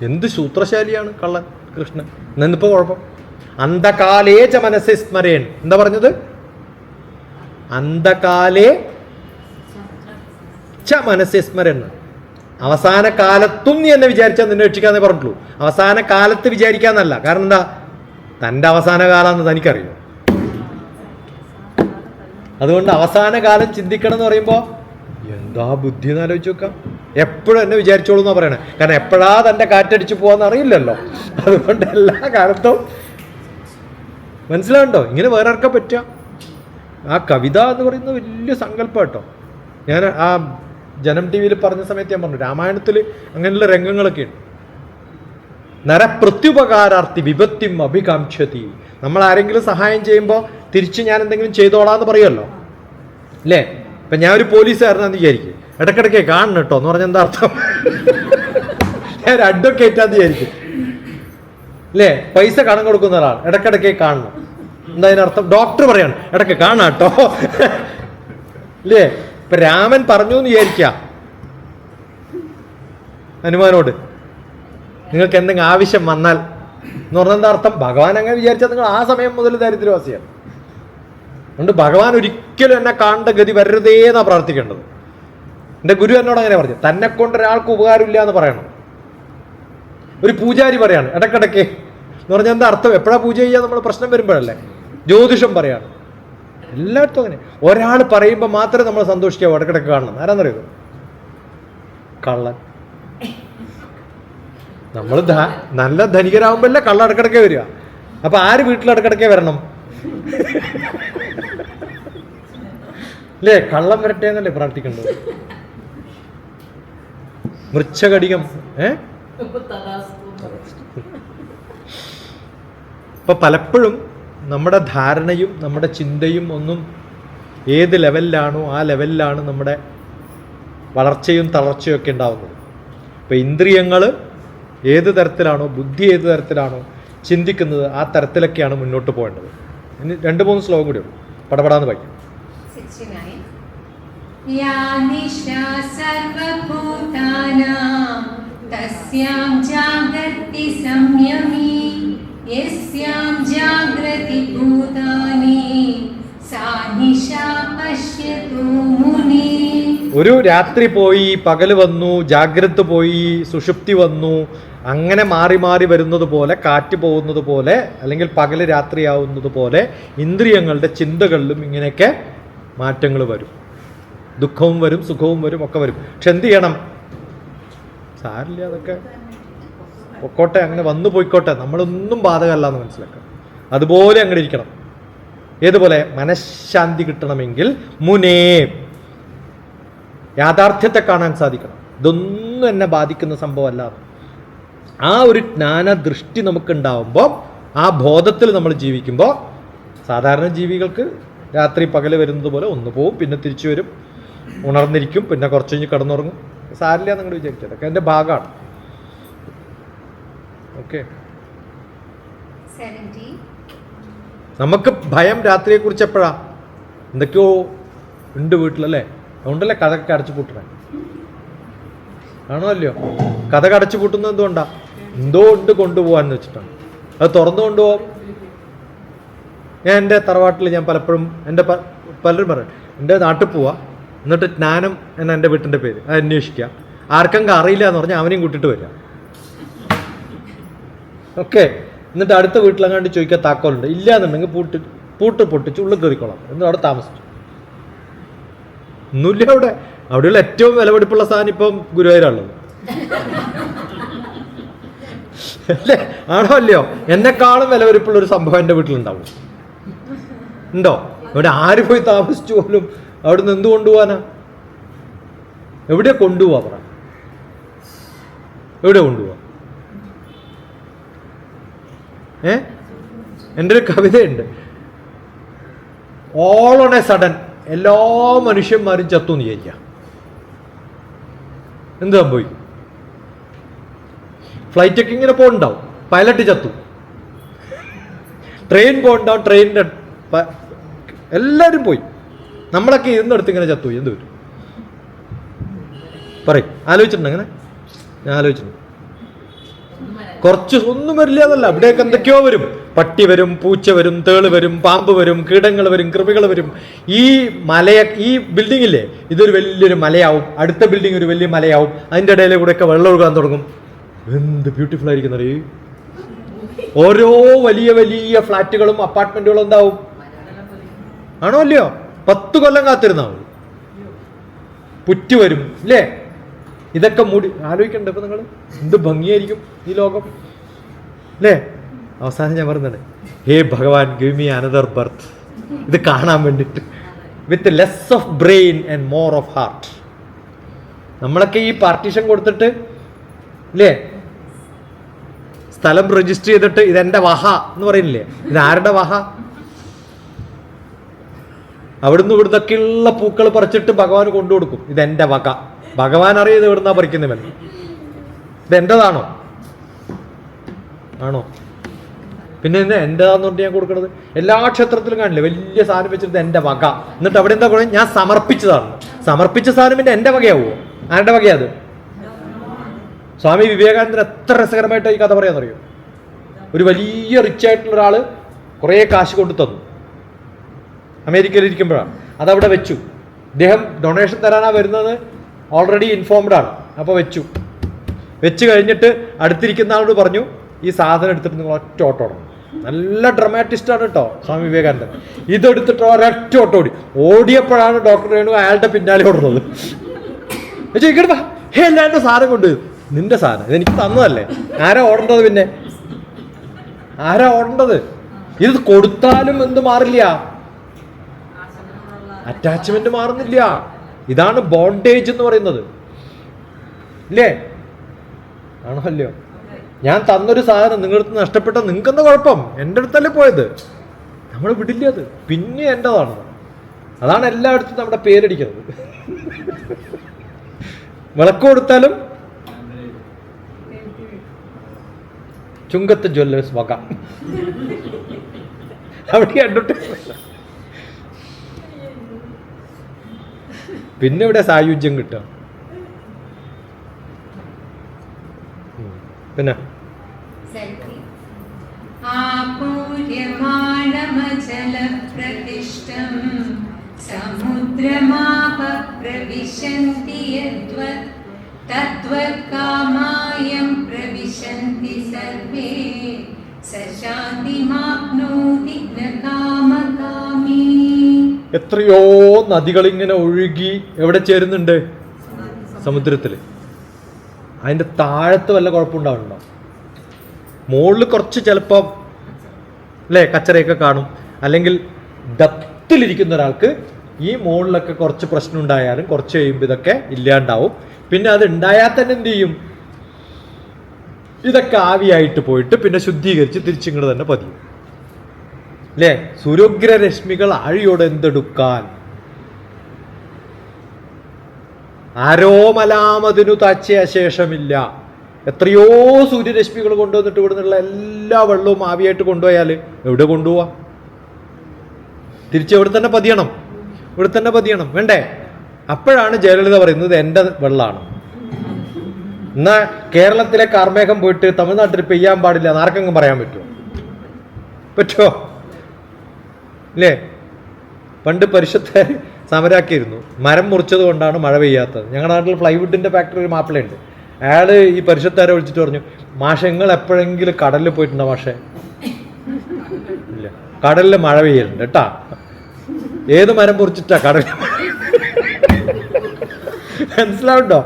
S1: എന്ത് സൂത്രശാലിയാണ് കള്ളൻ കൃഷ്ണൻ. എന്നിപ്പോ കുഴപ്പം? അന്ധകാലേ ച മനസ്സി സ്മരേൻ. എന്താ പറഞ്ഞത്? അന്ധകാലേ ച മനസ്സി സ്മരൻ. അവസാന കാലത്തും നീ എന്നെ വിചാരിച്ചാൽ നിന്നെ രക്ഷിക്കാന്നേ പറഞ്ഞിട്ടുള്ളൂ. അവസാന കാലത്ത് വിചാരിക്കാന്നല്ല. കാരണം എന്താ? തൻ്റെ അവസാന കാലമെന്ന് തനിക്കറിയോ? അതുകൊണ്ട് അവസാന കാലം ചിന്തിക്കണം എന്ന് പറയുമ്പോൾ എന്താ ബുദ്ധി എന്ന് ആലോചിച്ച് നോക്കാം. എപ്പോഴും എന്നെ വിചാരിച്ചോളൂ എന്നാ പറയണേ. കാരണം എപ്പോഴാ തൻ്റെ കാറ്റടിച്ച് പോവാന്ന് അറിയില്ലല്ലോ. അതുകൊണ്ട് എല്ലാ കാലത്തും മനസ്സിലാവുണ്ടോ? ഇങ്ങനെ വേറെ ആർക്കാ പറ്റുക? ആ കവിത എന്ന് പറയുന്നത് വലിയ സങ്കല്പം കേട്ടോ. ഞാൻ ആ ജനം ടി വിയിൽ പറഞ്ഞ സമയത്ത് ഞാൻ പറഞ്ഞു, രാമായണത്തിൽ അങ്ങനെയുള്ള രംഗങ്ങളൊക്കെ ഉണ്ട്. നരപ്രത്യുപകാരാർത്ഥി വിപത്തിം അഭികാംക്ഷതി. നമ്മൾ ആരെങ്കിലും സഹായം ചെയ്യുമ്പോൾ തിരിച്ച് ഞാൻ എന്തെങ്കിലും ചെയ്തോളാന്ന് പറയുമല്ലോ അല്ലേ? ഇപ്പം ഞാൻ ഒരു പോലീസുകാരനാന്ന് വിചാരിക്കും, ഇടയ്ക്കിടയ്ക്ക് കാണണം കേട്ടോ എന്ന് പറഞ്ഞാൽ എന്താ അർത്ഥം? ഞാൻ ഒരു അഡ്വക്കേറ്റാന്ന് വിചാരിക്കും അല്ലേ? പൈസ കടം കൊടുക്കുന്ന ഒരാൾ ഇടയ്ക്കിടയ്ക്ക് കാണണം, എന്താ അതിനർത്ഥം? ഡോക്ടർ പറയാണ് ഇടയ്ക്ക് കാണാം കേട്ടോ അല്ലേ? ഇപ്പൊ രാമൻ പറഞ്ഞു എന്ന് വിചാരിക്കാം ഹനുമാനോട്, നിങ്ങൾക്ക് എന്തെങ്കിലും ആവശ്യം വന്നാൽ എന്ന് പറഞ്ഞാൽ എന്താ അർത്ഥം? ഭഗവാൻ അങ്ങനെ വിചാരിച്ചാൽ നിങ്ങൾ ആ സമയം മുതൽ ദാരിദ്ര്യവാസിയാണ്. അതുകൊണ്ട് ഭഗവാൻ ഒരിക്കലും എന്നെ കാണേണ്ട ഗതി വരരുതേ എന്നാ പ്രാർത്ഥിക്കേണ്ടത്. എൻ്റെ ഗുരു എന്നോട് അങ്ങനെ പറഞ്ഞു, തന്നെ കൊണ്ട് ഒരാൾക്ക് ഉപകാരമില്ല എന്ന് പറയണം. ഒരു പൂജാരി പറയാണ് ഇടയ്ക്കിടയ്ക്ക് എന്ന് പറഞ്ഞാൽ എന്താ അർത്ഥം? എപ്പോഴാണ് പൂജ ചെയ്യുക? നമ്മൾ പ്രശ്നം വരുമ്പോഴല്ലേ. ജ്യോതിഷം പറയാണ്, എല്ലായിടത്തും അങ്ങനെ. ഒരാൾ പറയുമ്പോൾ മാത്രമേ നമ്മൾ സന്തോഷിക്കാവൂ, ഇടയ്ക്കിടയ്ക്ക് കാണണം. ആരാന്നറിയോ? കള്ളൻ. നമ്മൾ നല്ല ധനികരാകുമ്പോഴല്ലേ കള്ള ഇടയ്ക്കിടയ്ക്ക് വരിക. അപ്പൊ ആര് വീട്ടിൽ ഇടയ്ക്കിടയ്ക്ക് വരണം അല്ലേ? കള്ളം വരട്ടെ എന്നല്ലേ പ്രാർത്ഥിക്കേണ്ടത്? മൃച്ഛകടികം. ഇപ്പൊ പലപ്പോഴും നമ്മുടെ ധാരണയും നമ്മുടെ ചിന്തയും ഒന്നും ഏത് ലെവലിലാണോ ആ ലെവലിലാണ് നമ്മുടെ വളർച്ചയും തളർച്ചയും ഒക്കെ ഉണ്ടാവുന്നത്. ഇപ്പൊ ഇന്ദ്രിയങ്ങൾ ഏത് തരത്തിലാണോ, ബുദ്ധി ഏത് തരത്തിലാണോ ചിന്തിക്കുന്നത് ആ തരത്തിലൊക്കെയാണ് മുന്നോട്ട് പോകേണ്ടത്. ഇനി 2-3 ശ്ലോകം കൂടി ഉള്ളൂ, പടപടാന്ന് വായിക്കും.
S2: 69. യാ നിശാ സർവഭൂതാനാം തസ്യാം ജാഗ്രതി സംയമി യസ്യാം ജാഗ്രതി ഭൂതാനി സാ നിശാ പശ്യതു മുനി.
S1: ഒരു രാത്രി പോയി, പകല് വന്നു, ജാഗ്രത പോയി, സുഷുപ്തി വന്നു, അങ്ങനെ മാറി മാറി വരുന്നത് പോലെ, കാറ്റ് പോകുന്നത് പോലെ, അല്ലെങ്കിൽ പകല് രാത്രിയാവുന്നത് പോലെ ഇന്ദ്രിയങ്ങളുടെ ചിന്തകളിലും ഇങ്ങനെയൊക്കെ മാറ്റങ്ങൾ വരും. ദുഃഖവും വരും, സുഖവും വരും, ഒക്കെ വരും. പക്ഷെ എന്ത് ചെയ്യണം? സാരില്ല, അതൊക്കെ പൊക്കോട്ടെ, അങ്ങനെ വന്നു പോയിക്കോട്ടെ, നമ്മളൊന്നും ബാധകമല്ല എന്ന് മനസ്സിലാക്കാം. അതുപോലെ അങ്ങനെ ഇരിക്കണം. ഏതുപോലെ? മനഃശാന്തി കിട്ടണമെങ്കിൽ മുനേ യാഥാർത്ഥ്യത്തെ കാണാൻ സാധിക്കണം. ഇതൊന്നും എന്നെ ബാധിക്കുന്ന സംഭവമല്ല. ആ ഒരു ജ്ഞാനദൃഷ്ടി നമുക്കുണ്ടാവുമ്പോൾ, ആ ബോധത്തിൽ നമ്മൾ ജീവിക്കുമ്പോൾ, സാധാരണ ജീവികൾക്ക് രാത്രി പകല് വരുന്നത് പോലെ ഒന്ന് പോവും, പിന്നെ തിരിച്ചു വരും, ഉണർന്നിരിക്കും, പിന്നെ കുറച്ച് കഴിഞ്ഞ് കിടന്നുറങ്ങും. സാരില്ല നിങ്ങൾ വിചാരിച്ചത്, അതൊക്കെ എൻ്റെ ഭാഗമാണ്. ഓക്കെ. നമുക്ക് ഭയം രാത്രിയെക്കുറിച്ച് എപ്പോഴാ? എന്തൊക്കെയോ ഉണ്ട് വീട്ടിലല്ലേ, അതുകൊണ്ടല്ലേ കഥയൊക്കെ അടച്ചു പൂട്ടണേ. ആണോ അല്ലയോ? കഥ അടച്ചു പൂട്ടുന്നത് എന്തുകൊണ്ടാ? എന്തോ ഉണ്ട് കൊണ്ടുപോകാന്ന് വെച്ചിട്ടാണ്. അത് തുറന്നു കൊണ്ടുപോകാം. ഞാൻ എൻ്റെ തറവാട്ടിൽ ഞാൻ പലപ്പോഴും പലരും പറയും, എൻ്റെ നാട്ടിൽ പോവാ, എന്നിട്ട് ജ്ഞാനം എന്ന എൻ്റെ വീട്ടിൻ്റെ പേര് അത് അന്വേഷിക്കുക, ആർക്കെങ്കിലും അറിയില്ല എന്ന് പറഞ്ഞാൽ അവനെയും കൂട്ടിയിട്ട് വരിക. ഓക്കെ. എന്നിട്ട് അടുത്ത വീട്ടിലെങ്ങാണ്ട് ചോദിക്കുക താക്കോലുണ്ട്, ഇല്ല എന്നുണ്ടെങ്കിൽ പൂട്ട് പൊട്ടിച്ച് ഉള്ളിൽ കയറിക്കോളാം, എന്നിട്ട് അവിടെ താമസിച്ചു. ഒന്നുമില്ല അവിടെ. അവിടെയുള്ള ഏറ്റവും വിലപിടിപ്പുള്ള സാധനം ഇപ്പം ഗുരുവായൂരാണുള്ളത് അല്ലേ? ആണോ അല്ലയോ? എന്നെക്കാളും വിലപിടിപ്പുള്ള ഒരു സംഭവം എൻ്റെ വീട്ടിലുണ്ടാവും. ഉണ്ടോ? ഇവിടെ ആര് പോയി താമസിച്ചു പോലും അവിടുന്ന് എന്ത് കൊണ്ടുപോകാനാ? എവിടെ കൊണ്ടുപോവാ? പറ, എവിടെ കൊണ്ടുപോവാ? എൻ്റെ ഒരു കവിതയുണ്ട്, ഓൾ ഓൺ എ സഡൻ എല്ലാ മനുഷ്യന്മാരും ചത്തു എന്ന് വിചാരിക്കാം. എന്ത് സംഭവിക്കും? ഫ്ലൈറ്റൊക്കെ ഇങ്ങനെ പോകുന്നുണ്ടാവും, പൈലറ്റ് ചത്തു. ട്രെയിൻ പോകുന്നുണ്ടാവും, ട്രെയിനിൻ്റെ എല്ലാവരും പോയി. നമ്മളൊക്കെ ഇരുന്നെടുത്ത് ഇങ്ങനെ ചത്തു. എന്ത് വരും? പറയും. ആലോചിച്ചിട്ടുണ്ട് അങ്ങനെ? ഞാൻ ആലോചിച്ചിട്ടുണ്ട്. കുറച്ച് ഒന്നും വരില്ല എന്നല്ല, ഇവിടെയൊക്കെ എന്തൊക്കെയോ വരും. പട്ടി വരും, പൂച്ച വരും, തേള് വരും, പാമ്പ് വരും, കീടങ്ങൾ വരും, കൃമികൾ വരും. ഈ ഈ ബിൽഡിംഗ് ഇല്ലേ, ഇതൊരു വലിയൊരു മലയാവും, അടുത്ത ബിൽഡിംഗ് ഒരു വലിയ മലയാവും, അതിൻ്റെ ഇടയിലെ കൂടെയൊക്കെ വെള്ളം ഒഴുകാൻ തുടങ്ങും. എന്ത് ബ്യൂട്ടിഫുൾ ആയിരിക്കുന്നത്! ഓരോ വലിയ വലിയ ഫ്ലാറ്റുകളും അപ്പാർട്ട്മെന്റുകളും എന്താവും? ആണോ അല്ലയോ? 10 കൊല്ലം കാത്തിരുന്നാവും, പുറ്റ് വരും അല്ലേ? ഇതൊക്കെ മൂടി ആലോചിക്കണ്ടേ ഇപ്പൊ നിങ്ങൾ? എന്ത് ഭംഗിയായിരിക്കും ഈ ലോകം അല്ലേ? അവസാനം ഞാൻ പറയുന്നത്, ഹേ ഭഗവാൻ, ഗിവ് മീ അനദർ ബർത്ത്, ഇത് കാണാൻ വേണ്ടിയിട്ട്, വിത്ത് less of brain and more of heart. നമ്മളൊക്കെ ഈ പാർട്ടീഷൻ കൊടുത്തിട്ട് ഇല്ലേ, സ്ഥലം രജിസ്റ്റർ ചെയ്തിട്ട് ഇതെന്റെ വഹ എന്ന് പറയുന്നില്ലേ, ഇതാരുടെ വഹ? അവിടുന്ന് ഇവിടുന്നൊക്കെയുള്ള പൂക്കൾ പറിച്ചിട്ട് ഭഗവാൻ കൊണ്ടു കൊടുക്കും, ഇതെന്റെ വക. ഭഗവാൻ അറിയത് എവിടുന്നാ പറിക്കുന്നവൻ? ഇതെന്റേതാണോ? ആണോ? പിന്നെ എന്റേതാന്ന് പറഞ്ഞിട്ട് ഞാൻ കൊടുക്കണത്? എല്ലാ ക്ഷേത്രത്തിലും കാണില്ലേ വലിയ സാധനം വെച്ചിട്ട് എന്റെ വക, എന്നിട്ട് അവിടെ എന്താ പറയുക? ഞാൻ സമർപ്പിച്ചതാണ്. സമർപ്പിച്ച സാധനം പിന്നെ എന്റെ വകയാവോ? ആരുടെ വകയാ അത്? സ്വാമി വിവേകാനന്ദൻ എത്ര രസകരമായിട്ട് ഈ കഥ പറയാന്നറിയോ? ഒരു വലിയ റിച്ച് ആയിട്ടുള്ള ഒരാള് കുറേ കാശ് കൊണ്ടു തന്നു, അമേരിക്കയിൽ ഇരിക്കുമ്പോഴാണ്. അതവിടെ വെച്ചു. ഇദ്ദേഹം ഡൊണേഷൻ തരാനാ വരുന്നത് ഓൾറെഡി ഇൻഫോംഡ് ആണ്. അപ്പോൾ വെച്ച് കഴിഞ്ഞിട്ട് അടുത്തിരിക്കുന്ന ആളോട് പറഞ്ഞു, ഈ സാധനം എടുത്തിട്ട് നിങ്ങൾ ഒറ്റ ഓട്ടം ഓടണം. നല്ല ഡ്രമാറ്റിസ്റ്റാണ് കേട്ടോ സ്വാമി വിവേകാനന്ദൻ. ഇതെടുത്തിട്ട് ഒരൊറ്റ ഓട്ടം ഓടിയപ്പോഴാണ് ഡോക്ടർ രേണു അയാളുടെ പിന്നാലെ ഓടുന്നത്. ഇങ്ങോട്ട് ഹേ, അല്ല എൻ്റെ സാധനം കൊണ്ട്, നിന്റെ സാധനം ഇതെനിക്ക് തന്നതല്ലേ, ആരാ ഓടേണ്ടത്? പിന്നെ ആരാ ഓടേണ്ടത്? ഇത് കൊടുത്താലും എന്ത് മാറില്ല, അറ്റാച്ച്മെന്റ് മാറുന്നില്ല. ഇതാണ് ബോണ്ടേജ് എന്ന് പറയുന്നത്, ഇല്ലേ? ആണോ അല്ലയോ? ഞാൻ തന്നൊരു സാധനം നിങ്ങളുടെ അടുത്ത് നഷ്ടപ്പെട്ട നിങ്ങൾക്ക് എന്താ കുഴപ്പം? എൻ്റെ അടുത്തല്ലേ പോയത്, നമ്മൾ വിടില്ല അത്, പിന്നെ എൻ്റെതാണ്. അതാണ് എല്ലായിടത്തും നമ്മുടെ പേരടിക്കുന്നത്. വിളക്ക് കൊടുത്താലും ചുങ്കത്ത് ജ്വല്ലേഴ്സ് വക, അവിടെ അഡ്വർടൈസ്മെന്റ്. പിന്നെ ഇവിടെ സായുജ്യം കിട്ടുക. പിന്നെ
S2: ആപൂര്യമാണമചലപ്രതിഷ്ഠം സമുദ്രമാപ പ്രവിശന്തി യദ്വത് തദ്വത്കാമായം പ്രവിശന്തി സർവേ സശാന്തിമാപ്നോതി ന കാമകാമീ.
S1: എത്രയോ നദികൾ ഇങ്ങനെ ഒഴുകി എവിടെ ചേരുന്നുണ്ട്? സമുദ്രത്തില്. അതിന്റെ താഴത്ത് വല്ല കുഴപ്പമുണ്ടാവുന്നുണ്ടോ? മുകളിൽ കുറച്ച് ചിലപ്പോൾ അല്ലേ കച്ചറയൊക്കെ കാണും. അല്ലെങ്കിൽ ഡപ്തിലിരിക്കുന്ന ഒരാൾക്ക് ഈ മുകളിലൊക്കെ കുറച്ച് പ്രശ്നം ഉണ്ടായാലും കുറച്ച് കഴിയുമ്പോൾ ഇതൊക്കെ ഇല്ലാണ്ടാവും. പിന്നെ അത് ഉണ്ടായാൽ തന്നെ എന്ത് ചെയ്യും? ഇതൊക്കെ ആവിയായിട്ട് പോയിട്ട് പിന്നെ ശുദ്ധീകരിച്ച് തിരിച്ചിങ്ങോട്ട് തന്നെ പതിയും, അല്ലേ? സൂര്യോഗ്രരശ്മികൾ ആഴിയോടെ എന്തെടുക്കാൻ, ആരോമലാമതിനു താച്ചിയ ശേഷമില്ല. എത്രയോ സൂര്യരശ്മികൾ കൊണ്ടുവന്നിട്ട് ഇവിടെ നിന്നുള്ള എല്ലാ വെള്ളവും ആവിയായിട്ട് കൊണ്ടുപോയാൽ എവിടെ കൊണ്ടുപോവാ? തിരിച്ച് ഇവിടെ തന്നെ പതിയണം, ഇവിടെ തന്നെ പതിയണം, വേണ്ടേ? അപ്പോഴാണ് ജയലളിത പറയുന്നത് എൻ്റെ വെള്ളമാണ്. എന്നാ കേരളത്തിലെ കാർമേഘം പോയിട്ട് തമിഴ്നാട്ടിൽ പെയ്യാൻ പാടില്ല എന്ന് ആർക്കെങ്കിലും പറയാൻ പറ്റുമോ? അല്ലേ? പണ്ട് പരിഷത്തുകാർ സമരാക്കിയിരുന്നു, മരം മുറിച്ചത് കൊണ്ടാണ് മഴ പെയ്യാത്തത്. ഞങ്ങളുടെ നാട്ടിൽ പ്ലൈവുഡിന്റെ ഫാക്ടറി ഒരു മാപ്പിളയുണ്ട്. അയാൾ ഈ പരിഷത്തുകാരെ വിളിച്ചിട്ട് പറഞ്ഞു, മാഷെ നിങ്ങൾ എപ്പോഴെങ്കിലും കടലിൽ പോയിട്ടുണ്ടോ? മാഷെ ഇല്ല, കടലിൽ മഴ പെയ്യലുണ്ട് കേട്ടാ. ഏത് മരം മുറിച്ചിട്ടാ കടലിൽ? മനസ്സിലാവുണ്ടോ?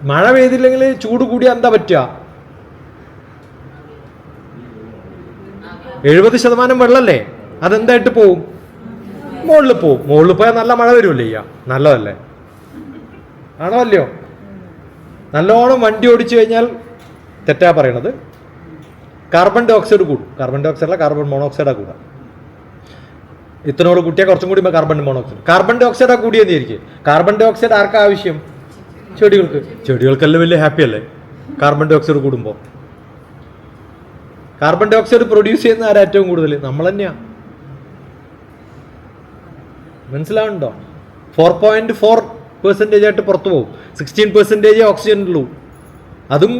S1: മഴ പെയ്തില്ലെങ്കിൽ ചൂട് കൂടി എന്താ പറ്റുക? 70% വെള്ളല്ലേ, അതെന്തായിട്ട് പോവും? മുകളിൽ പോവും. മുകളിൽ പോയാൽ നല്ല മഴ വരുമല്ലേ ചെയ്യാം, നല്ലതല്ലേ? ആണോ അല്ലയോ? നല്ലോണം വണ്ടി ഓടിച്ചു കഴിഞ്ഞാൽ തെറ്റാ പറയണത്, കാർബൺ ഡൈ ഓക്സൈഡ് കൂടും. കാർബൺ ഡൈ ഓക്സൈഡ് അല്ല, കാർബൺ മോണോക്സൈഡാ കൂടാ. ഇത്തനോട് കൂട്ടിയാൽ കുറച്ചും കൂടി കാർബൺ മോണോക്സൈഡ്. കാർബൺ ഡൈ ഓക്സൈഡാ കൂടിയെന്ന് വിചാരിക്കും. കാർബൺ ഡൈ ഓക്സൈഡ് ആർക്കാ ആവശ്യം? ചെടികൾക്ക്. ചെടികൾക്കെല്ലാം വലിയ ഹാപ്പി അല്ലേ കാർബൺ ഡൈ ഓക്സൈഡ് കൂടുമ്പോൾ? കാർബൺ ഡൈ ഓക്സൈഡ് പ്രൊഡ്യൂസ് ചെയ്യുന്ന ആരാ ഏറ്റവും കൂടുതൽ? നമ്മൾ തന്നെയാ. മനസ്സിലാവുന്നുണ്ടോ? 4.4% ആയിട്ട് പുറത്തു പോകും. 16% ഓക്സിജൻ ഉള്ളൂ. അതും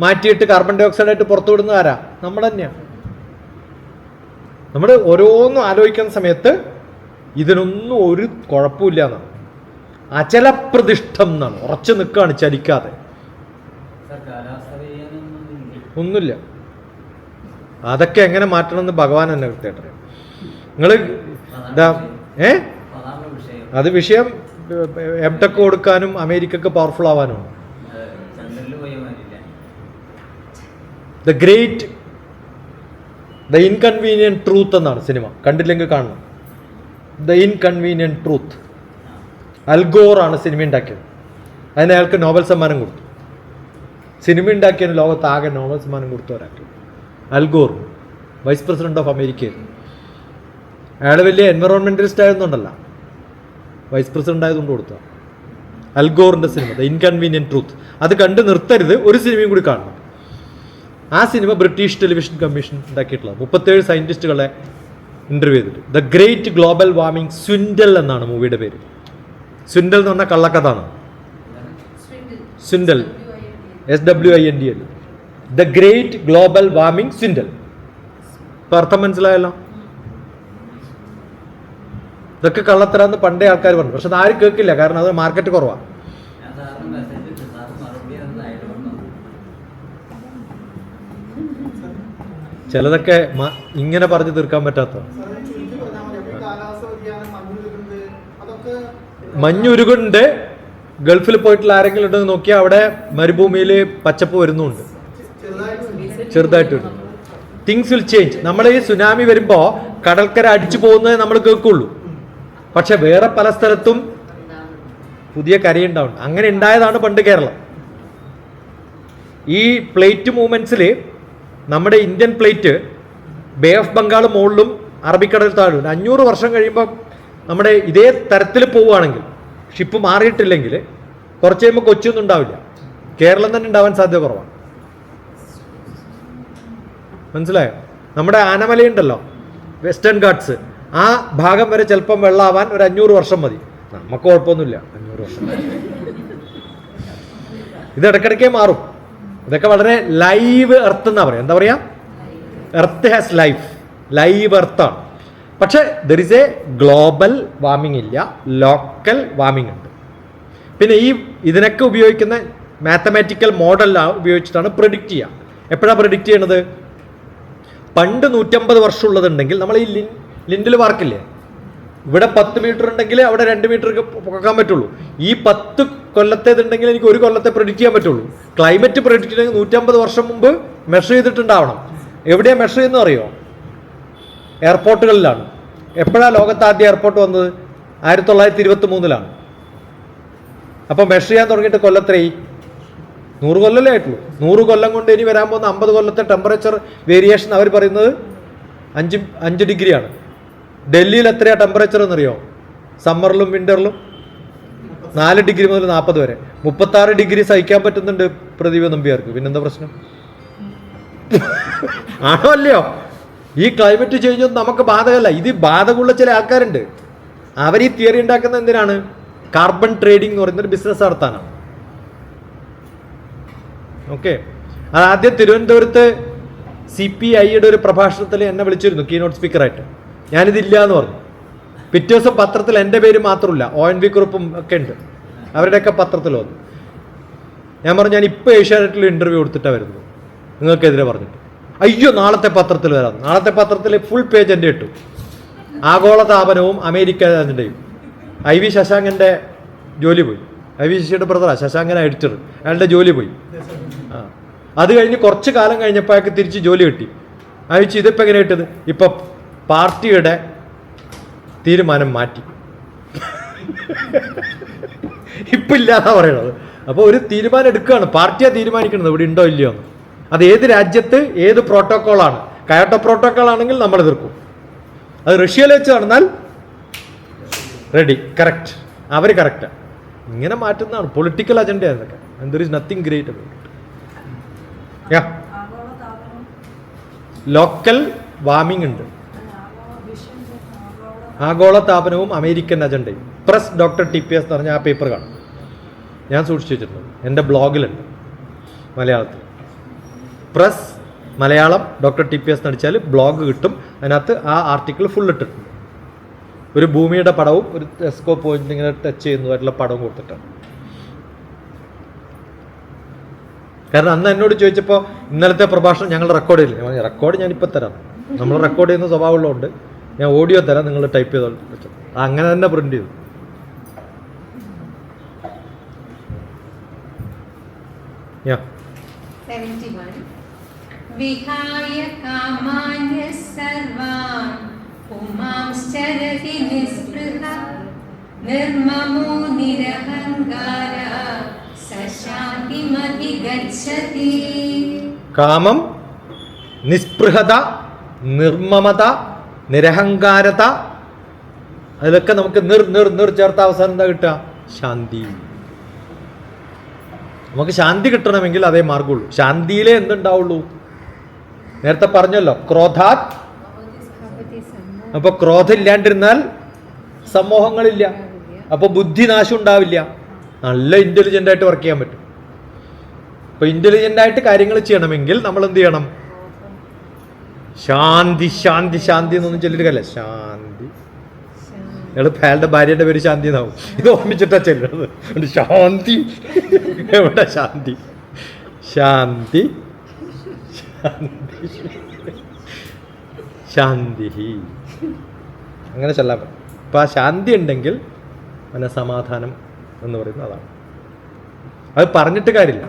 S1: മാറ്റിയിട്ട് കാർബൺ ഡൈ ഓക്സൈഡ് ആയിട്ട് പുറത്തു വിടുന്ന ആരാ? നമ്മൾ തന്നെയാണ്. നമ്മൾ ഓരോന്നും ആലോചിക്കുന്ന സമയത്ത് ഇതിനൊന്നും ഒരു കുഴപ്പമില്ല എന്നാണ്. അചലപ്രതിഷ്ഠം എന്നാണ്, ഉറച്ചു നിൽക്കുകയാണ്, ചലിക്കാതെ. ഒന്നുമില്ല. അതൊക്കെ എങ്ങനെ മാറ്റണമെന്ന് ഭഗവാൻ തന്നെ കൃത്യമായിട്ട് അറിയാം. നിങ്ങൾ ഇതാ അത് വിഷയം എംടെക് കൊടുക്കാനും അമേരിക്കക്ക് പവർഫുൾ ആവാനുമാണ്. The great the inconvenient truth എന്നാണ് സിനിമ. കണ്ടില്ലെങ്കിൽ കാണണം. The inconvenient truth. അൽഗോറാണ് സിനിമ ഉണ്ടാക്കിയത്. അതിന് അയാൾക്ക് നോബൽ സമ്മാനം കൊടുത്തു. സിനിമ ഉണ്ടാക്കിയതിന് ലോകത്താകെ നോബൽ സമ്മാനം കൊടുത്തു ഒരാൾക്ക്. അൽഗോർ വൈസ് പ്രസിഡന്റ് ഓഫ് അമേരിക്കയായിരുന്നു. അയാൾ വലിയ എൻവറോൺമെന്റലിസ്റ്റ് ആയതുകൊണ്ടല്ല, വൈസ് പ്രസിഡന്റ് ആയതുകൊണ്ട് കൊടുത്ത. അൽഗോറിന്റെ സിനിമ ദ ഇൻകൺവീനിയന്റ് ട്രൂത്ത്, അത് കണ്ട് നിർത്തരുത്, ഒരു സിനിമയും കൂടി കാണണം. ആ സിനിമ ബ്രിട്ടീഷ് ടെലിവിഷൻ കമ്മീഷൻ ഉണ്ടാക്കിയിട്ടുള്ളത്. 37 സയന്റിസ്റ്റുകളെ ഇന്റർവ്യൂ ചെയ്തിട്ട്. The great global warming swindle എന്നാണ് മൂവിയുടെ പേര്. സ്വിൻഡൽ എന്ന് പറഞ്ഞാൽ കള്ളക്കഥാണ്. Swindle, SWINDL, the great global warming swindle. ഇപ്പൊ അർത്ഥം മനസ്സിലായല്ലോ. ഇതൊക്കെ കള്ളത്തരാന്ന് പണ്ടേ ആൾക്കാർ പറഞ്ഞു, പക്ഷെ അത് ആരും കേൾക്കില്ല, കാരണം അത് മാർക്കറ്റ് കുറവാണ്. ചിലതൊക്കെ ഇങ്ങനെ പറഞ്ഞു തീർക്കാൻ പറ്റാത്ത. മഞ്ഞുരുകുണ്ട്. ഗൾഫിൽ പോയിട്ടുള്ള ആരെങ്കിലും ഉണ്ടെന്ന് നോക്കിയാൽ അവിടെ മരുഭൂമിയിൽ പച്ചപ്പ് വരുന്നുണ്ട്, ചെറുതായിട്ട് വരും. Things will change. നമ്മൾ ഈ സുനാമി വരുമ്പോൾ കടൽക്കര അടിച്ചു പോകുന്നത് നമ്മൾ കേൾക്കുള്ളൂ, പക്ഷെ വേറെ പല സ്ഥലത്തും പുതിയ കരയുണ്ടാവും. അങ്ങനെ ഉണ്ടായതാണ് പണ്ട് കേരളം. ഈ പ്ലേറ്റ് മൂവ്മെന്റ്സിൽ നമ്മുടെ Indian plate bay of Bengal മുകളിലും അറബിക്കടൽ താഴും. 500 വർഷം കഴിയുമ്പോൾ നമ്മുടെ ഇതേ തരത്തിൽ പോവുകയാണെങ്കിൽ, ഷിപ്പ് മാറിയിട്ടില്ലെങ്കിൽ, കുറച്ച് കഴിയുമ്പോൾ കൊച്ചിയൊന്നും ഉണ്ടാവില്ല, കേരളം തന്നെ ഉണ്ടാവാൻ സാധ്യത കുറവാണ്. മനസ്സിലായോ? നമ്മുടെ ആനമലയുണ്ടല്ലോ, വെസ്റ്റേൺ ഗാട്ട്സ്, ആ ഭാഗം വരെ ചിലപ്പം വെള്ളമാവാൻ ഒരു 500 വർഷം മതി. നമുക്ക് കുഴപ്പമൊന്നുമില്ല 500 വർഷം. ഇത് ഇടയ്ക്കിടയ്ക്കേ മാറും. ഇതൊക്കെ വളരെ ലൈവ് എർത്ത് എന്നാ പറയാ. എന്താ പറയാ? എർത്ത് ഹാസ് ലൈഫ്, ലൈവ് എർത്താണ്. പക്ഷെ there is a global warming ഇല്ല, ലോക്കൽ വാർമിംഗ് ഉണ്ട്. പിന്നെ ഇതിനൊക്കെ ഉപയോഗിക്കുന്ന മാത്തമാറ്റിക്കൽ മോഡൽ ഉപയോഗിച്ചിട്ടാണ് പ്രെഡിക്റ്റ് ചെയ്യുക. എപ്പോഴാണ് പ്രെഡിക്റ്റ് ചെയ്യണത്? പണ്ട് 150 വർഷം ഉള്ളതുണ്ടെങ്കിൽ നമ്മൾ ഈ ലിൻഡിൽ വാർക്കില്ലേ, ഇവിടെ 10 മീറ്റർ ഉണ്ടെങ്കിൽ അവിടെ 2 മീറ്റർ പൊക്കാൻ പറ്റുള്ളൂ. ഈ 10 കൊല്ലത്തേതുണ്ടെങ്കിൽ എനിക്ക് 1 കൊല്ലത്തെ പ്രെഡിക്റ്റ് ചെയ്യാൻ പറ്റുള്ളൂ. ക്ലൈമറ്റ് പ്രെഡിക്റ്റ് ചെയ്യണമെങ്കിൽ 150 വർഷം മുമ്പ് മെഷർ ചെയ്തിട്ടുണ്ടാവണം. എവിടെയാണ് മെഷർ ചെയ്യുന്നത് അറിയോ? എയർപോർട്ടുകളിലാണ്. എപ്പോഴാണ് ലോകത്ത് ആദ്യം എയർപോർട്ട് വന്നത്? 1923-ലാണ്. അപ്പോൾ മെഷർ ചെയ്യാൻ തുടങ്ങിയിട്ട് കൊല്ലത്രയായി? 100 കൊല്ലമല്ലേ ആയിട്ടുള്ളൂ. 100 കൊല്ലം കൊണ്ട് ഇനി വരാൻ പോകുന്ന 50 കൊല്ലത്തെ ടെമ്പറേച്ചർ വേരിയേഷൻ അവർ പറയുന്നത് 5 ഡിഗ്രിയാണ്. ഡൽഹിയിൽ എത്രയാണ് ടെമ്പറേച്ചർ എന്നറിയോ? സമ്മറിലും വിന്ററിലും 4 ഡിഗ്രി മുതൽ 40 വരെ. 36 ഡിഗ്രി സഹിക്കാൻ പറ്റുന്നുണ്ട് പ്രദീപ് നമ്പ്യാർക്ക്. പിന്നെന്താ പ്രശ്നം? ആണോ അല്ലയോ? ഈ ക്ലൈമറ്റ് ചേഞ്ച് ഒന്നും നമുക്ക് ബാധകമല്ല. ഇത് ബാധകമുള്ള ചില ആൾക്കാരുണ്ട്. അവർ ഈ തിയറി ഉണ്ടാക്കുന്ന എന്തിനാണ്? കാർബൺ ട്രേഡിംഗ് എന്ന് പറയുന്നൊരു ബിസിനസ് നടത്താനാണ്. ഓക്കെ. അത് ആദ്യം തിരുവനന്തപുരത്ത് CPIയുടെ ഒരു പ്രഭാഷണത്തിൽ എന്നെ വിളിച്ചിരുന്നു കീനോട്ട് സ്പീക്കറായിട്ട്. ഞാനിതില്ല എന്ന് പറഞ്ഞു. പിറ്റേ ദിവസം പത്രത്തിൽ എൻ്റെ പേര് മാത്രമില്ല, ONV കുറുപ്പും ഒക്കെ ഉണ്ട്, അവരുടെയൊക്കെ പത്രത്തിൽ വന്നു. ഞാൻ പറഞ്ഞു ഞാനിപ്പോൾ ഏഷ്യാനെറ്റിൽ ഇൻ്റർവ്യൂ കൊടുത്തിട്ടാണ് വരുന്നത്, നിങ്ങൾക്കെതിരെ പറഞ്ഞിട്ട്. അയ്യോ, നാളത്തെ പത്രത്തിൽ വരാം. നാളത്തെ പത്രത്തിൽ ഫുൾ പേജ് എൻ്റെ ഇട്ടു. ആഗോളതാപനവും അമേരിക്കൻ്റെയും. IV ശശാങ്കൻ്റെ ജോലി പോയി. IV ശശിയുടെ ബ്രദറാ ശശാങ്കൻ എഡിറ്റർ, അയാളുടെ ജോലി പോയി. അത് കഴിഞ്ഞ് കുറച്ച് കാലം കഴിഞ്ഞപ്പോൾ അയാൾക്ക് തിരിച്ച് ജോലി കിട്ടി. അയച്ചു ഇതിപ്പോൾ എങ്ങനെ കിട്ടത്? ഇപ്പം പാർട്ടിയുടെ തീരുമാനം മാറ്റി. ഇപ്പം ഇല്ലാന്നാ പറയണത്. അപ്പോൾ ഒരു തീരുമാനം എടുക്കുകയാണ്, പാർട്ടിയാണ് തീരുമാനിക്കുന്നത് ഇവിടെ ഉണ്ടോ ഇല്ലയോ എന്ന്. അത് ഏത് രാജ്യത്ത് ഏത് പ്രോട്ടോക്കോളാണ്. കയോട്ടോ പ്രോട്ടോക്കോൾ ആണെങ്കിൽ നമ്മൾ എതിർക്കും. അത് റഷ്യയിൽ വെച്ച് നടന്നാൽ റെഡി, കറക്റ്റ്, അവർ കറക്റ്റാണ്. ഇങ്ങനെ മാറ്റുന്നതാണ് പൊളിറ്റിക്കൽ അജണ്ട. എന്നൊക്കെ there is nothing great about it. Local warming ഉണ്ട്. ആഗോളതാപനവും അമേരിക്കൻ അജണ്ടയും. പ്രസ് ഡോക്ടർ TPS എന്ന് പറഞ്ഞ ആ പേപ്പർ കാണും, ഞാൻ സൂക്ഷിച്ചു വെച്ചിട്ടുണ്ട്, എൻ്റെ ബ്ലോഗിലുണ്ട് മലയാളത്തിൽ. പ്രസ് മലയാളം ഡോക്ടർ TPS എന്നടിച്ചാൽ ബ്ലോഗ് കിട്ടും. അതിനകത്ത് ആ ആർട്ടിക്കിൾ ഫുൾ ഇട്ടിട്ടുണ്ട്. ഒരു ഭൂമിയുടെ പടവും ഒരു ടെസ്കോ പോയിന്റ് ഇങ്ങനെ ടച്ച് ചെയ്യുന്നതായിട്ടുള്ള പടവും കൊടുത്തിട്ടാണ്. കാരണം അന്ന് എന്നോട് ചോദിച്ചപ്പോൾ ഇന്നലത്തെ പ്രഭാഷണം ഞങ്ങൾ റെക്കോർഡ് ചെയ്തില്ല. ഞാൻ റെക്കോർഡ് ഞാനിപ്പോൾ തരാം, നമ്മൾ റെക്കോർഡ് ചെയ്യുന്ന സ്വഭാവമുള്ളതുകൊണ്ട് ഞാൻ ഓഡിയോ തരാം, നിങ്ങൾ ടൈപ്പ് ചെയ്തോ. അങ്ങനെ തന്നെ പ്രിന്റ് ചെയ്തു.
S2: വിഹായ കാമാന്യ സർവാൻ പുമാംശ്ചരതി നിസ്പൃഹ നിർമ്മമോ നിരഹങ്കാരഃ സശാന്തിമധിഗച്ഛതി.
S1: കാമം, നിസ്പൃഹത, നിർമ്മമത, നിരഹങ്കാരത, അതിലൊക്കെ നമുക്ക് നിർ ചേർത്ത അവസാനം എന്താ കിട്ടുക? ശാന്തി. നമുക്ക് ശാന്തി കിട്ടണമെങ്കിൽ അതേ മാർഗമുള്ളൂ. ശാന്തിയിലേ എന്തുണ്ടാവുള്ളൂ? നേരത്തെ പറഞ്ഞല്ലോ, ക്രോധാത്. അപ്പൊ ക്രോധം ഇല്ലാണ്ടിരുന്നാൽ സമൂഹങ്ങളില്ല, അപ്പൊ ബുദ്ധിനാശം ഉണ്ടാവില്ല. നല്ല ഇന്റലിജന്റ് ആയിട്ട് വർക്ക് ചെയ്യാൻ പറ്റും. അപ്പൊ ഇന്റലിജന്റ് ആയിട്ട് കാര്യങ്ങൾ ചെയ്യണമെങ്കിൽ നമ്മൾ എന്ത് ചെയ്യണം? ശാന്തി ശാന്തി ശാന്തി എന്നൊന്നും ചൊല്ലിട്ടല്ല, ശാന്തി. എളുപ്പം അയാളുടെ ഭാര്യയുടെ പേര് ശാന്തി എന്നാവും. ഇത് ഓർമ്മിച്ചിട്ടാ ചെല്ലുന്നത്. ശാന്തി എവിടെ? ശാന്തി ശാന്തി ശാന്തി ശാന്തി, അങ്ങനെ ചൊല്ലാൻ പറ്റും. അപ്പം ആ ശാന്തി ഉണ്ടെങ്കിൽ മനസമാധാനം എന്ന് പറയുന്നത് അതാണ്. അത് പറഞ്ഞിട്ട് കാര്യമില്ല,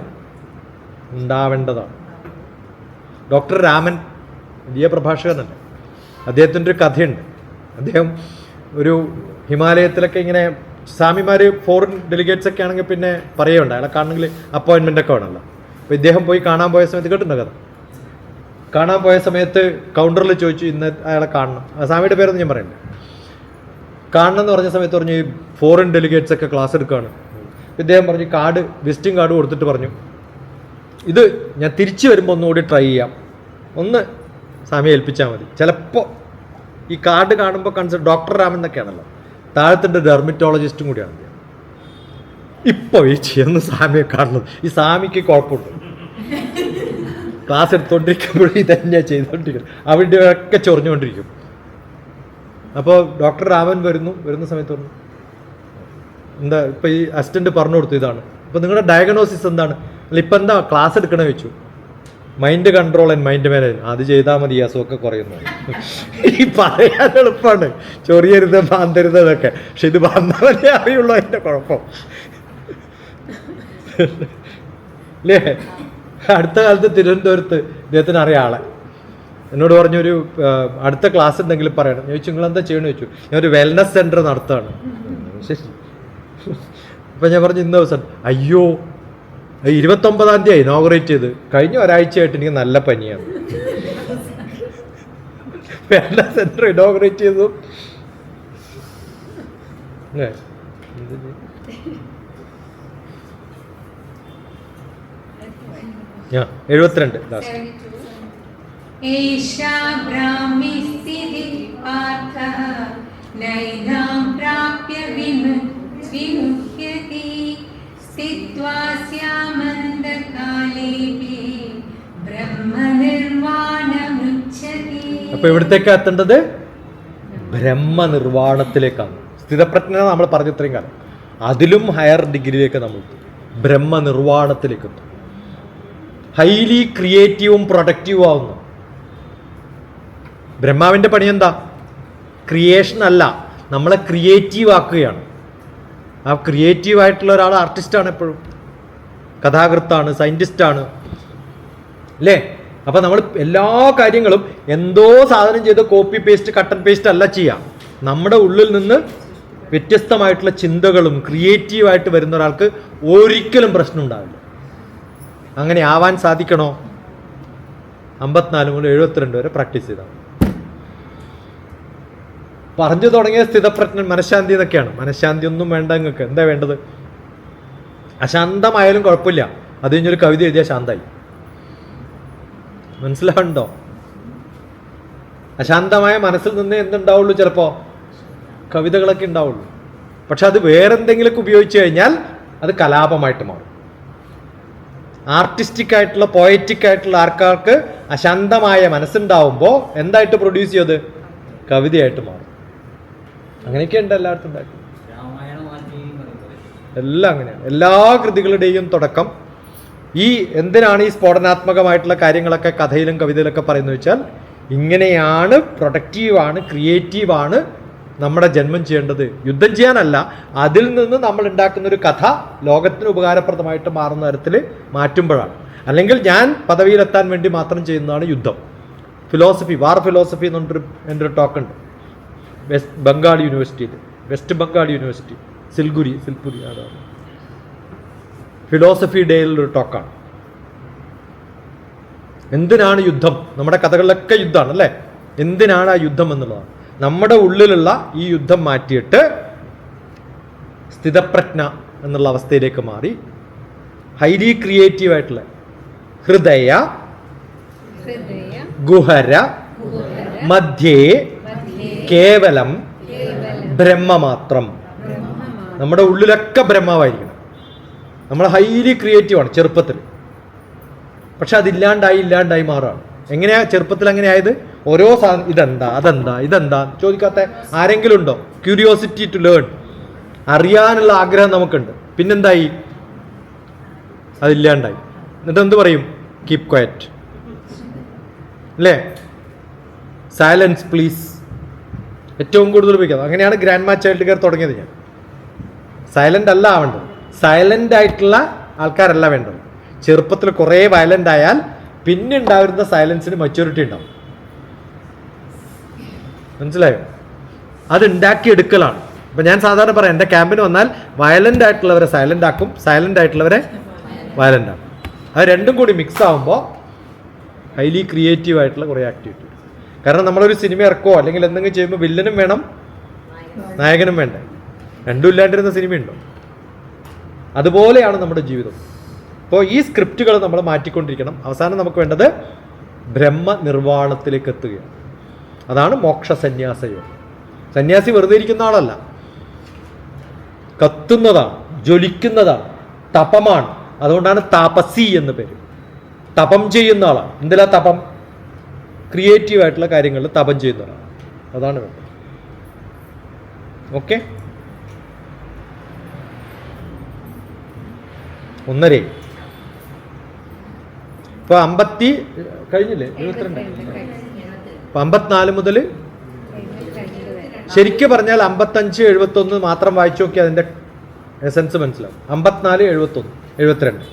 S1: ഉണ്ടാവേണ്ടതാണ്. ഡോക്ടർ രാമൻ വലിയ പ്രഭാഷകനല്ലേ, അദ്ദേഹത്തിൻ്റെ ഒരു കഥയുണ്ട്. അദ്ദേഹം ഒരു ഹിമാലയത്തിലൊക്കെ ഇങ്ങനെ സ്വാമിമാർ ഫോറിൻ ഡെലിഗേറ്റ്സ് ഒക്കെ ആണെങ്കിൽ പിന്നെ പറയുകയുണ്ട്, അയാളെ കാണണമെങ്കിൽ അപ്പോയിൻമെൻ്റ് ഒക്കെ വേണമല്ലോ. അപ്പോൾ ഇദ്ദേഹം പോയി കാണാൻ പോയ സമയത്ത് കേട്ടിട്ടുണ്ടോ കഥ? കാണാൻ പോയ സമയത്ത് കൗണ്ടറിൽ ചോദിച്ചു ഇന്ന് അയാളെ കാണണം. സ്വാമിയുടെ പേരൊന്നും ഞാൻ പറയണ്ട. കാണണം എന്ന് പറഞ്ഞ സമയത്ത് പറഞ്ഞു ഈ ഫോറിൻ ഡെലിഗേറ്റ്സ് ഒക്കെ ക്ലാസ് എടുക്കുകയാണ്. ഇദ്ദേഹം പറഞ്ഞു വിസിറ്റിംഗ് കാർഡ് കൊടുത്തിട്ട് പറഞ്ഞു, ഇത് ഞാൻ തിരിച്ചു വരുമ്പോൾ ഒന്നുകൂടി ട്രൈ ചെയ്യാം, ഒന്ന് സ്വാമിയെ ഏൽപ്പിച്ചാൽ മതി. ചിലപ്പോൾ ഈ കാർഡ് കാണുമ്പോൾ ഡോക്ടർ രാമൻ എന്നൊക്കെയാണല്ലോ, താഴത്തിൻ്റെ ഡെർമറ്റോളജിസ്റ്റും കൂടിയാണ്. ഇപ്പോൾ ഈ ചെയ്യുന്ന സ്വാമിയെ കാണുന്നത്. ഈ സ്വാമിക്ക് കുഴപ്പമുണ്ട്, ക്ലാസ് എടുത്തുകൊണ്ടിരിക്കുമ്പോഴും ഇതന്നെയാണ് ചെയ്തുകൊണ്ടിരിക്കുന്നത്. അവിടെ ഒക്കെ ചൊറിഞ്ഞുകൊണ്ടിരിക്കും. അപ്പോൾ ഡോക്ടർ രാമൻ വരുന്ന സമയത്ത് പറഞ്ഞു, എന്താ ഇപ്പം ഈ അസിസ്റ്റൻ്റ് പറഞ്ഞു കൊടുത്തു ഇതാണ്. അപ്പോൾ നിങ്ങളുടെ ഡയഗ്നോസിസ് എന്താണ്? അല്ല ഇപ്പം എന്താ ക്ലാസ് എടുക്കണേ വെച്ചു. Mind control and mind management, അത് ചെയ്താൽ മതി, അസുഖമൊക്കെ കുറയുന്നു. ഈ പറയാൻ എളുപ്പമാണ്, ചൊറിയരുത് മാന്തരുത് എന്നൊക്കെ. പക്ഷെ ഇത് വന്നവരെ അറിയുള്ളൂ അതിൻ്റെ കുഴപ്പം അല്ലേ? അടുത്ത കാലത്ത് തിരുവനന്തപുരത്ത് ഇദ്ദേഹത്തിന് അറിയാം ആളെ. എന്നോട് പറഞ്ഞൊരു അടുത്ത ക്ലാസ് എന്തെങ്കിലും പറയണം. ചോദിച്ചു നിങ്ങളെന്താ ചെയ്യണമെന്ന് ചോദിച്ചു. ഞാൻ ഒരു വെൽനസ് സെൻറ്റർ നടത്തുകയാണ്. ശരി. അപ്പം ഞാൻ പറഞ്ഞു ഇന്ന ദിവസം, അയ്യോ 29-ാം തീയതി ഇനോഗ്രേറ്റ് ചെയ്ത്, കഴിഞ്ഞ ഒരാഴ്ചയായിട്ട് എനിക്ക് നല്ല പനിയാണ്. വെൽനസ് സെൻറ്റർ ഇനോഗ്രേറ്റ് ചെയ്തു. 72
S2: ഏഷാ ബ്രാഹ്മി സ്ഥിതി പാർത്ഥഃ നൈനാം പ്രാപ്യ വിമുഹ്യതി സ്ഥിത്വാ സ്യാമന്തകാലേപി ബ്രഹ്മനിർവാണമുച്യതി.
S1: അപ്പൊ എവിടത്തേക്കാ എത്തേണ്ടത്? ബ്രഹ്മനിർവാണത്തിലേക്കാണ്. സ്ഥിതപ്രജ്ഞ നമ്മൾ പറഞ്ഞ ഇത്രയും കാലം, അതിലും ഹയർ ഡിഗ്രിയിലേക്ക് നമ്മൾ ബ്രഹ്മനിർവാണത്തിലേക്ക് എത്തും. ഹൈലി ക്രിയേറ്റീവും പ്രൊഡക്റ്റീവും ആവുന്നു. ബ്രഹ്മാവിൻ്റെ പണി എന്താ? ക്രിയേഷൻ അല്ല, നമ്മളെ ക്രിയേറ്റീവ് ആക്കുകയാണ്. ആ ക്രിയേറ്റീവ് ആയിട്ടുള്ള ഒരാൾ ആർട്ടിസ്റ്റാണ്, എപ്പോഴും കഥാകൃത്താണ്, സയൻറ്റിസ്റ്റാണ് അല്ലേ? അപ്പം നമ്മൾ എല്ലാ കാര്യങ്ങളും എന്തോ സാധനം ചെയ്ത് copy paste cut and paste അല്ല ചെയ്യാം. നമ്മുടെ ഉള്ളിൽ നിന്ന് വ്യത്യസ്തമായിട്ടുള്ള ചിന്തകളും ക്രിയേറ്റീവായിട്ട് വരുന്ന ഒരാൾക്ക് ഒരിക്കലും പ്രശ്നം ഉണ്ടാവില്ല. അങ്ങനെ ആവാൻ സാധിക്കണോ? 54 മുതൽ 72 വരെ പ്രാക്ടീസ് ചെയ്താൽ. പറഞ്ഞു തുടങ്ങിയ സ്ഥിതപ്രജ്ഞൻ മനഃശാന്തി എന്നൊക്കെയാണ്. മനഃശാന്തി ഒന്നും വേണ്ട നിങ്ങൾക്ക്. എന്താ വേണ്ടത്? അശാന്തമായാലും കുഴപ്പമില്ല, അത് കഴിഞ്ഞൊരു കവിത എഴുതിയാൽ ശാന്തമായി. മനസ്സിലാവുണ്ടോ? അശാന്തമായ മനസ്സിൽ നിന്ന് എന്തുണ്ടാവുള്ളൂ? ചിലപ്പോൾ കവിതകളൊക്കെ ഉണ്ടാവുള്ളൂ. പക്ഷെ അത് വേറെന്തെങ്കിലുമൊക്കെ ഉപയോഗിച്ച് കഴിഞ്ഞാൽ അത് കലാപമായിട്ട് മാറും. ആർട്ടിസ്റ്റിക് ആയിട്ടുള്ള പോയറ്റിക് ആയിട്ടുള്ള ആൾക്കാർക്ക് അശാന്തമായ മനസ്സുണ്ടാവുമ്പോൾ എന്തായിട്ട് പ്രൊഡ്യൂസ് ചെയ്തത്? കവിതയായിട്ട് മാറും. അങ്ങനെയൊക്കെ ഉണ്ട് എല്ലായിടത്തും ഉണ്ടാക്കി. എല്ലാം അങ്ങനെയാണ്. എല്ലാ കൃതികളുടെയും തുടക്കം ഈ എന്തിനാണ് ഈ സ്ഫോടനാത്മകമായിട്ടുള്ള കാര്യങ്ങളൊക്കെ കഥയിലും കവിതയിലൊക്കെ പറയുന്നത് വെച്ചാൽ, ഇങ്ങനെയാണ്, പ്രൊഡക്റ്റീവാണ്, ക്രിയേറ്റീവാണ് നമ്മുടെ ജന്മം ചെയ്യേണ്ടത്. യുദ്ധം ചെയ്യാനല്ല, അതിൽ നിന്ന് നമ്മൾ ഉണ്ടാക്കുന്ന ഒരു കഥ ലോകത്തിന് ഉപകാരപ്രദമായിട്ട് മാറുന്ന തരത്തിൽ മാറ്റുമ്പോഴാണ്. അല്ലെങ്കിൽ ഞാൻ പദവിയിലെത്താൻ വേണ്ടി മാത്രം ചെയ്യുന്നതാണ് യുദ്ധം. ഫിലോസഫി, വാർ ഫിലോസഫി എന്ന് പറഞ്ഞിട്ടൊരു എൻ്റെ ഒരു ടോക്ക് ഉണ്ട് ബംഗാൾ യൂണിവേഴ്സിറ്റിയിൽ. വെസ്റ്റ് ബംഗാൾ യൂണിവേഴ്സിറ്റി, സിൽപുരി അതാണ്. ഫിലോസഫി ഡേയിലൊരു ടോക്കാണ്. എന്തിനാണ് യുദ്ധം? നമ്മുടെ കഥകളിലൊക്കെ യുദ്ധമാണ് അല്ലേ? എന്തിനാണ് ആ യുദ്ധം എന്നുള്ളതാണ്. നമ്മുടെ ഉള്ളിലുള്ള ഈ യുദ്ധം മാറ്റിയിട്ട് സ്ഥിതപ്രജ്ഞ എന്നുള്ള അവസ്ഥയിലേക്ക് മാറി ഹൈലി ക്രിയേറ്റീവ് ആയിട്ടുള്ള ഹൃദയ ഗുഹര മധ്യേ കേവലം ബ്രഹ്മമാത്രം. നമ്മുടെ ഉള്ളിലൊക്കെ ബ്രഹ്മാവായിരിക്കണം. നമ്മൾ ഹൈലി ക്രിയേറ്റീവാണ് ചെറുപ്പത്തിൽ, പക്ഷെ അതില്ലാണ്ടായി മാറുകയാണ്. എങ്ങനെയാ ചെറുപ്പത്തിൽ എങ്ങനെയായത്? ഓരോ സാധനം ഇതെന്താ ചോദിക്കാത്ത ആരെങ്കിലും ഉണ്ടോ? ക്യൂരിയോസിറ്റി ടു ലേൺ, അറിയാനുള്ള ആഗ്രഹം നമുക്കുണ്ട്. പിന്നെന്തായി? അതില്ലാണ്ടായി. എന്നിട്ട് എന്ത് പറയും? കീപ് ക്വയറ്റ് അല്ലേ? സൈലൻസ് പ്ലീസ് ഏറ്റവും കൂടുതൽ ഉപയോഗിക്കുന്നത്. അങ്ങനെയാണ് ഗ്രാൻഡ് മാ ചൈൽഡ് കെയർ തുടങ്ങിയത്. ഞാൻ സൈലൻ്റ് അല്ല ആവേണ്ടത്, സൈലൻ്റ് ആയിട്ടുള്ള ആൾക്കാരല്ല വേണ്ടത്. ചെറുപ്പത്തിൽ കുറേ വയലൻ്റ് ആയാൽ പിന്നെ ഉണ്ടാവുന്ന സൈലൻസിന് മെച്യൂരിറ്റി ഉണ്ടാവും. മനസ്സിലായോ? അത് ഉണ്ടാക്കിയെടുക്കലാണ്. ഇപ്പം ഞാൻ സാധാരണ പറയാം, എൻ്റെ ക്യാമ്പിന് വന്നാൽ വയലൻ്റ് ആയിട്ടുള്ളവരെ സൈലൻ്റ് ആക്കും, സൈലൻ്റ് ആയിട്ടുള്ളവരെ വയലൻ്റ് ആക്കും. അത് രണ്ടും കൂടി മിക്സ് ആകുമ്പോൾ ഹൈലി ക്രിയേറ്റീവ് ആയിട്ടുള്ള കുറേ ആക്ടിവിറ്റി. കാരണം നമ്മളൊരു സിനിമ ഇറക്കുമോ അല്ലെങ്കിൽ എന്തെങ്കിലും ചെയ്യുമ്പോൾ വില്ലനും വേണം നായകനും വേണ്ടേ? രണ്ടും ഇല്ലാണ്ടിരുന്ന സിനിമയുണ്ടോ? അതുപോലെയാണ് നമ്മുടെ ജീവിതം. അപ്പോൾ ഈ സ്ക്രിപ്റ്റുകൾ നമ്മൾ മാറ്റിക്കൊണ്ടിരിക്കണം. അവസാനം നമുക്ക് വേണ്ടത് ബ്രഹ്മനിർവ്വാണത്തിലേക്ക് എത്തുകയാണ്. അതാണ് മോക്ഷ സന്യാസയോഗം. സന്യാസി വെറുതെ ഇരിക്കുന്ന ആളല്ല, കത്തുന്നതാണ്, ജ്വലിക്കുന്നതാണ്, തപമാണ്. അതുകൊണ്ടാണ് താപസി എന്ന് പേര്. തപം ചെയ്യുന്ന ആളാണ്. എന്തിലാ തപം? ക്രിയേറ്റീവ് ആയിട്ടുള്ള കാര്യങ്ങളിൽ തപം ചെയ്യുന്ന ആളാണ്. അതാണ് വേണ്ടത്. ഓക്കെ, 1:30. ഇപ്പോൾ 50 കഴിഞ്ഞില്ലേ? 72. അപ്പം 54 മുതൽ ശരിക്കും പറഞ്ഞാൽ 55, 71 മാത്രം വായിച്ചു നോക്കി അതിൻ്റെ എസൻസ് മനസ്സിലാവും. 54, 71, 72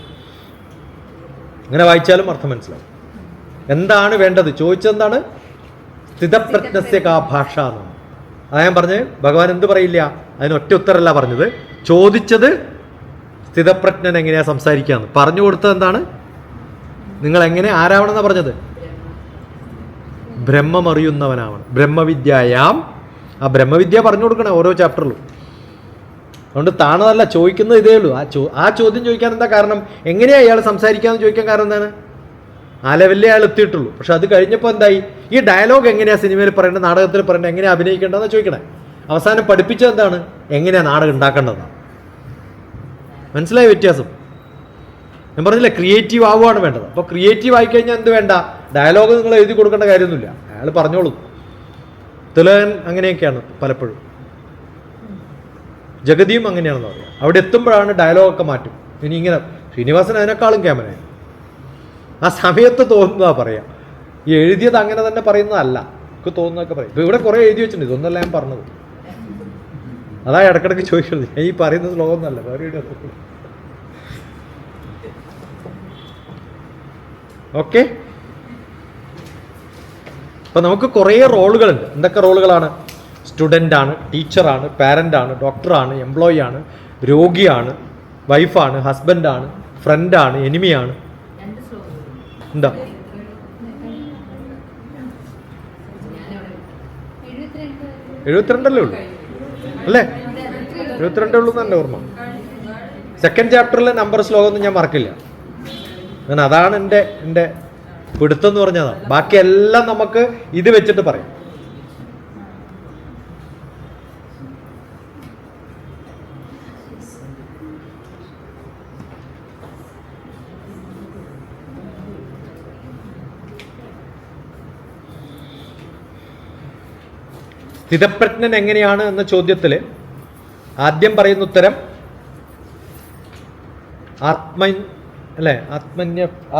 S1: ഇങ്ങനെ വായിച്ചാലും അർത്ഥം മനസ്സിലാവും. എന്താണ് വേണ്ടത്? ചോദിച്ചെന്താണ്? സ്ഥിതപ്രജ്ഞസ്യ കാ ഭാഷ എന്നാണ്. അതാ ഞാൻ പറഞ്ഞത്. ഭഗവാൻ എന്ത് പറയില്ല? അതിന് ഒറ്റ ഉത്തരമല്ല പറഞ്ഞത്. ചോദിച്ചത് സ്ഥിതപ്രജ്ഞൻ എങ്ങനെയാ സംസാരിക്കാന്ന്. പറഞ്ഞു കൊടുത്തത് എന്താണ്? നിങ്ങൾ എങ്ങനെ ആരാവണമെന്നാണ് പറഞ്ഞത്? ബ്രഹ്മം അറിയുന്നവനാവണം. ബ്രഹ്മവിദ്യയാം. ആ ബ്രഹ്മവിദ്യ പറഞ്ഞു കൊടുക്കണേ ഓരോ ചാപ്റ്ററിലും. അതുകൊണ്ട് താണതല്ല ചോദിക്കുന്നത്, ഇതേ ഉള്ളൂ. ആ ചോദ്യം ചോദിക്കാൻ എന്താ കാരണം? എങ്ങനെയാണ് അയാൾ സംസാരിക്കാമെന്ന് ചോദിക്കാൻ കാരണം എന്താണ്? ആ ലെവലിലേ അയാൾ എത്തിയിട്ടുള്ളൂ. പക്ഷെ അത് കഴിഞ്ഞപ്പോൾ എന്തായി? ഈ ഡയലോഗ് എങ്ങനെയാണ് സിനിമയിൽ പറയേണ്ടത്, നാടകത്തിൽ പറയേണ്ടത്, എങ്ങനെയാണ് അഭിനയിക്കേണ്ടതെന്ന് ചോദിക്കണേ. അവസാനം പഠിപ്പിച്ചത് എന്താണ്? എങ്ങനെയാണ് നാടകം ഉണ്ടാക്കേണ്ടതാണ്. മനസ്സിലായ വ്യത്യാസം? ഞാൻ പറഞ്ഞില്ലേ, ക്രിയേറ്റീവ് ആവുകയാണ് വേണ്ടത്. അപ്പോൾ ക്രിയേറ്റീവ് ആയിക്കഴിഞ്ഞാൽ എന്ത് വേണ്ട? ഡയലോഗ് നിങ്ങൾ എഴുതി കൊടുക്കേണ്ട കാര്യമൊന്നുമില്ല, അയാൾ പറഞ്ഞോളൂ. തിലകൻ അങ്ങനെയൊക്കെയാണ് പലപ്പോഴും. ജഗതിയും അങ്ങനെയാണെന്ന് പറയാം. അവിടെ എത്തുമ്പോഴാണ് ഡയലോഗൊക്കെ മാറ്റും. ഇനി ഇങ്ങനെ ശ്രീനിവാസൻ അതിനേക്കാളും ക്യാമറ ആ സമയത്ത് തോന്നുന്നതാ പറയാം. ഈ എഴുതിയത് അങ്ങനെ തന്നെ പറയുന്നതല്ല, എനിക്ക് തോന്നുന്നതൊക്കെ പറയും. ഇപ്പോൾ ഇവിടെ കുറേ എഴുതി വെച്ചിട്ടുണ്ട്, ഇതൊന്നല്ല ഞാൻ പറഞ്ഞത്. അതാ ഇടക്കിടക്ക് ചോദിക്കുന്നത്. ഞാൻ ഈ പറയുന്നത് ശ്ലോകമൊന്നുമല്ല, വേറെ. ഓക്കെ, അപ്പം നമുക്ക് കുറേ റോളുകളുണ്ട്. എന്തൊക്കെ റോളുകളാണ്? സ്റ്റുഡൻ്റാണ്, ടീച്ചറാണ്, പാരൻ്റാണ്, ഡോക്ടറാണ്, എംപ്ലോയി ആണ്, രോഗിയാണ്, വൈഫാണ്, ഹസ്ബൻഡാണ്, ഫ്രണ്ടാണ്, എനിമിയാണ്. എന്താ 72 ഉള്ളൂ അല്ലേ? 72 ഉള്ളൂ തന്നെ ഓർമ്മ. സെക്കൻഡ് ചാപ്റ്ററിലെ നമ്പർ ശ്ലോകമൊന്നും ഞാൻ മറക്കില്ല. അങ്ങനെ അതാണ് എൻ്റെ പിടുത്തം എന്ന് പറഞ്ഞതാണ്. ബാക്കിയെല്ലാം നമുക്ക് ഇത് വെച്ചിട്ട് പറയാം. സ്ഥിതപ്രജ്ഞൻ എങ്ങനെയാണ് എന്ന ചോദ്യത്തിൽ ആദ്യം പറയുന്ന ഉത്തരം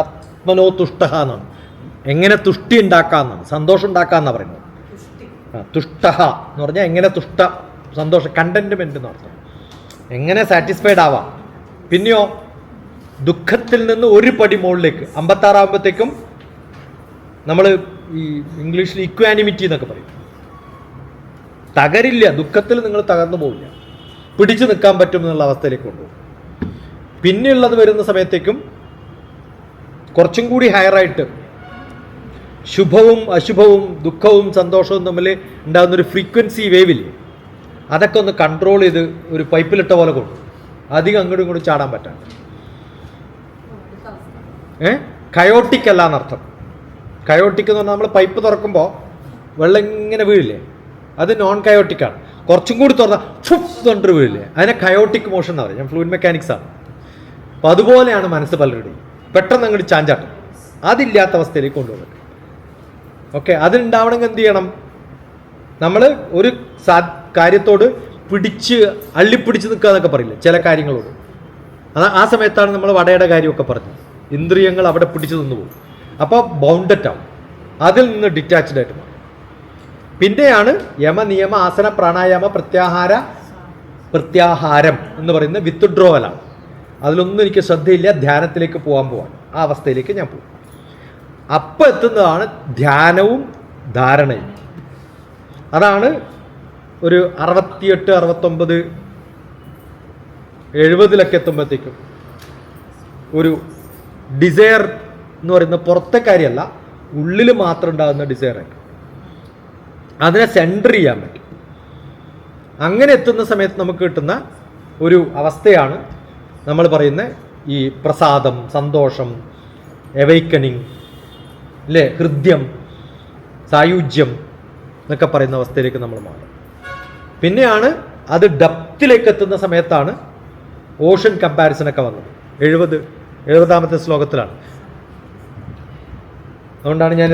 S1: ആത്മനോ തുഷ്ട എന്നാണ്. എങ്ങനെ തുഷ്ടി ഉണ്ടാക്കാമെന്നാണ്, സന്തോഷം ഉണ്ടാക്കാമെന്നാണ് പറയുന്നത്. തുഷ്ട എന്ന് പറഞ്ഞാൽ എങ്ങനെ സന്തോഷം, കണ്ടന്റ്മെന്റ് എന്ന് അർത്ഥം. എങ്ങനെ സാറ്റിസ്ഫൈഡ് ആവാം. പിന്നെയോ ദുഃഖത്തിൽ നിന്ന് ഒരു പടി മുകളിലേക്ക് 56 ആകുമ്പോഴത്തേക്കും നമ്മൾ ഈ ഇംഗ്ലീഷിൽ ഇക്വാനിമിറ്റി എന്നൊക്കെ പറയും. തകരില്ല, ദുഃഖത്തിൽ നിങ്ങൾ തകർന്നു പോവില്ല, പിടിച്ചു നിൽക്കാൻ പറ്റും എന്നുള്ള അവസ്ഥയിലേക്ക് കൊണ്ടുപോകും. പിന്നെയുള്ളത് വരുന്ന സമയത്തേക്കും കുറച്ചും കൂടി ഹയറായിട്ട് ശുഭവും അശുഭവും ദുഃഖവും സന്തോഷവും തമ്മിൽ ഉണ്ടാകുന്നൊരു ഫ്രീക്വൻസി വേവിൽ അതൊക്കെ ഒന്ന് കൺട്രോൾ ചെയ്ത് ഒരു പൈപ്പിലിട്ട പോലെ കൊണ്ടു അധികം അങ്ങോട്ടും ഇങ്ങോട്ടും ചാടാൻ പറ്റാണ്ട്. കയോട്ടിക് അല്ല എന്നർത്ഥം. കയോട്ടിക് എന്ന് പറഞ്ഞാൽ നമ്മൾ പൈപ്പ് തുറക്കുമ്പോൾ വെള്ളം ഇങ്ങനെ വീഴില്ലേ, അത് നോൺ കയോട്ടിക്കാണ്. കുറച്ചും കൂടി തുറന്നാൽ തൊണ്ടു വീഴില്ലേ, അതിനെ കയോട്ടിക് മോഷൻ എന്ന് പറയും. ഞാൻ ഫ്ലൂയിഡ് മെക്കാനിക്സ് ആണ്. അപ്പോൾ അതുപോലെയാണ് മനസ്സ് പലരുടെയും, പെട്ടെന്ന് അങ്ങോട്ട് ചാഞ്ചാട്ടം. അതില്ലാത്ത അവസ്ഥയിലേക്ക് കൊണ്ടുപോകും. ഓക്കെ, അതുണ്ടാവണമെങ്കിൽ എന്ത് ചെയ്യണം? നമ്മൾ ഒരു കാര്യത്തോട് അള്ളിപ്പിടിച്ച് നിൽക്കുക എന്നൊക്കെ പറയില്ലേ ചില കാര്യങ്ങളോട്. ആ സമയത്താണ് നമ്മൾ വടയുടെ കാര്യമൊക്കെ പറഞ്ഞത്. ഇന്ദ്രിയങ്ങൾ അവിടെ പിടിച്ചു നിന്ന് പോകും. അപ്പോൾ ബൗണ്ടഡ് ആവും, അതിൽ നിന്ന് ഡിറ്റാച്ച്ഡ് ആയിട്ട് മാറും. പിന്നെയാണ് യമ നിയമ ആസന പ്രാണായാമ പ്രത്യാഹാരം എന്ന് പറയുന്ന വിത്ഡ്രോവലാണ്. അതിലൊന്നും എനിക്ക് ശ്രദ്ധയില്ല, ധ്യാനത്തിലേക്ക് പോകാൻ ആ അവസ്ഥയിലേക്ക് ഞാൻ പോകും. അപ്പം എത്തുന്നതാണ് ധ്യാനവും ധാരണയും. അതാണ് ഒരു 68, 69, 70 എത്തുമ്പോഴത്തേക്കും ഒരു ഡിസയർ എന്ന് പറയുന്ന പുറത്തെ കാര്യമല്ല, ഉള്ളിൽ മാത്രം ഉണ്ടാകുന്ന ഡിസയറായിട്ട് അതിനെ സെൻറ്റർ ചെയ്യാൻ പറ്റും. അങ്ങനെ എത്തുന്ന സമയത്ത് നമുക്ക് കിട്ടുന്ന ഒരു അവസ്ഥയാണ് നമ്മൾ പറയുന്ന ഈ പ്രസാദം, സന്തോഷം, എവൈക്കനിങ് അല്ലേ, ഹൃദ്യം, സായുജ്യം എന്നൊക്കെ പറയുന്ന അവസ്ഥയിലേക്ക് നമ്മൾ മാറും. പിന്നെയാണ് അത് ഡെപ്തിലേക്ക് എത്തുന്ന സമയത്താണ് ഓഷൻ കമ്പാരിസനൊക്കെ വന്നത്. 70ാമത്തെ ശ്ലോകത്തിലാണ്. അതുകൊണ്ടാണ് ഞാൻ